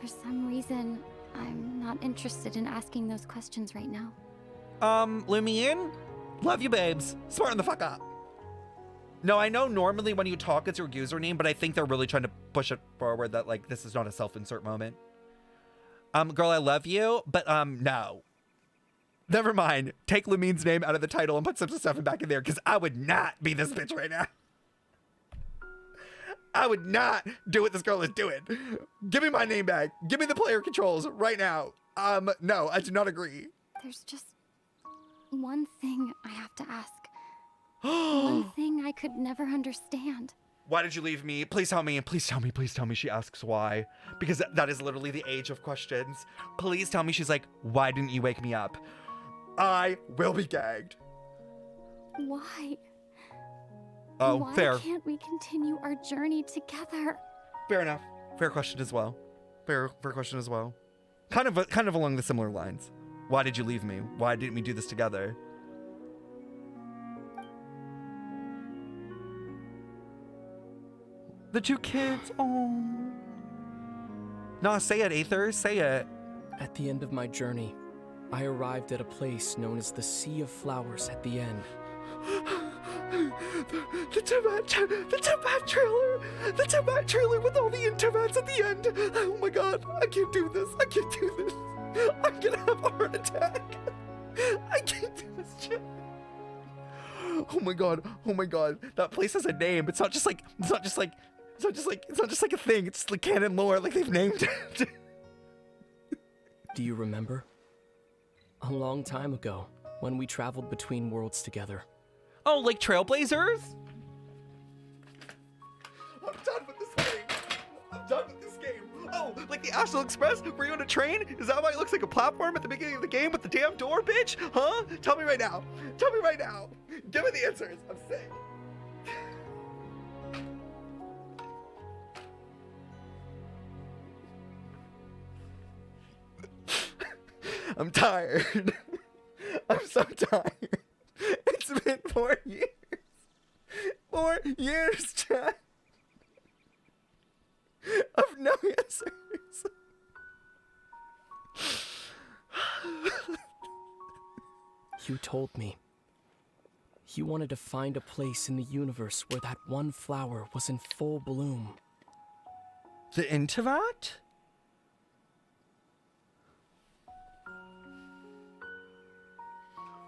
for some reason, I'm not interested in asking those questions right now. Lumine? Love you, babes. Smarten the fuck up. No, I know normally when you talk, it's your username, but I think they're really trying to push it forward that, like, this is not a self-insert moment. Girl, I love you, but, no. Never mind. Take Lumine's name out of the title and put SipSipStefen back in there, because I would not be this bitch right now. I would not do what this girl is doing. Give me my name back. Give me the player controls right now. No, I do not agree. There's just one thing I have to ask. One thing I could never understand. Why did you leave me? Please tell me. Please tell me. Please tell me. She asks why. Because that is literally the age of questions. Please tell me. She's like, why didn't you wake me up? I will be gagged. Why? Oh, Why fair. Can't we continue our journey together? Fair enough. Fair question as well. Fair question as well. Kind of along the similar lines. Why did you leave me? Why didn't we do this together? The two kids. Oh. Nah, say it, Aether. Say it. At the end of my journey, I arrived at a place known as the Sea of Flowers at the end. The Tibet trailer with all the intervets at the end. Oh my god, I can't do this. I can't do this. I'm gonna have a heart attack. I can't do this shit. Oh my god. That place has a name. It's not just like a thing. It's like canon lore, like they've named it. Do you remember? A long time ago, when we traveled between worlds together. Oh, like Trailblazers? I'm done with this game. Oh, like the Astral Express? Were you on a train? Is that why it looks like a platform at the beginning of the game with the damn door, bitch? Huh? Tell me right now. Give me the answers. I'm sick. I'm tired. I'm so tired. It's been 4 years. 4 years, chat. Of no answers. You told me. You wanted to find a place in the universe where that one flower was in full bloom. The Intivat?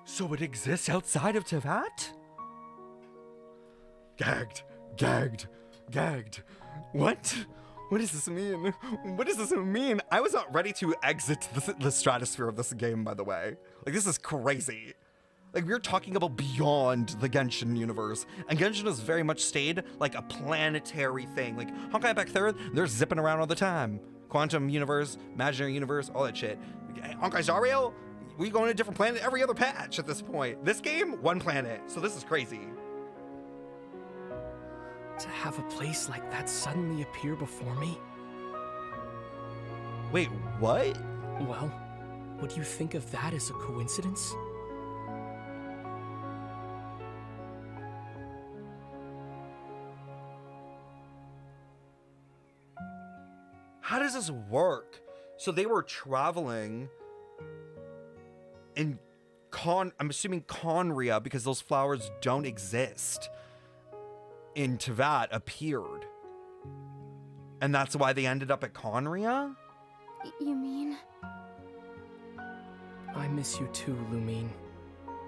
So it exists outside of Tivat? Gagged. What? What does this mean? I was not ready to exit the stratosphere of this game, by the way. Like, this is crazy. Like, we're talking about beyond the Genshin universe. And Genshin has very much stayed like a planetary thing. Like, Honkai Impact 3rd, they're zipping around all the time. Quantum universe, imaginary universe, all that shit. Honkai Star Rail, we go on a different planet every other patch at this point. This game, one planet. So this is crazy. To have a place like that suddenly appear before me? Wait, what? Well, would you think of that as a coincidence? How does this work? So they were traveling in I'm assuming Conria, because those flowers don't exist in Tivat, appeared. And that's why they ended up at Conria? You mean? I miss you too, Lumine.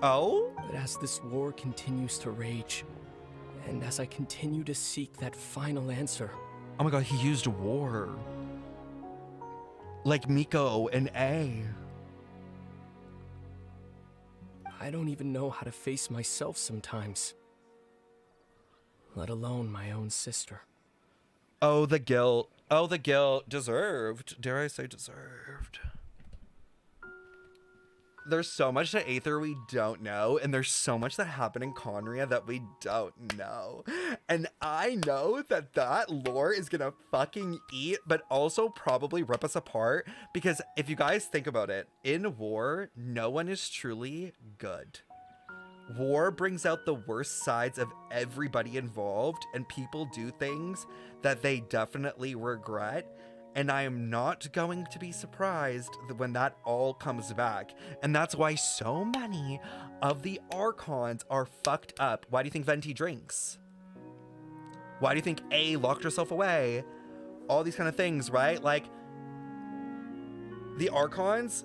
Oh? But as this war continues to rage, and as I continue to seek that final answer... Oh my god, he used war. Like Miko and A. I don't even know how to face myself sometimes. Let alone my own sister. Oh, the guilt. Oh, the guilt. Deserved. Dare I say deserved. There's so much to Aether we don't know, and there's so much that happened in Conria that we don't know. And I know that that lore is gonna fucking eat, but also probably rip us apart, because if you guys think about it, in war, no one is truly good. War brings out the worst sides of everybody involved, and people do things that they definitely regret. And I am not going to be surprised when that all comes back. And that's why so many of the Archons are fucked up. Why do you think Venti drinks? Why do you think A locked herself away? All these kind of things, right? Like, the Archons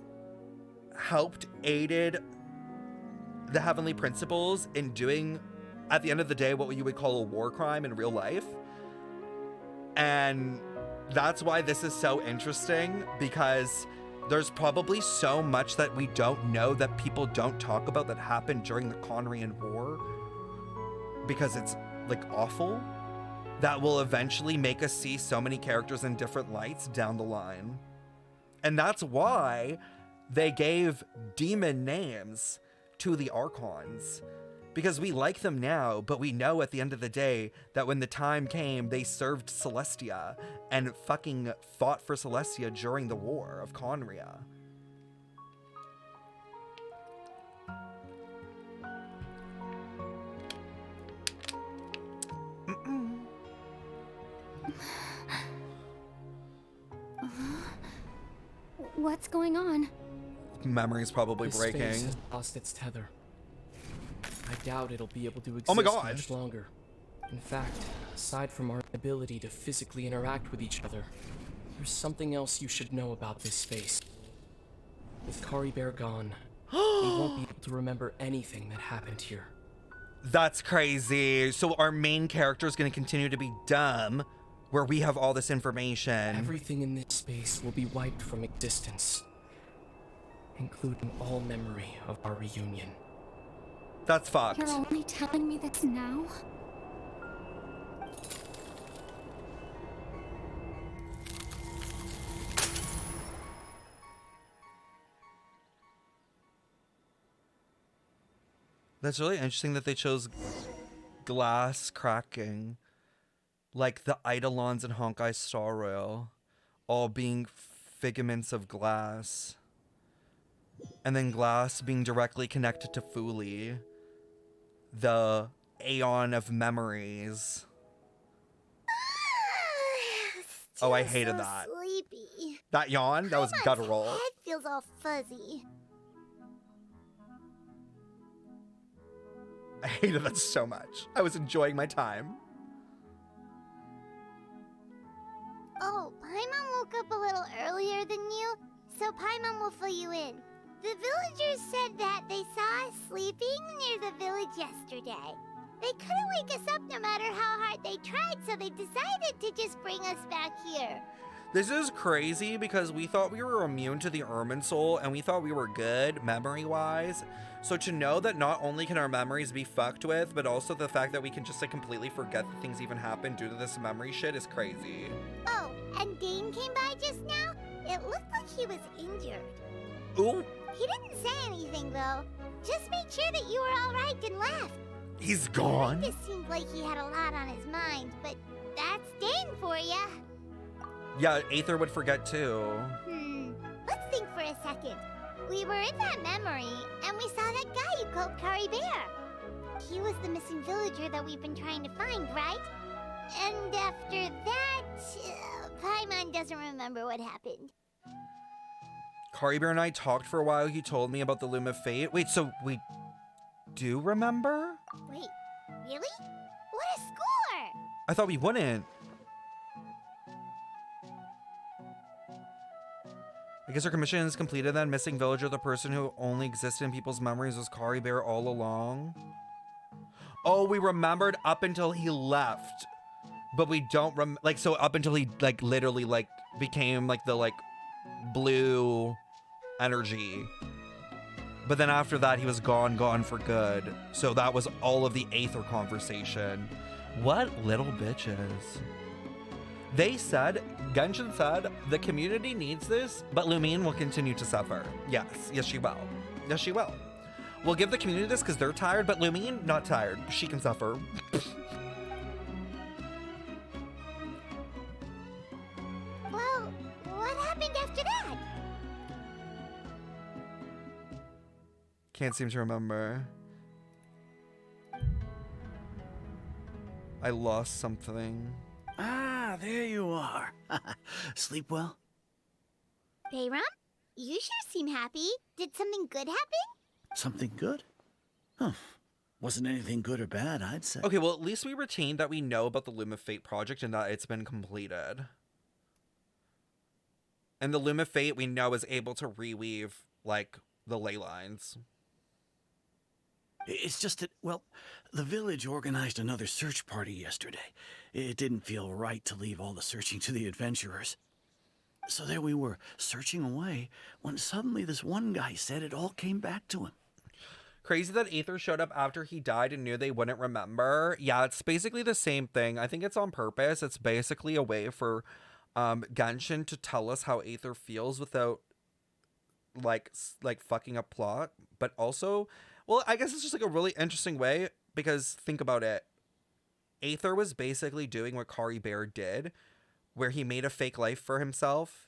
helped, aided the Heavenly Principles in doing, at the end of the day, what you would call a war crime in real life. And that's why this is so interesting, because there's probably so much that we don't know that people don't talk about that happened during the Conrian War, because it's like awful, that will eventually make us see so many characters in different lights down the line. And that's why they gave demon names to the Archons, because we like them now, but we know at the end of the day that when the time came, they served Celestia and fucking fought for Celestia during the war of Conria. What's going on? Memory's probably This breaking. space has lost its tether. I doubt it'll be able to Oh my exist God. much longer. In fact, aside from our ability to physically interact with each other, there's something else you should know about this space. With Kari Bear gone, we won't be able to remember anything that happened here. That's crazy. So our main character is going to continue to be dumb, where we have all this information. Everything in this space will be wiped from existence, including all memory of our reunion. That's fucked. You're only telling me this now? That's really interesting that they chose glass cracking. Like the Eidolons and Honkai Star Rail, all being figments of glass. And then glass being directly connected to Fuli, the Aeon of Memories. Oh, I hated that. Sleepy. That yawn? That was guttural. My head feels all fuzzy. I hated that so much. I was enjoying my time. Oh, Paimon woke up a little earlier than you, so Paimon will fill you in. The villagers said that they saw us sleeping near the village yesterday. They couldn't wake us up no matter how hard they tried, so they decided to just bring us back here. This is crazy because we thought we were immune to the Ermine Soul and we thought we were good memory-wise. So to know that not only can our memories be fucked with, but also the fact that we can just like completely forget that things even happened due to this memory shit is crazy. Oh, and Dane came by just now? It looked like he was injured. Ooh. He didn't say anything though. Just made sure that you were alright and left. He's gone? This seemed like he had a lot on his mind, but that's Dane for ya. Yeah, Aether would forget too. Let's think for a second. We were in that memory, and we saw that guy you called Kari Bear. He was the missing villager that we've been trying to find, right? And after that, Paimon doesn't remember what happened. Kari Bear and I talked for a while. He told me about the Loom of Fate. Wait, so we do remember? Wait, really? What a score! I thought we wouldn't. I guess our commission is completed then. Missing villager, the person who only existed in people's memories, was Kari Bear all along. Oh, we remembered up until he left. But we don't so up until he like literally like became like the like blue energy. But then after that he was gone for good. So that was all of the Aether conversation. What little bitches. They said, Genshin said, the community needs this, but Lumine will continue to suffer. Yes, she will. Yes, she will. We'll give the community this because they're tired, but Lumine, not tired. She can suffer. Well, what happened after that? Can't seem to remember. I lost something. Ah, there you are. Sleep well? Bayram, you sure seem happy. Did something good happen? Something good? Huh. Wasn't anything good or bad, I'd say. Okay, well, at least we retained that we know about the Loom of Fate project and that it's been completed. And the Loom of Fate we know is able to reweave, like, the ley lines. It's just that, well, the village organized another search party yesterday. It didn't feel right to leave all the searching to the adventurers. So there we were, searching away, when suddenly this one guy said it all came back to him. Crazy that Aether showed up after he died and knew they wouldn't remember. Yeah, it's basically the same thing. I think it's on purpose. It's basically a way for Genshin to tell us how Aether feels without, like fucking up plot. But also, well, I guess it's just like a really interesting way because think about it. Aether was basically doing what Kari Bear did, where he made a fake life for himself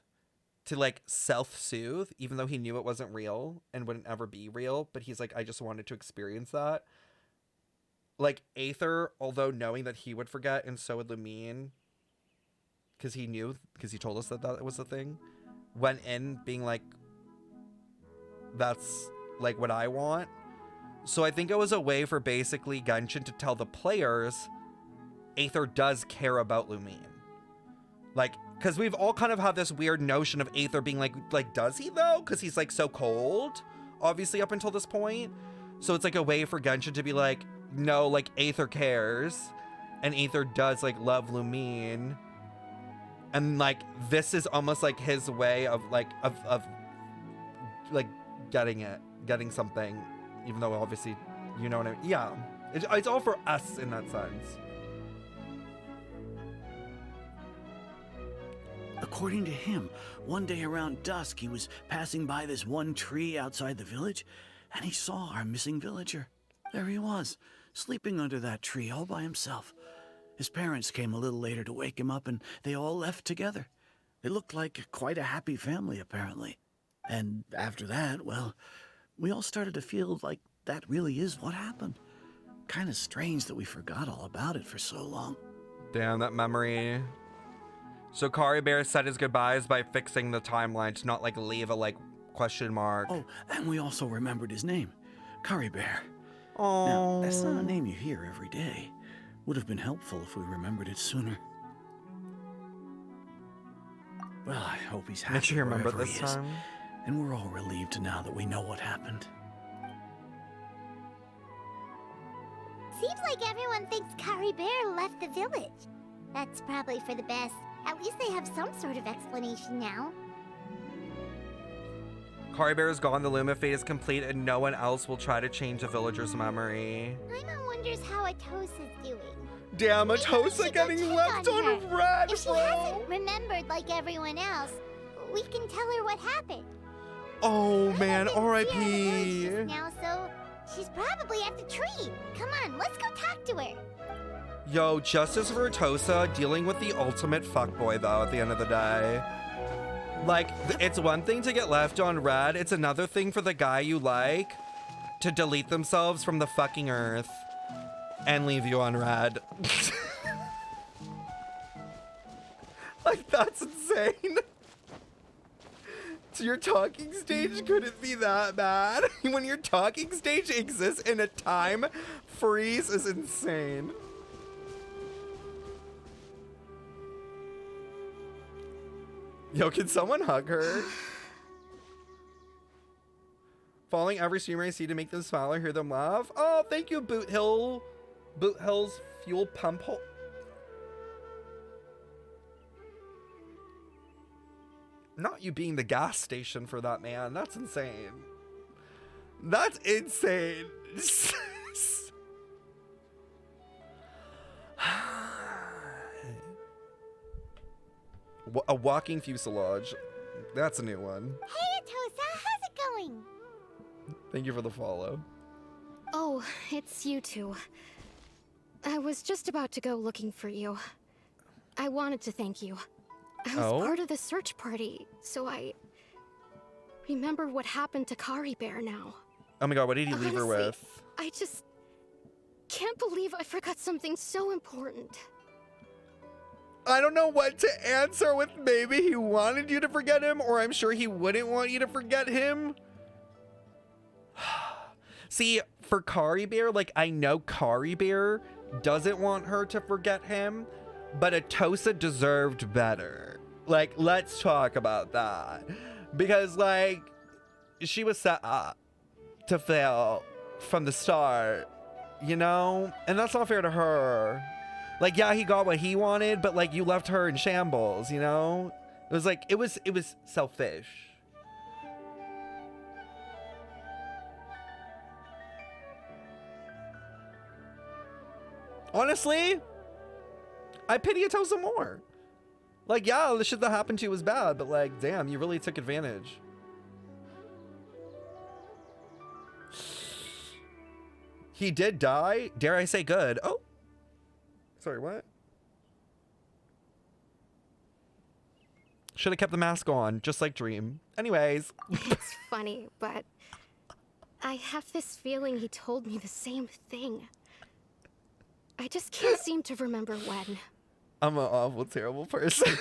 to like self-soothe, even though he knew it wasn't real and wouldn't ever be real. But he's like, I just wanted to experience that. Like Aether, although knowing that he would forget and so would Lumine, because he knew, because he told us that that was the thing, went in being like, that's like what I want. So I think it was a way for basically Genshin to tell the players Aether does care about Lumine. Like, because we've all kind of had this weird notion of Aether being like, does he though? Because he's like so cold, obviously up until this point. So it's like a way for Genshin to be like, no, like Aether cares. And Aether does like love Lumine. And like, this is almost like his way of like, of like getting something, even though obviously, you know what I mean? Yeah, it's all for us in that sense. According to him, one day around dusk, he was passing by this one tree outside the village, and he saw our missing villager. There he was, sleeping under that tree all by himself. His parents came a little later to wake him up, and they all left together. They looked like quite a happy family, apparently. And after that, well, we all started to feel like that really is what happened. Kind of strange that we forgot all about it for so long. Damn, that memory. So Kari Bear said his goodbyes by fixing the timeline to not like leave a like question mark. Oh, and we also remembered his name, Kari Bear. Oh, now, that's not a name you hear every day. Would have been helpful if we remembered it sooner. Well, I hope he's happy. Make sure you remember wherever this he is. time. And we're all relieved now that we know what happened. Seems like everyone thinks Kari Bear left the village. That's probably for the best. At least they have some sort of explanation now. Kari Bear is gone, the Loom fate is complete, and no one else will try to change the villager's memory. Paimon wonders how Atosa's doing. Damn, Maybe we Atosa should go getting check left on her. red, If she bro. hasn't remembered like everyone else, we can tell her what happened. Oh Paimon man, didn't see her in the R.I.P. village just now, so she's probably at the tree. Come on, let's go talk to her. Yo, justice for Atosa, dealing with the ultimate fuckboy though at the end of the day. Like, it's one thing to get left on red, it's another thing for the guy you like to delete themselves from the fucking earth and leave you on red. Like, that's insane. So your talking stage couldn't be that bad. When your talking stage exists in a time freeze is insane. Yo, can someone hug her? Following every streamer I see to make them smile or hear them laugh. Oh, thank you, Boot Hill's fuel pump hole. Not you being the gas station for that, man. That's insane. That's insane. A walking fuselage. That's a new one. Hey, Atosa, how's it going? Thank you for the follow. Oh, it's you two. I was just about to go looking for you. I wanted to thank you. I was part of the search party, so I remember what happened to Kari Bear now. Oh my god, what did he leave her with? I just can't believe I forgot something so important. I don't know what to answer with. Maybe he wanted you to forget him, or I'm sure he wouldn't want you to forget him. See, for Kari Bear, like, I know Kari Bear doesn't want her to forget him, but Atosa deserved better. Like, let's talk about that. Because, like, she was set up to fail from the start, you know? And that's not fair to her. Like, yeah, he got what he wanted, but like, you left her in shambles, you know? It was like, it was selfish. Honestly, I pity Atosa more. Like, yeah, the shit that happened to you was bad, but like, damn, you really took advantage. He did die. Dare I say good? Oh. Sorry, what? Should have kept the mask on, just like Dream. Anyways. It's funny, but I have this feeling he told me the same thing. I just can't seem to remember when. I'm an awful, terrible person.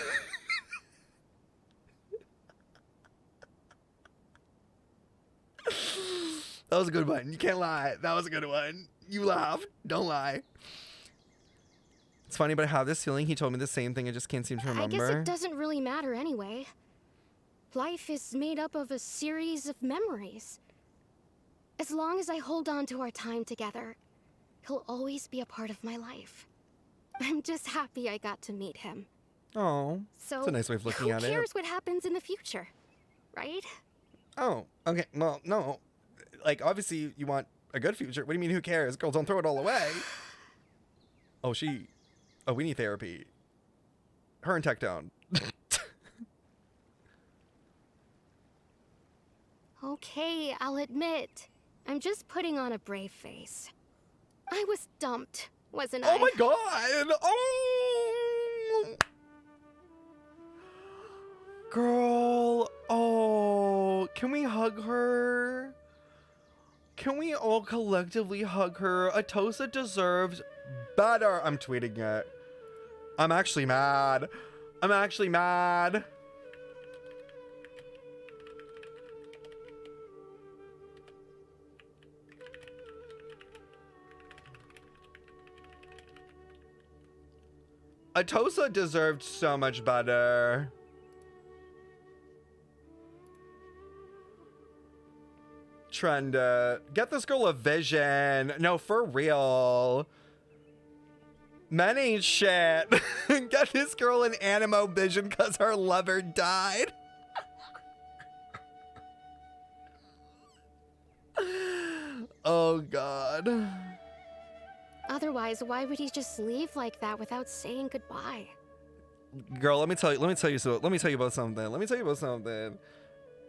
That was a good one. You can't lie. That was a good one. You laughed. Don't lie. It's funny, but I have this feeling he told me the same thing. I just can't seem to remember. I guess it doesn't really matter anyway. Life is made up of a series of memories. As long as I hold on to our time together, he'll always be a part of my life. I'm just happy I got to meet him. Oh, so that's a nice way of looking at it. Who cares what happens in the future, right? Oh, okay. Well, no. Like, obviously, you want a good future. What do you mean, who cares? Girl, don't throw it all away. Oh, we need therapy. Her and Tech down. Okay, I'll admit. I'm just putting on a brave face. I was dumped, wasn't I? Oh my god! Oh! Girl, oh, can we hug her? Can we all collectively hug her? Atosa deserves better. I'm tweeting it. I'm actually mad. I'm actually mad. Atosa deserved so much better. Trenda, get this girl a vision. No, for real. Men ain't shit. Get this girl an animo vision because her lover died. Oh God. Otherwise, why would he just leave like that without saying goodbye? Girl, let me tell you about something.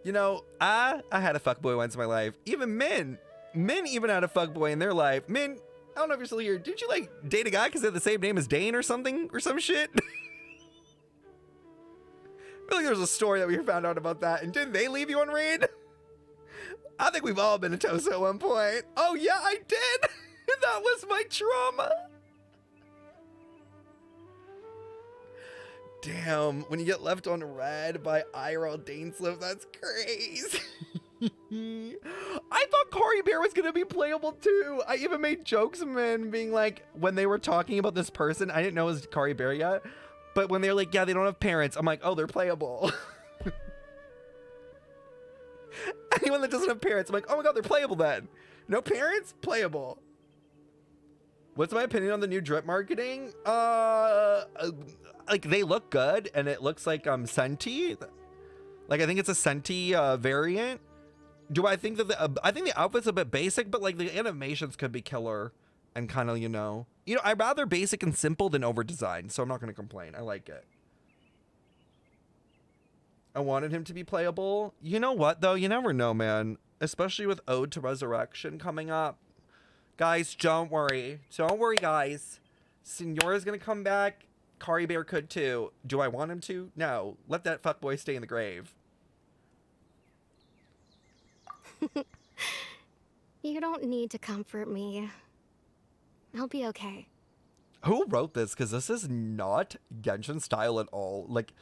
You know, I had a fuckboy once in my life. Even men even had a fuckboy in their life. Men, I don't know if you're still here. Did you like date a guy because they had the same name as Dane or something or some shit? I feel like there was a story that we found out about that. And didn't they leave you on read? I think we've all been a Tosa at one point. Oh yeah, I did. That was my trauma. Damn, when you get left on red by IRL Dainsleif, that's crazy. I thought Kari Bear was gonna be playable too. I even made jokes of men being like, when they were talking about this person, I didn't know it was Kari Bear yet, but when they're like, yeah, they don't have parents, I'm like, oh, they're playable. Anyone that doesn't have parents, I'm like, oh my God, they're playable then. No parents? Playable. What's my opinion on the new drip marketing? Like they look good and it looks like Senti. Like I think it's a Senti variant. Do I think that I think the outfit's a bit basic, but like the animations could be killer and kind of, you know, I'd rather basic and simple than over designed, so I'm not going to complain. I like it. I wanted him to be playable. You know what though? You never know, man. Especially with Ode to Resurrection coming up. Guys, don't worry. Don't worry, guys. Signora's gonna come back. Kari Bear could too. Do I want him to? No. Let that fuckboy stay in the grave. You don't need to comfort me. I'll be okay. Who wrote this? Because this is not Genshin style at all. Like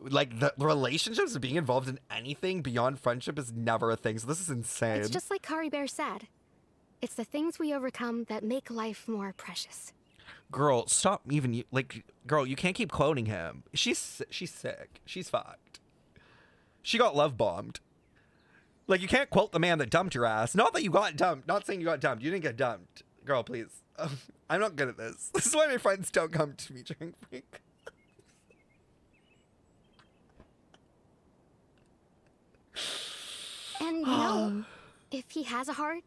the relationships being involved in anything beyond friendship is never a thing. So this is insane. It's just like Kari Bear said. It's the things we overcome that make life more precious. Girl, stop even, like, girl, you can't keep quoting him. She's sick. She's fucked. She got love bombed. Like, you can't quote the man that dumped your ass. Not that you got dumped. Not saying you got dumped. You didn't get dumped. Girl, please. I'm not good at this. This is why my friends don't come to me during break. And, you know, if he has a heart,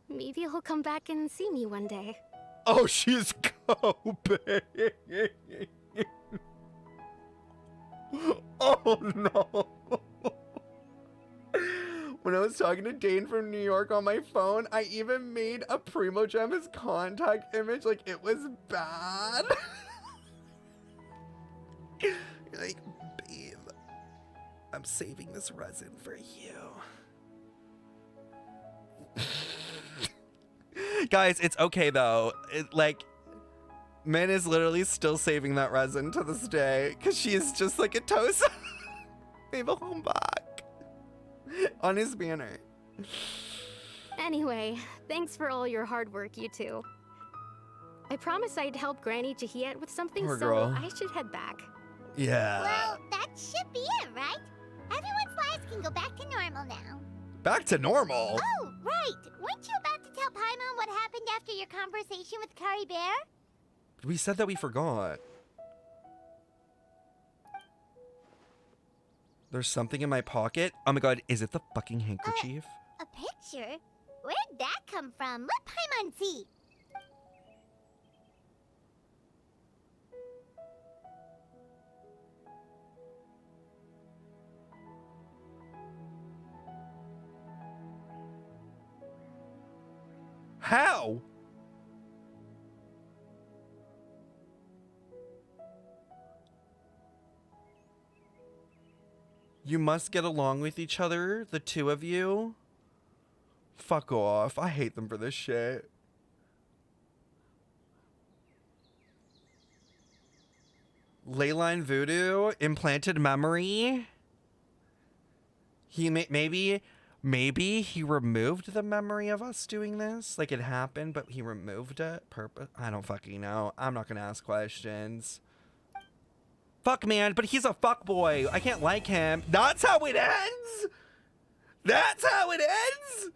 maybe he'll come back and see me one day. Oh, she's coping. Oh, no. When I was talking to Dane from New York on my phone, I even made a Primogem his contact image. Like, it was bad. You're like, babe, I'm saving this resin for you. Guys, it's okay though. Min is literally still saving that resin to this day because she is just like a Tosa. Maybe he'll come back on his banner. Anyway, thanks for all your hard work, you two. I promised I'd help Granny Jahiet with something, Poor so girl. I should head back. Yeah. Well, that should be it, right? Everyone's lives can go back to normal now. Back to normal? Oh, right. Weren't you about to tell Paimon what happened after your conversation with Kari Bear? We said that we forgot. There's something in my pocket. Oh my god, is it the fucking handkerchief? A picture? Where'd that come from? Let Paimon see. How? You must get along with each other, the two of you. Fuck off. I hate them for this shit. Leyline voodoo, implanted memory. He maybe he removed the memory of us doing this. Like it happened, but he removed it. I don't fucking know. I'm not gonna ask questions. Fuck, man, but he's a fuck boy. I can't like him. That's how it ends? That's how it ends?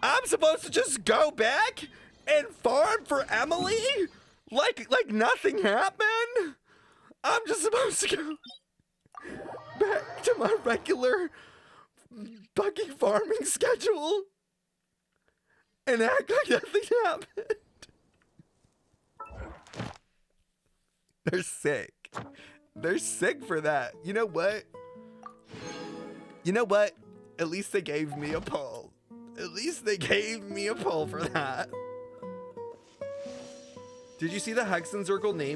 I'm supposed to just go back and farm for Emily? Like nothing happened? I'm just supposed to go back to my regular fucking farming schedule and act like nothing happened? They're sick. They're sick for that. You know what? You know what? At least they gave me a poll. At least they gave me a poll for that. Did you see the Hexen Circle name